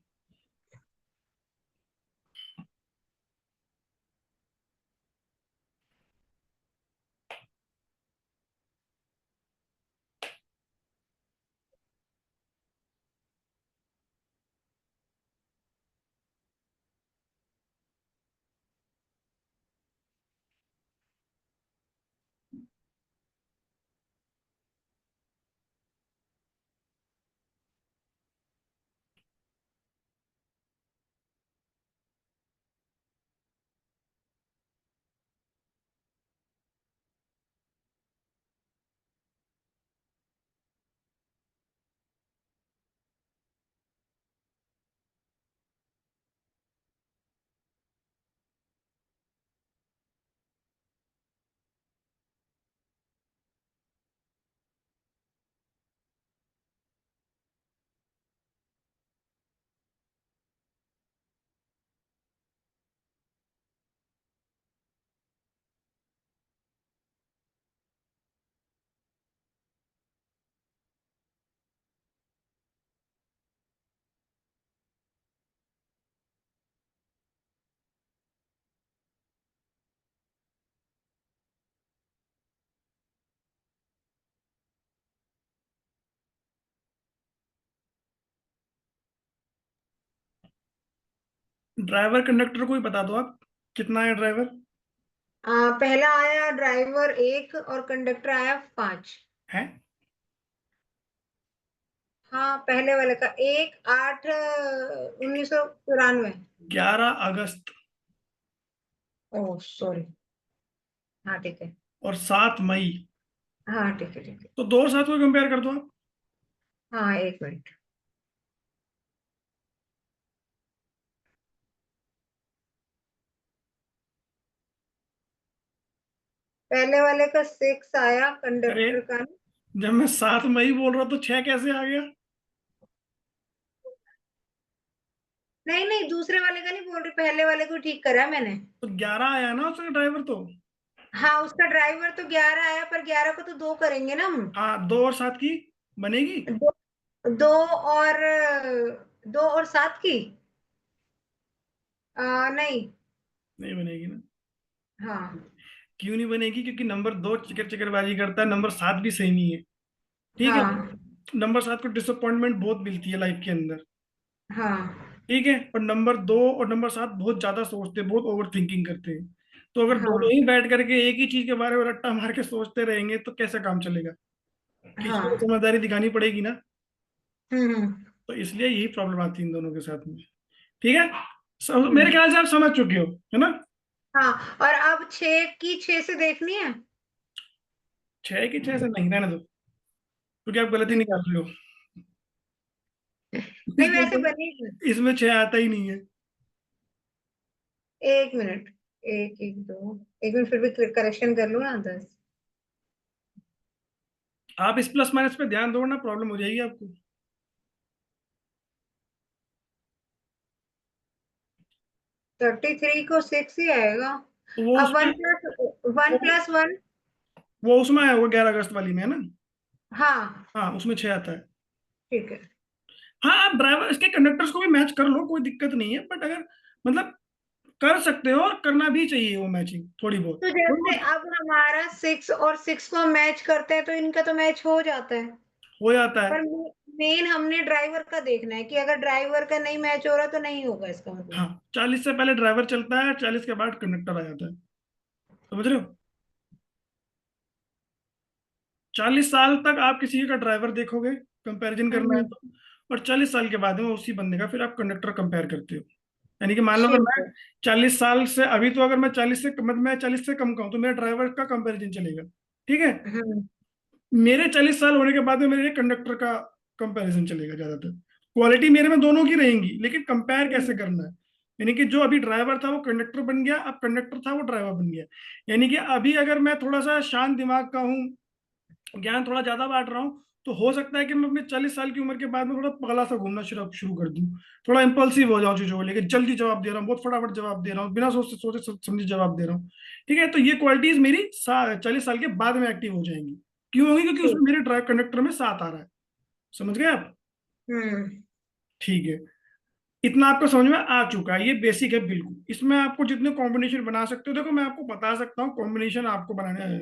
ड्राइवर कंडक्टर को ही बता दो आप, कितना है ड्राइवर? पहला आया ड्राइवर एक और कंडक्टर आया 5। है हाँ, पहले वाले का 1/8/1994। 11 अगस्त ओह सॉरी। हाँ ठीक है। और 7 मई। हाँ ठीक है, ठीक है। तो दो और साथ को कंपेयर कर दो आप। हाँ, एक मिनट। पहले वाले का 6 आया अरे, कंडक्टर का। जब मैं 7 मई बोल रहा तो छह कैसे आ गया? नहीं नहीं, दूसरे वाले का नहीं बोल रही, पहले वाले को ठीक करा मैंने। तो 11 आया ना उसका ड्राइवर तो। हाँ, उसका ड्राइवर तो 11 आया, पर 11 को तो दो करेंगे ना हम। हाँ, दो और सात की बनेगी। दो, दो और 2 और 7 की। नहीं। नहीं बनेगी ना। हाँ। क्यों नहीं बनेगी? क्योंकि नंबर दो चिकर चिकरबाजी करता है, नंबर सात भी सही नहीं है। ठीक है, हाँ। नंबर सात को डिसअपॉइंटमेंट बहुत मिलती है लाइफ के अंदर। हाँ। ठीक है, और नंबर दो और नंबर सात बहुत ज्यादा सोचते हैं, बहुत ओवर थिंकिंग करते हैं। तो अगर दोनों हाँ। ही बैठ करके एक ही चीज के बारे में रट्टा मार के सोचते रहेंगे तो कैसे काम चलेगा? किसी को तो हाँ। समझदारी दिखानी पड़ेगी ना। हम्म तो इसलिए यही प्रॉब्लम आती है इन दोनों के साथ में। ठीक है, मेरे हम्म। ख्याल से आप समझ चुके हो, है ना? हाँ, और अब 6 की 6 से देखनी है। 6 की 6 से नहीं, रहने दो, क्योंकि आप गलती हम्म, निकाल रहे हो। नहीं इसमें वैसे तो, बनेगी। इसमें 6 आता ही नहीं है। 1 मिनट, एक एक दो, 1 मिनट फिर भी करेक्शन कर लो ना 10। आप इस प्लस माइनस पे ध्यान दो ना, प्रॉब्लम हो जाएगी आपको। 33 को 6 ही आएगा। तो वो अब उसमें, वन वो प्लस वन। वो उसमें है, वो 11 अगस्त वाली में है ना। हाँ हाँ, उसमें 6 आता है। ठीक है। हाँ, आप ड्राइवर इसके कंडक्टर्स को भी मैच कर लो, कोई दिक्कत नहीं है, बट अगर मतलब कर सकते हो, और करना भी चाहिए वो मैचिंग थोड़ी बहुत, तो थोड़ी जैसे बहुत अब हमारा 6 और 6 को हम मैच करते हैं तो इनका तो मैच हो जाता है। हो जाता है। पर मेन हमने ड्राइवर का देखना है कि अगर ड्राइवर का नहीं मैच हो रहा तो नहीं होगा इसका हाँ, मतलब। 40 से पहले ड्राइवर चलता है, 40 के बाद कंडक्टर आ जाता है, समझ रहे हो? 40 साल तक आप किसी का ड्राइवर देखोगे, कंपैरिजन करना है हम्म, तो, और 40 साल के बाद में उसी बंदे का फिर आप कंडक्टर कंपेयर करते हो। यानी कि मान लो अगर ठीक मैं है। 40 साल से अभी, तो अगर मैं 40 से कम का हूं, तो मेरा ड्राइवर का कंपैरिजन चलेगा। ठीक है, हम्म मेरे 40 साल होने के बाद में मेरे कंडक्टर का कंपैरिजन चलेगा ज्यादातर। क्वालिटी मेरे में दोनों की रहेंगी, लेकिन कंपेयर कैसे हम्म करना है। यानी कि जो अभी ड्राइवर था वो कंडक्टर बन गया, अब कंडक्टर था वो ड्राइवर बन गया। यानी कि अभी अगर मैं थोड़ा सा शांत दिमाग का हूँ, ज्ञान थोड़ा ज्यादा बांट रहा हूँ, तो हो सकता है कि मैं अपने 40 साल की उम्र के बाद में थोड़ा पगला सा घूमना शुरू शुरू कर दूं, थोड़ा इंपल्सिव हो जाऊं चीजों को लेकर, जल्दी जवाब दे रहा हूँ, बहुत फटाफट जवाब दे रहा हूँ, बिना सोचे समझे जवाब दे रहा हूँ। ठीक है, तो ये क्वालिटीज मेरी 40 साल के बाद में एक्टिव हो जाएंगी। क्यों होंगी? क्योंकि उसमें ठीक। मेरे ड्राइव कंडक्टर में साथ आ रहा है। समझ गए आप? हम्म ठीक है, इतना आपको समझ में आ चुका है, ये बेसिक है बिल्कुल। इसमें आपको जितने कॉम्बिनेशन बना सकते हो, देखो मैं आपको बता सकता हूँ कॉम्बिनेशन आपको बनाने,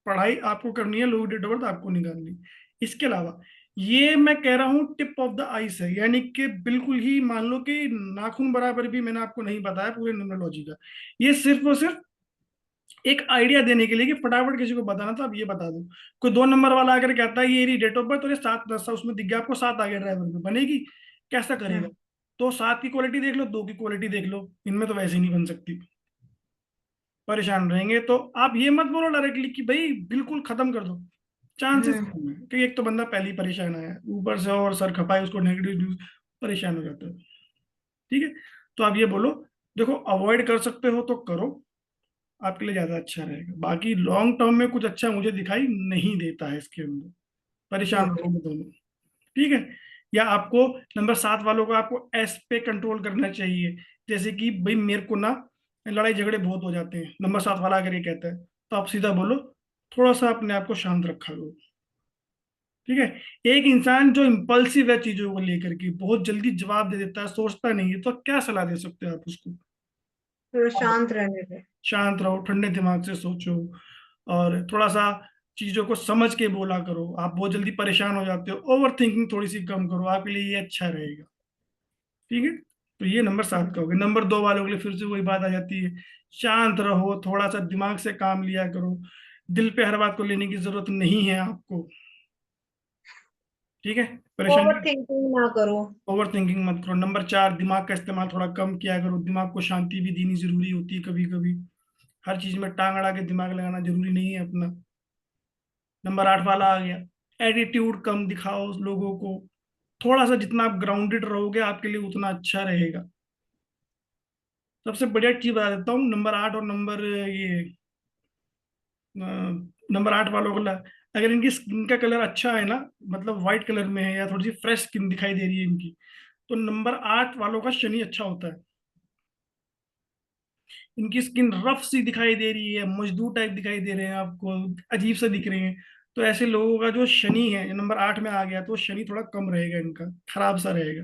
पढ़ाई आपको करनी है, लोग डेट ऑफ बर्थ आपको निकालनी। इसके अलावा ये मैं कह रहा हूँ टिप ऑफ द आइस है, यानी कि बिल्कुल ही मान लो कि नाखून बराबर भी मैंने आपको नहीं बताया पूरे न्यूमरोलॉजी का। ये सिर्फ और सिर्फ एक आइडिया देने के लिए कि फटाफट किसी को बताना तो आप ये बता दो। कोई 2 नंबर वाला अगर कहता है ये डेट ऑफ बर्थ और ये 7 10 उसमें दिख गया आपको 7 आ गया ड्राइवर में, बनेगी? कैसा करेगा? हम्म तो 7 की क्वालिटी देख लो, 2 की क्वालिटी देख लो, इनमें तो वैसे ही नहीं बन सकती, परेशान रहेंगे। तो आप ये मत बोलो डायरेक्टली कि भाई बिल्कुल खत्म कर दो, चांसेस हम्म कम है कि एक तो बंदा पहले ही परेशान आया है, ऊपर से और सर खपाए उसको नेगेटिव न्यूज, परेशान हो जाता है। ठीक है, तो आप ये बोलो, देखो अवॉइड कर सकते हो तो करो, आपके लिए ज्यादा अच्छा रहेगा। बाकी लॉन्ग टर्म में कुछ अच्छा मुझे दिखाई नहीं देता है इसके अंदर, परेशान ओके। रहोगे दोनों। ठीक है, या आपको नंबर 7 वालों को आपको एस पे कंट्रोल करना चाहिए। जैसे कि भाई मेरे को ना लड़ाई झगड़े बहुत हो जाते हैं, नंबर 7 वाला अगर ये कहता है, तो आप सीधा बोलो थोड़ा सा अपने आप को शांत रखा करो। ठीक है, एक इंसान जो इम्पल्सिव है चीजों को लेकर के, बहुत जल्दी जवाब दे देता है, सोचता नहीं है, तो क्या सलाह दे सकते हो आप उसको? थोड़ा आप शांत रहने दे। शांत रहो, ठंडे दिमाग से सोचो, और थोड़ा सा चीजों को समझ के बोला करो। आप बहुत जल्दी परेशान हो जाते हो, ओवर थिंकिंग थोड़ी सी कम करो, आपके लिए ये अच्छा रहेगा। ठीक है, तो ये नंबर 7 का हो गया। नंबर 2 वालों के लिए फिर से वही बात आ जाती है, शांत रहो, थोड़ा सा दिमाग से काम लिया करो, दिल पे हर बात को लेने की जरूरत नहीं है आपको। ठीक है, ओवर परेशानी, थिंकिंग ना करो। ओवर थिंकिंग मत करो। नंबर 4, दिमाग का इस्तेमाल थोड़ा कम किया करो, दिमाग को शांति भी देनी जरूरी होती है कभी कभी, हर चीज में टांग अड़ा के दिमाग लगाना जरूरी नहीं है अपना। नंबर 8 वाला आ गया, एटीट्यूड कम दिखाओ लोगों को, थोड़ा सा जितना आप ग्राउंडेड रहोगे आपके लिए उतना अच्छा रहेगा। सबसे बढ़िया चीज बता देता हूँ, नंबर 8 और नंबर 8 वालों को अगर इनकी स्किन का कलर अच्छा है ना, मतलब व्हाइट कलर में है या थोड़ी सी फ्रेश स्किन दिखाई दे रही है इनकी, तो नंबर 8 वालों का शनि अच्छा होता है। इनकी स्किन रफ सी दिखाई दे रही है, मजदूर टाइप दिखाई दे रहे हैं आपको, अजीब से दिख रहे हैं, तो ऐसे लोगों का जो शनि है नंबर 8 में आ गया, तो शनि थोड़ा कम रहेगा इनका, खराब सा रहेगा।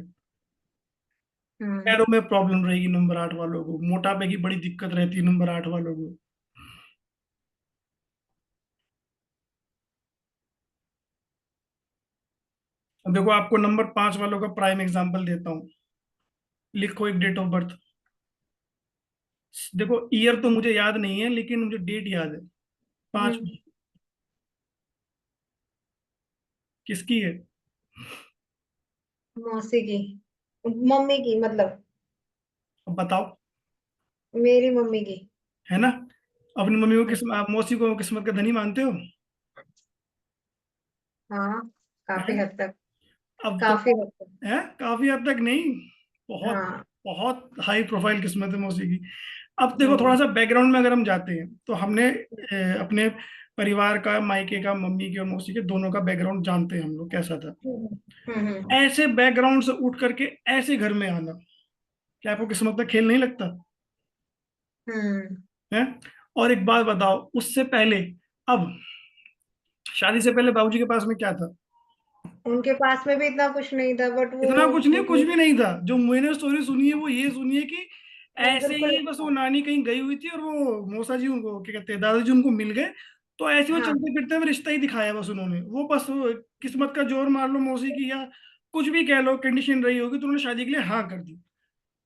हम्म पैरों में प्रॉब्लम रहेगी नंबर 8 वालों को, मोटापे की बड़ी दिक्कत रहती है नंबर 8 वालों को। अब देखो आपको नंबर 5 वालों का प्राइम एग्जांपल देता हूँ, लिखो एक डेट ऑफ बर्थ। देखो ईयर तो मुझे याद नहीं है, लेकिन मुझे डेट याद है, 5, हम्म। किसकी है? मौसी की, मम्मी की मतलब, अब बताओ। मेरी मम्मी की। है ना? अपनी मम्मी को हाँ। मौसी को किस्मत का धनी मानते हो? हाँ, काफी हैं? हद तक। अब तो काफी हद तक। है, काफी हद तक नहीं, बहुत हाँ। बहुत हाई प्रोफाइल किस्मत है मौसी की। अब देखो थोड़ा हम्म। सा बैकग्राउंड में अगर हम जाते हैं तो हमने अपने परिवार का, मायके का, मम्मी के और मौसी के दोनों का बैकग्राउंड जानते हैं हम लोग कैसा था। हम्म। हम्म। ऐसे बैकग्राउंड से उठ करके ऐसे घर में आना, क्या आपको किस्मत का खेल नहीं लगता? हम्म। है? और एक बात बताओ, उससे पहले, अब शादी से पहले बाबूजी के पास में क्या था? उनके पास में भी इतना कुछ नहीं था, बट वो इतना कुछ नहीं, कुछ भी नहीं था। जो मैंने स्टोरी सुनी है वो ये सुनी है कि ऐसे बिल्कुल ही बस वो अच्छा। नानी कहीं गई हुई थी और वो मौसा जी उनको, क्या कहते हैं, दादाजी उनको मिल गए। तो ऐसे वो हाँ। चलते फिरते हुए रिश्ता ही दिखाया बस उन्होंने, वो बस वो किस्मत का जोर मान लो मौसी की, या कुछ भी कह लो, कंडीशन रही होगी तो उन्होंने शादी के लिए हाँ कर दी।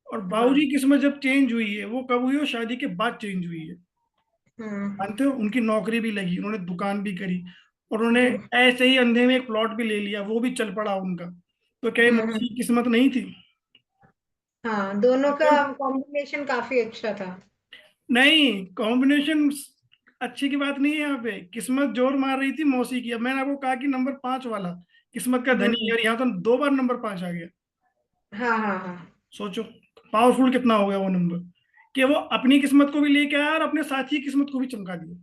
और बाबूजी हाँ। की किस्मत जब चेंज हुई है वो कब हुई? हो शादी के बाद चेंज हुई है। हम्म। जानते हो, उनकी नौकरी भी लगी, उन्होंने दुकान भी करी, और उन्होंने हम्म। ऐसे ही अंधे में एक प्लॉट भी ले लिया, वो भी चल पड़ा उनका। तो क्या ये मौसी की किस्मत नहीं थी? हाँ, दोनों का जानते हो? कॉम्बिनेशन काफी अच्छा था। नहीं, कॉम्बिनेशन अच्छी की बात नहीं है, यहाँ पे किस्मत जोर मार रही थी मौसी की। अब मैंने आपको कहा कि नंबर 5 वाला किस्मत का धनी है, हम्म। और यहाँ तो 2 बार नंबर 5 आ गया। हाँ हाँ हाँ। सोचो पावरफुल कितना हो गया वो नंबर, कि वो अपनी किस्मत को भी लेके आया और अपने साथी की किस्मत को भी चमका दिया।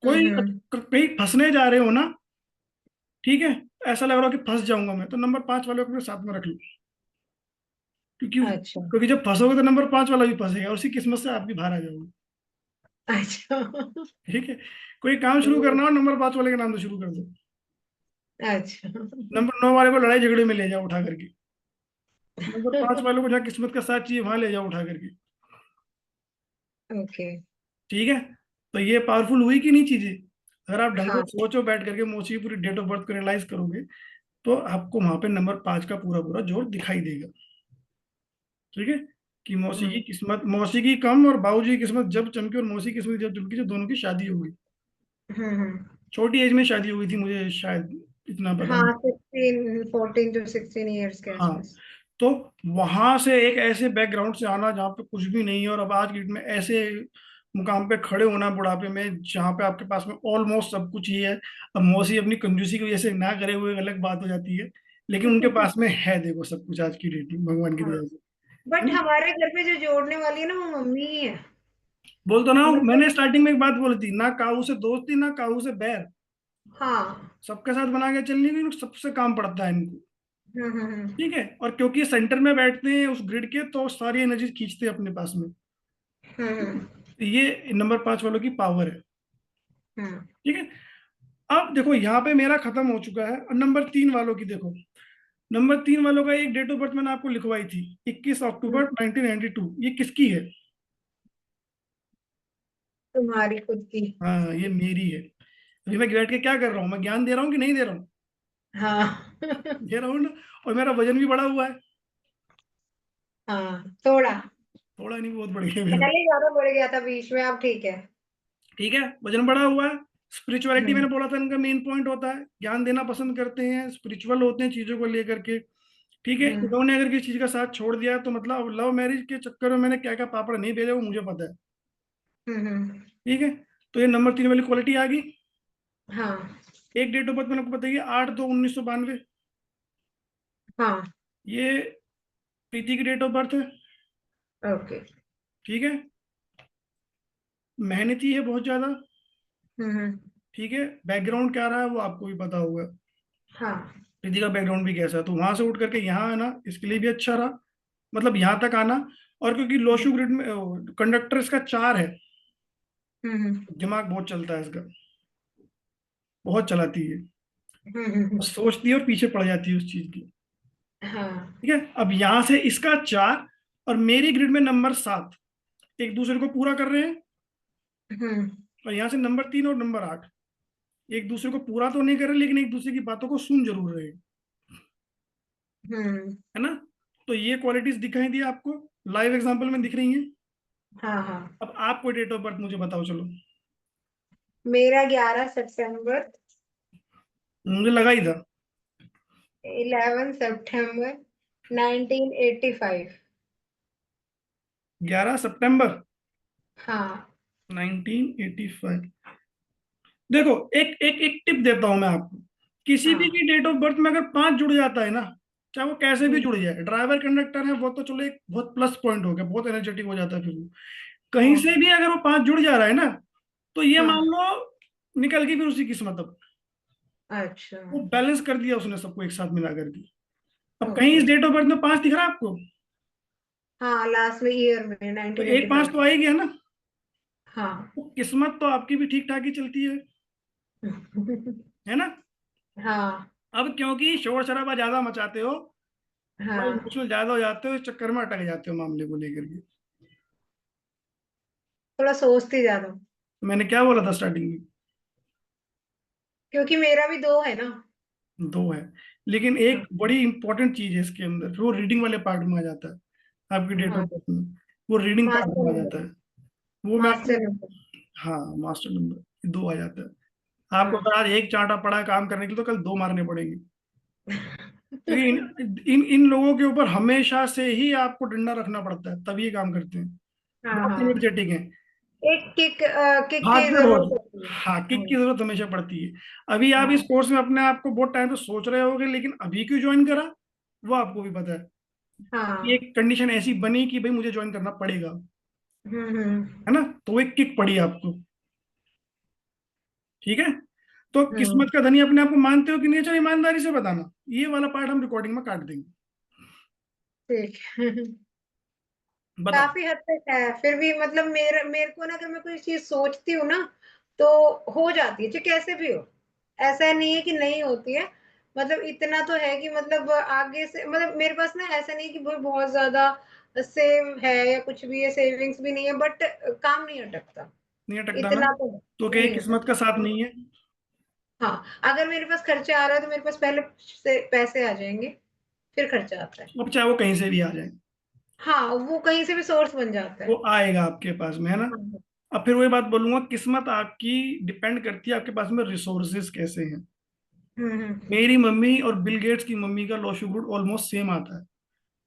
कोई हम्म। कहीं फंसने जा रहे हो ना, ठीक है, ऐसा लग रहा हो कि फंस जाऊंगा मैं, तो नंबर 5 वाले को अपने साथ में रख लो। क्योंकि अच्छा। क्योंकि जब फंसोगे तो नंबर 5 वाला भी फंसेगा, उसी किस्मत से आप भी बाहर आ जाओगे। अच्छा। ठीक है? कोई काम शुरू करना हो, नंबर 5 वाले के नाम से शुरू कर दो। अच्छा। नंबर 9 वाले को लड़ाई झगड़े में ले जाओ उठा करके, नंबर 5 वालों को जहाँ किस्मत का साथ चाहिए वहां ले जाओ उठा करके। ओके। ठीक है? तो ये पावरफुल हुई कि नहीं चीजें? अगर आप ढंग से हाँ। सोचो बैठ करके, मौसी की पूरी डेट ऑफ बर्थ को एनालाइज करोगे, तो आपको वहां पे नंबर 5 का पूरा पूरा जोर दिखाई देगा। ठीक है? कि मौसी की हम्म। किस्मत, मौसी की कम और बाबूजी की किस्मत जब चमकी और मौसी की किस्मत जब चमकी, जो दोनों की शादी हो गई। हम्म। छोटी एज में शादी हो गई थी, मुझे शायद इतना पता हाँ, नहीं। 14 to 16 years के हाँ। आसपास। तो वहां से एक ऐसे बैकग्राउंड से आना जहाँ पे कुछ भी नहीं है, और अब आज की डेट में ऐसे मुकाम पे खड़े होना बुढ़ापे में जहाँ पे आपके पास में ऑलमोस्ट सब कुछ ही है। अब मौसी अपनी कंजूसी की वजह से ना करे हुए एक अलग बात हो जाती है, लेकिन उनके पास में है, देखो सब कुछ आज की डेट में भगवान की हाँ, दया से। है बट ना? हमारे घर पे जो जोड़ने वाली है ना, वो मम्मी ही है। बोल तो ना हूं, मतलब। मैंने स्टार्टिंग में एक बात बोली थी, ना काऊ से दोस्ती ना काऊ से बैर। हाँ। सबके साथ बना के चलने की सबसे काम पड़ता है इनको। हम्म। ठीक है? और क्योंकि सेंटर में बैठते हैं उस ग्रिड के, तो सारी एनर्जी खींचते हैं अपने पास में। हम्म। ये नंबर 5 वालों की पावर है। हम्म। ठीक है? अब देखो यहाँ पे मेरा खत्म हो चुका है, और नंबर 3 वालों की देखो। नंबर 3 वालों का एक डेट ऑफ बर्थ मैंने आपको लिखवाई थी, 21 अक्टूबर हम्म। 1992। ये किसकी है? तुम्हारी खुद की। हाँ, ये मेरी है। अभी मैं बैठ के क्या कर रहा हूँ? मैं ज्ञान दे रहा हूँ कि नहीं दे रहा हूँ? हाँ। दे रहा हूँ ना। और मेरा वजन भी बढ़ा हुआ है। हाँ, थोड़ा। थोड़ा नहीं, बहुत बढ़ गया मेरा। पहले ज्यादा बढ़ गया था बीच में, अब ठीक है। ठीक है, वजन बढ़ा हुआ है। स्पिरिचुअलिटी हम्म। मैंने बोला था इनका मेन पॉइंट होता है, ज्ञान देना पसंद करते हैं, स्पिरिचुअल होते हैं चीजों को लेकर के। ठीक है? हम्म। इन्होंने अगर किसी चीज का साथ छोड़ दिया तो मतलब, अब लव मैरिज के चक्कर में मैंने क्या क्या पापड़ नहीं भेजा वो मुझे पता है। हम्म। ठीक है? तो ये नंबर 3 वाली क्वालिटी आ गई। हाँ। एक डेट ऑफ बर्थ मैंने आपको बताइए, 8/2/1992। हाँ। ये प्रीति की डेट ऑफ बर्थ है। ओके। ठीक है? मेहनती है बहुत ज्यादा। हम्म। ठीक है? बैकग्राउंड क्या रहा है वो आपको भी पता होगा, हाँ। प्रीति का बैकग्राउंड भी कैसा है। तो वहां से उठ करके यहाँ आना इसके लिए भी अच्छा रहा, मतलब यहाँ तक आना। और क्योंकि लोशु ग्रिड में कंडक्टर इसका 4 है, हम्म। दिमाग बहुत चलता है इसका, बहुत चलाती है, हम्म। और सोचती है और पीछे पड़ जाती है उस चीज की। हाँ। ठीक है? अब यहां से इसका 4 और मेरी ग्रिड में नंबर 7 एक दूसरे को पूरा कर रहे हैं। हम्म। और यहाँ से नंबर 3 और नंबर 8 एक दूसरे को पूरा तो नहीं कर रहे, लेकिन एक दूसरे की बातों को सुन जरूर रहे हैं। हम्म। है ना? तो ये क्वालिटीज दिखाई दी आपको, लाइव एग्जांपल में दिख रही हैं। हाँ हाँ। अब आप कोई डेट ऑफ बर्थ मुझे बताओ चलो। मेरा 11 सितंबर मुझे लगा ही था। 11 सितंबर 1985। 11 सितंबर हाँ 1985। देखो, एक एक एक टिप देता हूं मैं आपको। किसी भी हाँ। की डेट ऑफ बर्थ में अगर 5 जुड़ जाता है ना, चाहे वो कैसे भी हम्म, जुड़ जाए, ड्राइवर कंडक्टर है वो तो चलो एक बहुत प्लस पॉइंट हो गया, बहुत एनर्जेटिक हो जाता है फिर वो। कहीं हाँ से भी अगर वो 5 जुड़ जा रहा है ना, तो ये मान हाँ। लो निकल गई फिर उसकी किस्मत। अब अच्छा। वो बैलेंस कर दिया उसने सबको एक साथ मिला करके। अब कहीं ओके। इस डेट ऑफ बर्थ में 5 दिख रहा है आपको, हाँ, लास्ट में ईयर में तो एक 5 तो 1985। आ ही गया ना। हाँ। तो किस्मत तो आपकी भी ठीक ठाक ही चलती है ना। हाँ अब क्योंकि शोर शराबा ज्यादा मचाते हो, थोड़ा हाँ। इमोशनल ज्यादा हो जाते हो, इस चक्कर में अटक जाते हो मामले को लेकर के। थोड़ा सोचती ज्यादा हूँ, तो मैंने क्या बोला था स्टार्टिंग में? क्योंकि मेरा भी दो है ना। दो है, लेकिन हाँ एक बड़ी इंपॉर्टेंट चीज है इसके अंदर, वो रीडिंग वाले पार्ट में आ जाता है आपकी डेट ऑफ हाँ। बर्थ में। वो रीडिंग पार्ट मास्टर में आ नंबर। जाता है। वो मैं मास्टर आपको, नंबर। हाँ मास्टर नंबर दो आ जाता है। आपको हाँ। अगर आज एक चांटा पड़ा है काम करने के लिए, तो कल दो मारने पड़ेंगे। क्योंकि इन लोगों के ऊपर हमेशा से ही आपको डंडा रखना पड़ता है, तभी ये काम करते हैं। हाँ बहुत हाँ। एनर्जेटिक है। एक किक, किक की भागते जरूरत बहुत। होती है। हाँ, किक की जरूरत हमेशा पड़ती है। अभी आप इस हाँ कोर्स में अपने आप को बहुत टाइम से सोच रहे होगे, लेकिन अभी क्यों ज्वाइन करा, वो आपको भी पता है कि हाँ। एक कंडीशन ऐसी बनी कि भाई मुझे ज्वाइन करना पड़ेगा, हम्म। है ना। तो वो एक किक पड़ी आपको। ठीक है। तो हम्म। किस्मत का धनी अपने आप को मानते हो कि नहीं? चलो ईमानदारी से बताना, ये वाला पार्ट हम रिकॉर्डिंग में काट देंगे। ठीक। बताओ। काफी हद तक है, फिर भी मतलब मेरे मेरे को ना, अगर मैं कोई चीज सोचती हूँ ना, तो हो जाती है, चाहे कैसे भी हो। ऐसा नहीं है कि नहीं होती है। मतलब इतना तो है कि मतलब आगे से, मतलब मेरे पास ना ऐसा नहीं है कि बहुत ज्यादा सेव है या कुछ भी है, सेविंग्स भी नहीं है, बट काम नहीं अटकता। नहीं अटकता ना? इतना तो है, तो क्या ये नहीं किस्मत का अटकता। साथ नहीं है? हाँ, अगर मेरे पास खर्चा आ रहा है तो मेरे पास पहले से पैसे आ जाएंगे, फिर खर्चा आता है। अब चाहे वो कहीं से भी आ जाए, हाँ, वो कहीं से भी सोर्स बन जाता वो है। आएगा आपके पास में, है ना। हाँ। अब फिर वही बात बोलूंगा, किस्मत आपकी डिपेंड करती है आपके पास में रिसोर्सेज कैसे हैं। मेरी मम्मी और बिल गेट्स की मम्मी का लो शुगर ऑलमोस्ट सेम आता है।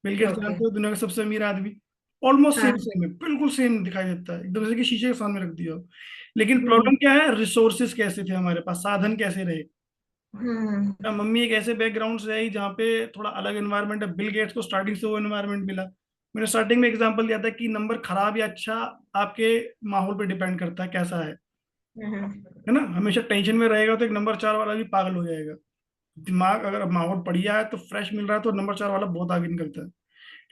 Bill Gates okay. जानते हो, दुनिया का सबसे अमीर आदमी। ऑलमोस्ट सेम हाँ। सेम है, बिल्कुल सेम दिखाई देता है, एकदम से कि शीशे के सामने रख दिया हो। लेकिन हम्म प्रॉब्लम क्या है, रिसोर्सेज कैसे थे हमारे पास, साधन कैसे रहे। हम्म क्या मम्मी एक ऐसे बैकग्राउंड से आई जहाँ पे थोड़ा अलग एनवायरनमेंट है। बिल गेट्स को स्टार्टिंग से वो एनवायरनमेंट मिला। मैंने स्टार्टिंग में एग्जांपल दिया था कि नंबर खराब या अच्छा आपके माहौल पे डिपेंड करता है कैसा हम्म है ना। हमेशा टेंशन में रहेगा तो एक नंबर 4 वाला भी पागल हो जाएगा। दिमाग अगर माहौल बढ़िया है तो फ्रेश मिल रहा है, तो नंबर 4 वाला बहुत आगे निकलता है।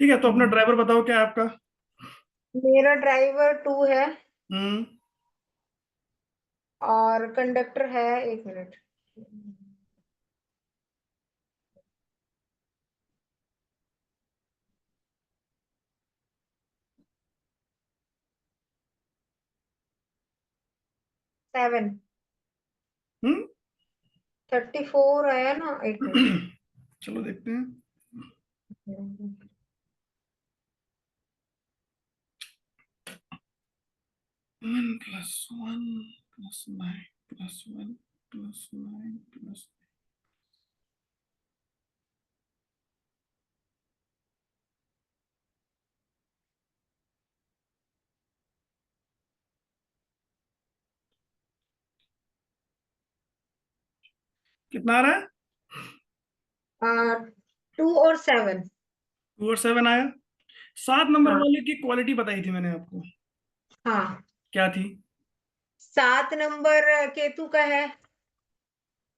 ठीक है, तो अपना हम्म। ड्राइवर बताओ क्या है आपका? मेरा ड्राइवर 2 है, हम्म। और कंडक्टर है, 1 मिनट, 7। हम्म। 34 आया ना, 1 मिनट। चलो देखते हैं। 1 + 1 + 9 + 9 + कितना आ रहा है? 2 और 7। 2 और 7 आया। 7 नंबर हाँ वाले की क्वालिटी बताई थी मैंने आपको, हाँ। क्या थी? 7 नंबर केतु का है।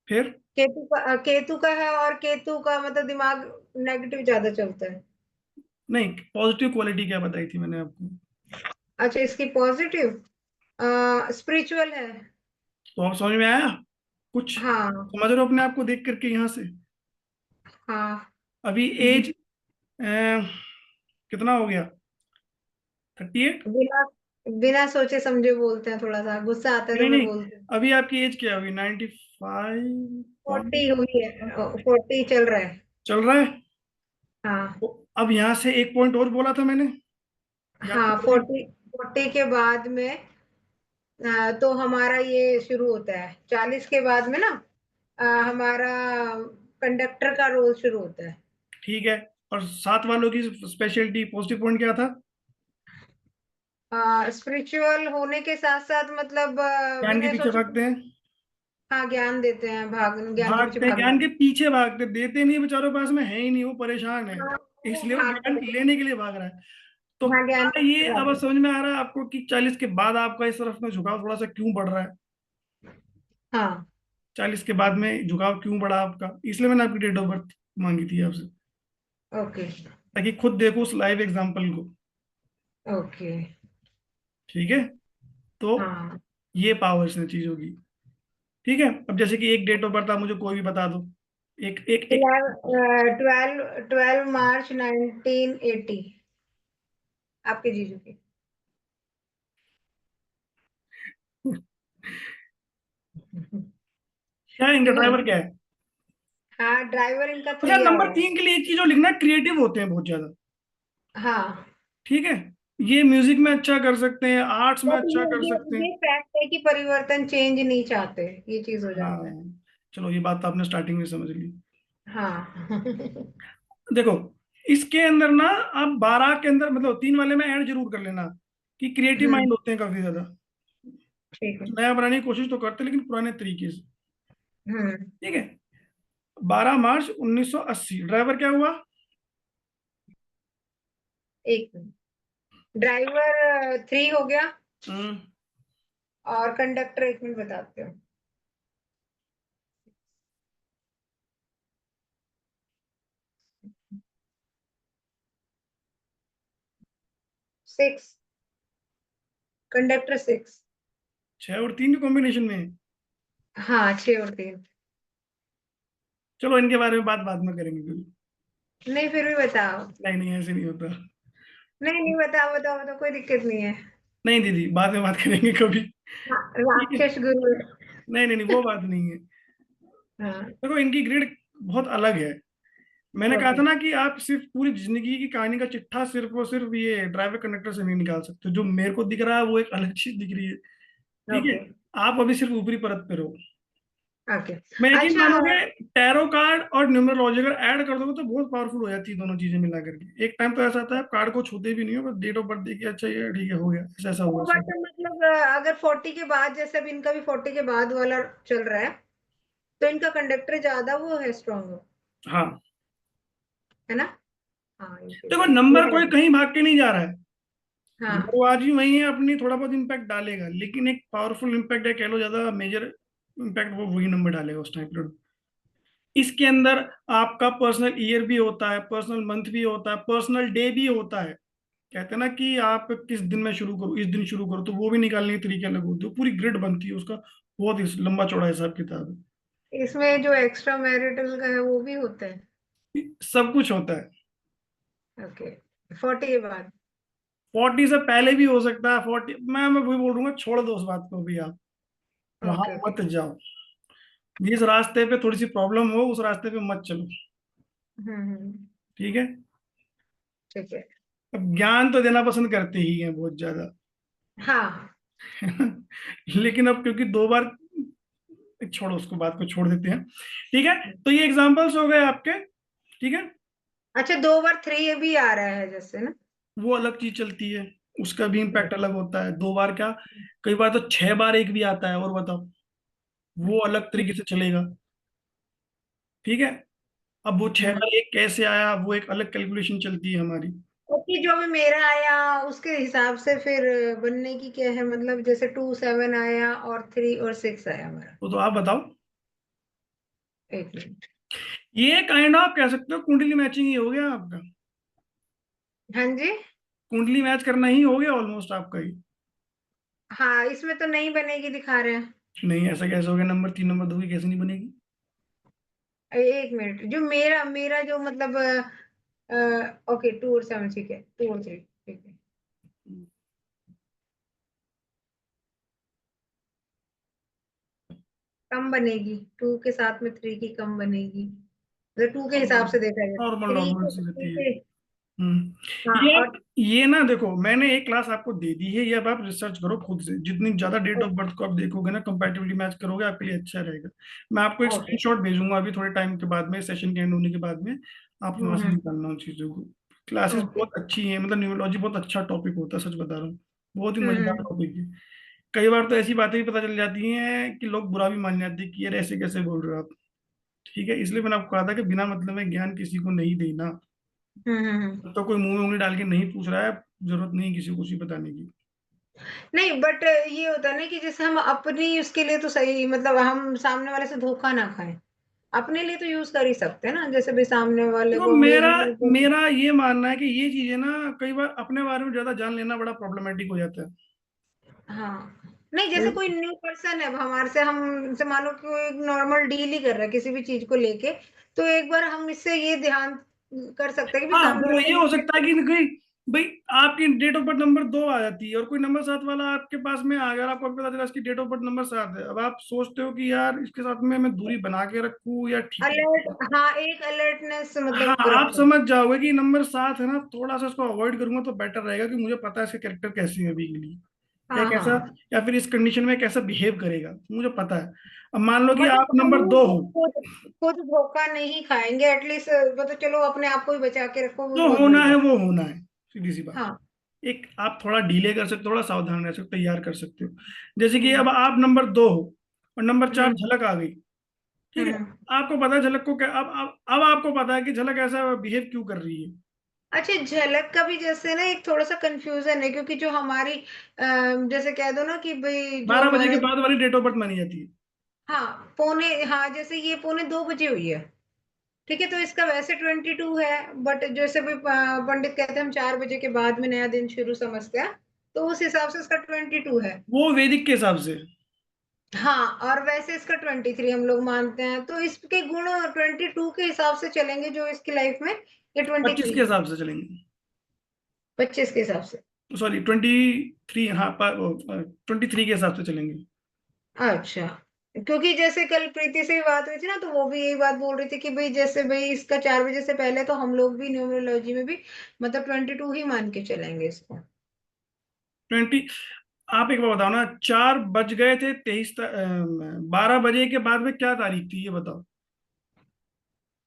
फिर? केतु का है, और केतु का मतलब दिमाग नेगेटिव ज्यादा चलता है। नहीं, पॉजिटिव क्वालिटी क्या बताई थी मैंने आपको? अच्छा, इसकी पॉजिटिव स्पिरिचुअल है। तो आप समझ में आया कुछ? हाँ समझ रहे हो अपने आप को देख करके यहाँ से? हाँ। अभी एज कितना हो गया? 38? बिना बिना सोचे समझे बोलते हैं, थोड़ा सा गुस्सा आता है तो नहीं मैं नहीं, बोलती हूँ। अभी आपकी एज क्या हुई? 95 40 पॉइंट हुई है, 40 चल रहा है। चल रहा है। हाँ तो अब यहाँ से एक पॉइंट और बोला था मैंने, याद हाँ। करोगे? 40 के बाद में तो हमारा ये शुरू होता है, 40 के बाद में ना, हमारा कंडक्टर का रोल शुरू होता है। ठीक है। और साथ वालों की स्पेशलिटी, पॉजिटिव पॉइंट क्या था? स्पिरिचुअल होने के साथ साथ मतलब ज्ञान के बिना पीछे सोचे, भागते हैं। हाँ ज्ञान देते हैं, ज्ञान के पीछे भागते भागना। ज्ञान के पीछे भागते, देते नहीं, बेचारों के पास में है ही नहीं, वो परेशान है, हाँ, वो इसलिए वो भागते ज्ञान हैं। लेने के लिए भाग रहा है। तो हाँ, ज्ञान के क्या पीछे ये अब भागते हैं। समझ में आ रहा है आपको कि 40 के बाद आपका इस तरफ में झुकाव थोड़ा सा क्यों बढ़ रहा है? हाँ। 40 के बाद में झुकाव क्यों बढ़ा आपका? इसलिए मैंने आपकी डेट ऑफ बर्थ मांगी थी आपसे, ओके। ताकि खुद देखो उस लाइव एग्जाम्पल को। ओके। ठीक है। तो हाँ। ये पावर्स हैं चीजों की। ठीक है। अब जैसे कि एक डेट ऑफ बर्थ आप मुझे कोई भी बता दो। एक एक एक 12 मार्च 1980, आपके जीजू की। क्या है इनका क्यों? ड्राइवर क्या है? हाँ, ड्राइवर इनका अच्छा, 3 आ नंबर रहा है। 3 के लिए एक चीज और लिखना, क्रिएटिव होते हैं बहुत ज्यादा। हाँ। ठीक है। ये म्यूजिक में अच्छा कर सकते हैं, आर्ट्स में बट अच्छा कर सकते हैं। ये फैक्ट है कि परिवर्तन चेंज नहीं चाहते, ये चीज हो हाँ, जाता है। चलो ये बात तो आपने स्टार्टिंग में समझ ली। हाँ। देखो, इसके अंदर ना, आप 12 के अंदर मतलब 3 वाले में ऐड जरूर कर लेना कि क्रिएटिव हम्म। माइंड होते हैं काफी ज्यादा। ठीक है। नया बनाने की कोशिश तो करते हैं, लेकिन पुराने तरीके से। हम्म। ठीक है। 12 मार्च 1980, ड्राइवर क्या हुआ? एक मिनट, ड्राइवर 3 हो गया, हम्म। और कंडक्टर 1 मिनट बताते हो। 6, कंडक्टर 6। 6 और 3 के कॉम्बिनेशन में है। हाँ, 6 और 3। चलो इनके बारे में बात बाद में करेंगे कभी। नहीं, फिर भी बताओ। नहीं नहीं, ऐसे नहीं होता। नहीं नहीं, बताओ बताओ बताओ, कोई दिक्कत नहीं है। नहीं दीदी, बाद में बात करेंगे कभी। हाँ, ठीक है। राक्षस गुरु। नहीं नहीं नहीं, वो बात नहीं है। हाँ। देखो, इनकी ग्रिड बहुत अलग है। मैंने कहा ओके। था ना कि आप सिर्फ पूरी जिंदगी की कहानी का चिट्ठा सिर्फ और सिर्फ ये ड्राइवर कंडक्टर से नहीं निकाल सकते। जो मेरे को दिख रहा है वो एक अलग चीज दिख रही है। ठीक है। ओके। आप अभी सिर्फ ऊपरी परत पे रहो। ओके। मैं यकीन अच्छा। मानोगे, टैरो कार्ड और न्यूमरोलॉजी अगर ऐड कर दोगे तो बहुत पावरफुल हो जाती है दोनों चीजें मिला करके। एक टाइम तो ऐसा आता है आप कार्ड को छूते भी नहीं हो, बस डेट ऑफ बर्थ देखिए, अच्छा ये ठीक है, हो गया, ऐसा ऐसा हुआ बट सब। मतलब अगर 40 के बाद, जैसे अभी इनका भी 40 के बाद वाला चल रहा है, तो इनका कंडक्टर ज्यादा वो है, स्ट्रॉन्ग हाँ। है ना? हाँ, इनके देखो, साथ ये नंबर है। कोई कहीं भाग के नहीं जा रहा है। हाँ। वो आज भी वही है, अपनी थोड़ा बहुत इम्पैक्ट डालेगा, लेकिन एक पावरफुल इम्पैक्ट है, कह लो ज्यादा मेजर इम्पैक्ट वो वही नंबर डालेगा उस टाइम पर। इसके अंदर आपका पर्सनल ईयर भी होता है, पर्सनल मंथ भी होता है, पर्सनल डे भी होता है। कहते हैं ना कि आप किस दिन में शुरू करो, इस दिन शुरू करो, तो वो भी निकालने के तरीके अलग होते हैं, पूरी ग्रिड बनती है उसका। बहुत ही लंबा चौड़ा हिसाब किताब इसमें जो एक्स्ट्रा मैरिटल का है वो भी होता है। है, सब कुछ होता है। ओके। 40 के बाद। 40 से पहले भी हो सकता है। 40, मैं वही बोल दूंगा, छोड़ दो उस बात को भी आप, वहां ओके। ओके। मत जाओ। जिस रास्ते पे थोड़ी सी प्रॉब्लम हो उस रास्ते पे मत चलो। ठीक है। ठीक है। अब ज्ञान तो देना पसंद करते ही हैं बहुत ज्यादा। हाँ। लेकिन अब क्योंकि 2 बार, छोड़ो उसको, बात को छोड़ देते हैं। ठीक है। तो ये एग्जांपल्स हो गए आपके। ठीक है। अच्छा, 2 बार 3 भी आ रहा है जैसे ना। वो अलग चीज चलती है, उसका भी इम्पैक्ट अलग होता है। 2 बार क्या, कई बार तो 6 बार एक भी आता है, और बताओ, वो अलग तरीके से चलेगा। ठीक है। अब वो 6 बार एक कैसे आया, वो एक अलग कैलकुलेशन चलती है हमारी। ओके, जो भी मेरा आया उसके हिसाब से फिर बनने की क्या है, मतलब जैसे 2 7 आया और 3 और 6 आया हमारा। तो आप बताओ। 1 मिनट। ये काइंड ऑफ कह सकते हो कुंडली मैचिंग ही हो गया आपका। हाँ जी। कुंडली मैच करना ही हो गया ऑलमोस्ट आपका ही। हाँ, इसमें तो नहीं बनेगी दिखा रहे हैं। नहीं, ऐसा कैसे हो गया? नंबर 3 नंबर 2 की कैसे नहीं बनेगी? 1 मिनट, जो मेरा मेरा जो मतलब ओके, 2 और 7 ठीक है, 2 और 3 ठीक है। कम बनेगी, 2 के साथ में 3 की कम बनेगी, मतलब 2 के हिसाब से देखा जाए, नॉर्मल 3 नॉर्मल के सी रहती 3 है। के हम्म। हाँ ये और ये ना देखो, मैंने एक क्लास आपको दे दी है, ये अब आप रिसर्च करो खुद से, जितनी ज्यादा डेट ऑफ बर्थ को आप देखोगे ना, कंपैटिबिलिटी मैच करोगे, आपके लिए अच्छा रहेगा। मैं आपको एक ओके। स्क्रीनशॉट भेजूंगा अभी थोड़े टाइम के बाद में, सेशन के एंड होने के बाद में, आप वहां से हम्म। निकालना उन चीजों को। Classes okay. बहुत अच्छी हैं, मतलब न्यूरोलॉजी बहुत अच्छा टॉपिक होता है, सच बता रहा हूँ, बहुत ही मजेदार हम्म। टॉपिक है। कई बार तो ऐसी बातें भी पता चल जाती हैं कि लोग बुरा भी मान जाते हैं कि यार ऐसे कैसे बोल रहे हो आप। ठीक है, इसलिए मैंने आपको कहा था कि बिना मतलब में ज्ञान किसी को नहीं देना। हम्म। तो कोई मुंह में उंगली डाल के नहीं पूछ रहा है, जरूरत नहीं किसी को कुछ भी बताने की। नहीं बट ये होता है ना कि जैसे हम अपनी उसके लिए तो सही, मतलब हम सामने वाले से धोखा ना खाएं, अपने लिए तो यूज कर ही सकते हैं ना, जैसे भी सामने वाले देखो, को हमें मेरा हमें मेरा ये मानना है कि ये चीजें ना, कई बार अपने बारे में ज्यादा जान लेना बड़ा प्रॉब्लमेटिक हो जाता है। हाँ। नहीं जैसे कोई- कोई न्यू पर्सन है, अब हमारे से हम से मानो कि वो एक नॉर्मल डील ही कर रहा है किसी भी चीज को लेके, तो एक बार हम इससे ये ध्यान कर सकते हैं कि भी हाँ, सामने वो वाले ये हो को सकता है कि कोई, भाई आपकी डेट ऑफ बर्थ नंबर 2 आ जाती है और कोई नंबर 7 वाला आपके पास में आ गया और आपको पता चला इसकी डेट ऑफ बर्थ नंबर 7 है, अब आप सोचते हो कि यार इसके साथ में मैं दूरी बना के रखूं या ठीक अलर्ट, है। हाँ एक अलर्टनेस हाँ, मतलब आप रखो। समझ जाओगे कि नंबर 7 है ना, थोड़ा सा इसको अवॉइड करूंगा तो बेटर रहेगा, कि मुझे पता है इसके कैरेक्टर कैसे है अभी के लिए, या हाँ कैसा, हाँ। या फिर इस कंडीशन में कैसा बिहेव करेगा मुझे पता है। अब मान लो कि आप मतलब हम नंबर 2 हो, खुद खुद धोखा नहीं खाएंगे एटलीस्ट, मतलब चलो अपने आप को ही बचा के रखो, वो जो बहुत होना बड़ी है बात। वो होना है, सीधी सी बात। हाँ। एक आप थोड़ा डीले कर सकते हो, थोड़ा सावधान रह सकते हो, तैयार कर सकते हो। जैसे कि हम्म। अब आप नंबर 2 हो और नंबर 4 हम्म। झलक आ गई। ठीक है, हम्म। आपको पता है झलक को क्या, अब आपको पता है कि झलक ऐसा बिहेव क्यों कर रही है। अच्छा, झलक का भी जैसे ना एक थोड़ा सा कंफ्यूजन है, क्योंकि जो हमारी जैसे कह दो ना कि भाई जो 12 बजे के हमारा, बाद वाली डेट ऑफ बर्थ मानी जाती है। हाँ पौने, हाँ जैसे ये पौने 2 बजे हुई है, ठीक है, तो इसका वैसे 22 है, बट जैसे भी पंडित कहते हैं हम 4 बजे के बाद में नया दिन शुरू समझते हैं, तो उस हिसाब से इसका 22 है। वो वैदिक के हिसाब से। हाँ और वैसे इसका 23 हम लोग मानते हैं, तो इसके गुण 22 के हिसाब से चलेंगे जो इसकी लाइफ में, या 25 23, के हिसाब से चलेंगे। 25 के हिसाब से। सॉरी, 23, हाँ, 23 के हिसाब से चलेंगे। अच्छा, क्योंकि जैसे कल प्रीति से भी बात हुई थी ना, तो वो भी यही बात बोल रही थी कि भाई जैसे भाई इसका 4 बजे से पहले तो हम लोग भी न्यूमरोलॉजी में भी मतलब 22 ही मान के चलेंगे इसको। 20, आप एक बार बताओ ना, 4 बज गए थे 12 बजे के बाद में क्या तारीख थी ये बताओ।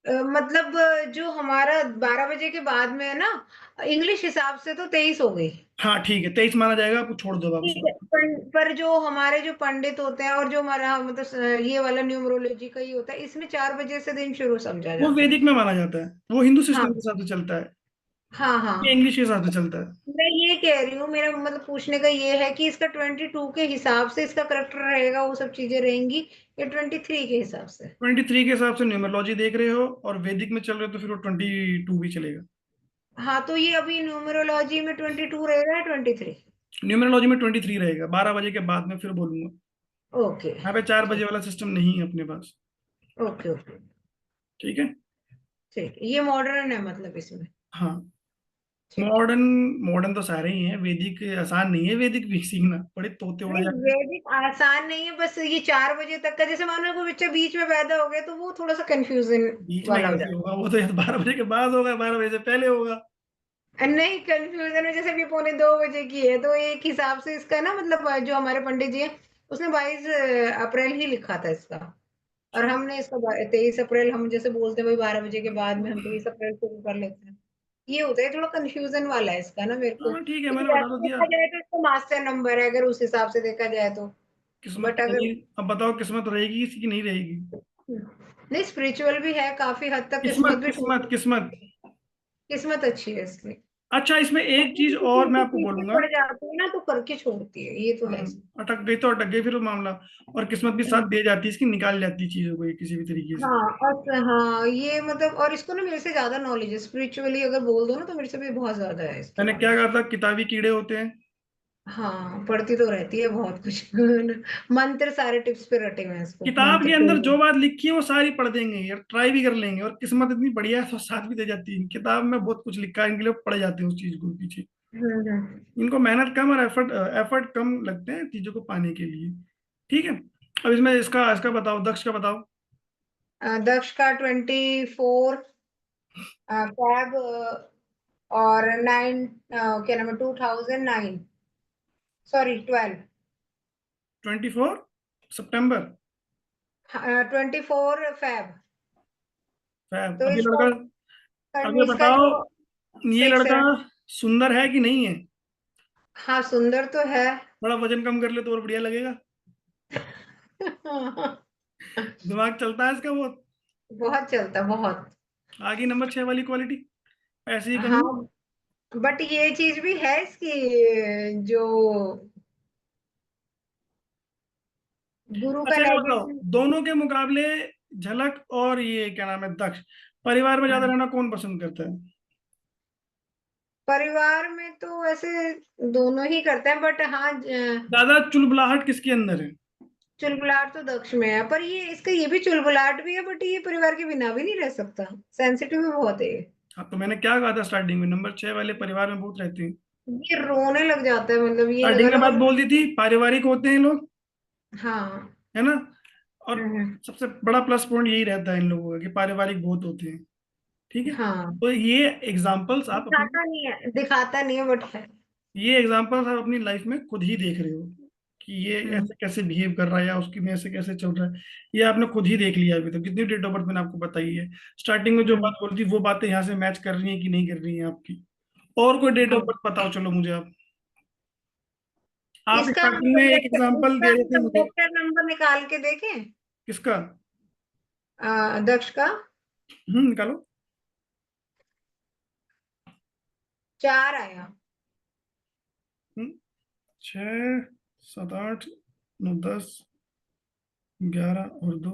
मतलब जो हमारा 12 बजे के बाद में है ना, इंग्लिश हिसाब से तो 23 हो गई। हाँ ठीक है, 23 माना जाएगा, आपको छोड़ दो वापस। ठीक है, पर जो हमारे जो पंडित होते हैं और जो हमारा मतलब ये वाला न्यूमरोलॉजी का ही होता है, इसमें 4 बजे से दिन शुरू समझा वो जाता है। वैदिक में माना जाता है, वो हिंदू हाँ सिस्टम के हिसाब से चलता है, हाँ ये हाँ। इंग्लिश के हिसाब से चलता है। मैं ये कह रही हूँ, मेरा मतलब पूछने का ये है कि इसका 22 के हिसाब से इसका करेक्टर रहेगा, वो सब चीजें रहेंगी, या 23 के हिसाब से। 23 के हिसाब से न्यूमरोलॉजी देख रहे हो और वैदिक में चल रहे हो तो फिर वो 22 भी चलेगा। हाँ तो ये अभी न्यूमरोलॉजी में 22 रहेगा या 23? न्यूमरोलॉजी में 23 रहेगा, 12 बजे के बाद में फिर बोलूंगा। ओके। यहाँ पे 4 बजे ठीक। वाला सिस्टम नहीं है अपने पास। Okay okay. ठीक है। ठीक, ये मॉडर्न है मतलब इसमें। हाँ, ठीक है। मॉडर्न, मॉडर्न तो सारे ही हैं, वैदिक आसान नहीं है, वैदिक भी सीखना, बड़े तोते उड़ नहीं जाते हैं। वैदिक आसान नहीं है, बस ये 4 बजे तक का, जैसे मानो कोई बच्चा बीच में पैदा हो गया तो वो थोड़ा सा कंफ्यूजन बीच में वाला हो कैसे जाता होगा, वो तो या तो 12 बजे के बाद होगा, 12 बजे से पहले होगा। है। नहीं कंफ्यूजन में, जैसे अभी पौने 2 बजे की है, तो एक हिसाब से इसका ना मतलब जो हमारे पंडित जी हैं, उसने 22 अप्रैल ही लिखा था इसका, और हमने इसका 23 अप्रैल, हम जैसे बोलते हैं भाई 12 बजे के बाद में हम 23 अप्रैल शुरू कर लेते हैं। ये होता है थोड़ा कंफ्यूजन वाला है इसका ना मेरे को, हाँ ठीक है, क्योंकि मैंने बता तो वैसे दिया। देखा जाए तो इसका मास्टर नंबर है अगर उस हिसाब से देखा जाए तो। किस्मत बट पता अगर नहीं, अब बताओ किस्मत रहेगी इसकी कि नहीं रहेगी। नहीं, स्पिरिचुअल भी है, काफी हद तक किस्मत किस्मत भी किस्मत किस्मत। किस्मत अच्छी है इसकी। अच्छा, इसमें और एक चीज किसी और चीज मैं के आपको पीछे बोलूंगा। पड़ जाती है ना तो करके छोड़ती है, ये तो है। अटक गई तो अटक गई, फिर वो मामला, और किस्मत भी साथ दे जाती है इसकी, निकाल जाती है चीजों को ये किसी भी तरीके से। हाँ और हाँ ये मतलब, और इसको ना मेरे से ज्यादा नॉलेज है स्पिरिचुअली, अगर बोल दो ना तो मेरे से भी बहुत ज्यादा है इसके मैंने बारे क्या में। कहा था, किताबी कीड़े होते हैं। हाँ पढ़ती तो रहती है बहुत कुछ मंत्र सारे टिप्स पे रटे हुए हैं इसको, किताब के मंत्र अंदर तो। जो बात लिखी है वो सारी पढ़ देंगे यार, ट्राई भी कर लेंगे, और किस्मत इतनी बढ़िया है तो साथ भी दे जाती है। किताब में बहुत कुछ लिखा है, इनके लिए पढ़ जाते हैं उस चीज को पीछे। हम्म। इनको मेहनत कम और एफर्ट कम लगते हैं चीजों को पाने के लिए। ठीक है, अब इसमें इसका इसका बताओ, दक्ष का बताओ। दक्ष का 24, कैब और 9 क्या नाम है 2009 सॉरी 12 24 सितंबर। 24 फेब। फैब। तो अब ये इसका लड़का, अब ये इसका बताओ, जो ये 6 लड़का 7। सुंदर है कि नहीं है? हाँ सुंदर तो है। थोड़ा वजन कम कर ले तो और बढ़िया लगेगा। दिमाग चलता है इसका बहुत। बहुत चलता बहुत। आगे नंबर 6 वाली क्वालिटी, ऐसी ही हाँ कमी। बट ये चीज भी है इसकी जो गुरु का अच्छा ये बताओ, नेगेटिव। दोनों के मुकाबले झलक और ये क्या नाम है दक्ष, परिवार में ज्यादा रहना कौन पसंद करता है? परिवार में तो वैसे दोनों ही करते हैं बट हाँ ज्यादा चुलबुलाहट किसके अंदर है? चुलबुलाहट तो दक्ष में है पर ये इसका ये भी चुलबुलाहट भी है बट ये परिवार के बिना भी नहीं रह सकता। सेंसिटिव भी बहुत है ये। हाँ तो मैंने क्या कहा था स्टार्टिंग में, नंबर 6 वाले परिवार में बहुत रहते हैं। ये रोने लग जाता है मतलब ये स्टार्टिंग लगा में लो बात बोल दी थी, पारिवारिक होते हैं लोग, हाँ। है ना। और हम्म, सबसे बड़ा प्लस पॉइंट यही रहता है इन लोगों का कि पारिवारिक बहुत होते हैं। ठीक है। हाँ तो ये एग्जाम्पल्स आप अपनी, दिखाता नहीं है बट है। ये एग्जाम्पल्स आप अपनी लाइफ में खुद ही देख रहे हो कि ये हम्म, ऐसे कैसे बिहेव कर रहा है या उसकी में ऐसे कैसे चल रहा है। ये आपने खुद ही देख लिया अभी तक, कितनी डेट ऑफ बर्थ मैंने आपको बताई है। स्टार्टिंग में जो हम्म, बात बोली थी वो बातें यहाँ से मैच कर रही हैं कि नहीं कर रही हैं आपकी? और कोई डेट ऑफ हाँ बर्थ बताओ चलो मुझे आप इसका हम स्टार्टिंग में एक कंडक्टर एग्जाम्पल इसका दे रहे हम थे मुझे। कंडक्टर नंबर निकाल के देखें। किसका? दक्ष का निकालो। 4 आया। 6 7 8 9 10 11 और 2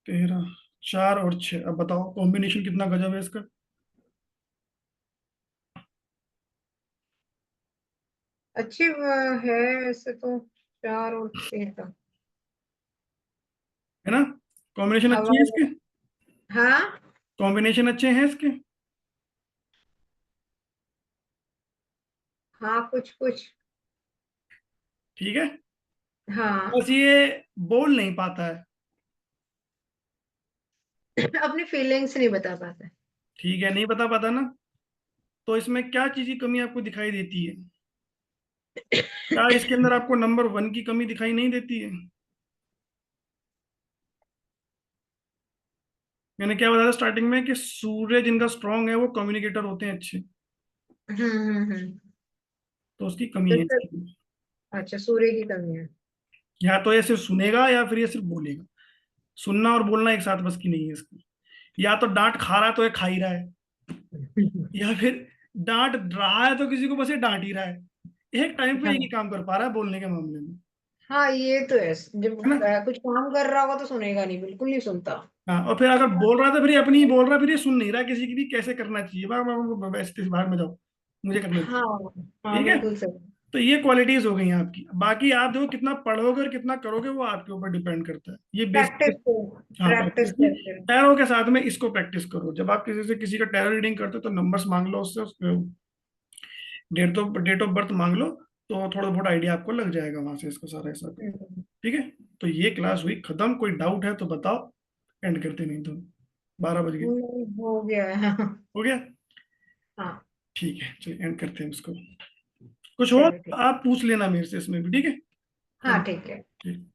13, 4 और 6। अब बताओ कॉम्बिनेशन कितना गजब है इसका। अच्छी है ऐसे तो 4 और 6 का है ना? कॉम्बिनेशन अच्छी है आवाज। इसके, हाँ कॉम्बिनेशन अच्छे हैं इसके। हाँ कुछ कुछ। ठीक है। हाँ बस ये बोल नहीं पाता है। अपनी फीलिंग्स नहीं बता पाता। ठीक है, नहीं बता पाता ना। तो इसमें क्या चीज की कमी आपको दिखाई देती है? क्या इसके अंदर आपको नंबर 1 की कमी दिखाई नहीं देती है? मैंने क्या बताया स्टार्टिंग में कि सूर्य जिनका स्ट्रांग है वो कम्युनिकेटर होते हैं अच्छे। हम्म। तो उसकी कमी तो है सर इसकी। अच्छा सूर्य की कमी है। या तो ये सिर्फ सुनेगा या फिर ये सिर्फ बोलेगा। सुनना और बोलना एक साथ बस की नहीं है इसकी। या तो डांट खा रहा है तो ये खा ही रहा है, या फिर डांट रहा है तो किसी को बस ये डांट ही रहा है। एक टाइम पे एक ही हाँ काम कर पा रहा है बोलने के मामले में। हाँ ये तो है जब है ना? कुछ काम कर रहा होगा तो सुनेगा नहीं बिल्कुल नहीं सुनता। हाँ, और फिर अगर बोल रहा था फिर ये अपनी ही बोल रहा, फिर ये सुन नहीं रहा किसी की भी कैसे करना चाहिए। वैसे बाहर में जाओ, मुझे करना हाँ चाहिए। हाँ ठीक है। बिल्कुल सही। तो ये क्वालिटीज हो गई हैं आपकी। बाकी आप देखो कितना पढ़ोगे और कितना करोगे वो आपके ऊपर डिपेंड करता है, ये बेसिक। प्रैक्टिस को हाँ प्रैक्टिस प्रैक्टिस की। करते हैं। टैरो के साथ में इसको प्रैक्टिस करो। जब आप किसी से किसी का टैरो रीडिंग करते हो तो नंबर्स मांग लो उससे, उसके डेट ऑफ बर्थ मांग लो, तो थोड़ा बहुत आइडिया आपको लग जाएगा वहां से इसको सारा ऐसा। हम्म, ठीक है। तो ये क्लास हुई खत्म। कोई डाउट है तो बताओ, एंड करते, नहीं तो 12 बज गए। हो गया है। हो गया। हाँ ठीक है चलिए एंड करते हैं इसको। कुछ हो चलो ठीक। आप पूछ लेना मेरे से इसमें भी, ठीक है। हाँ कोई। ठीक है। ठीक।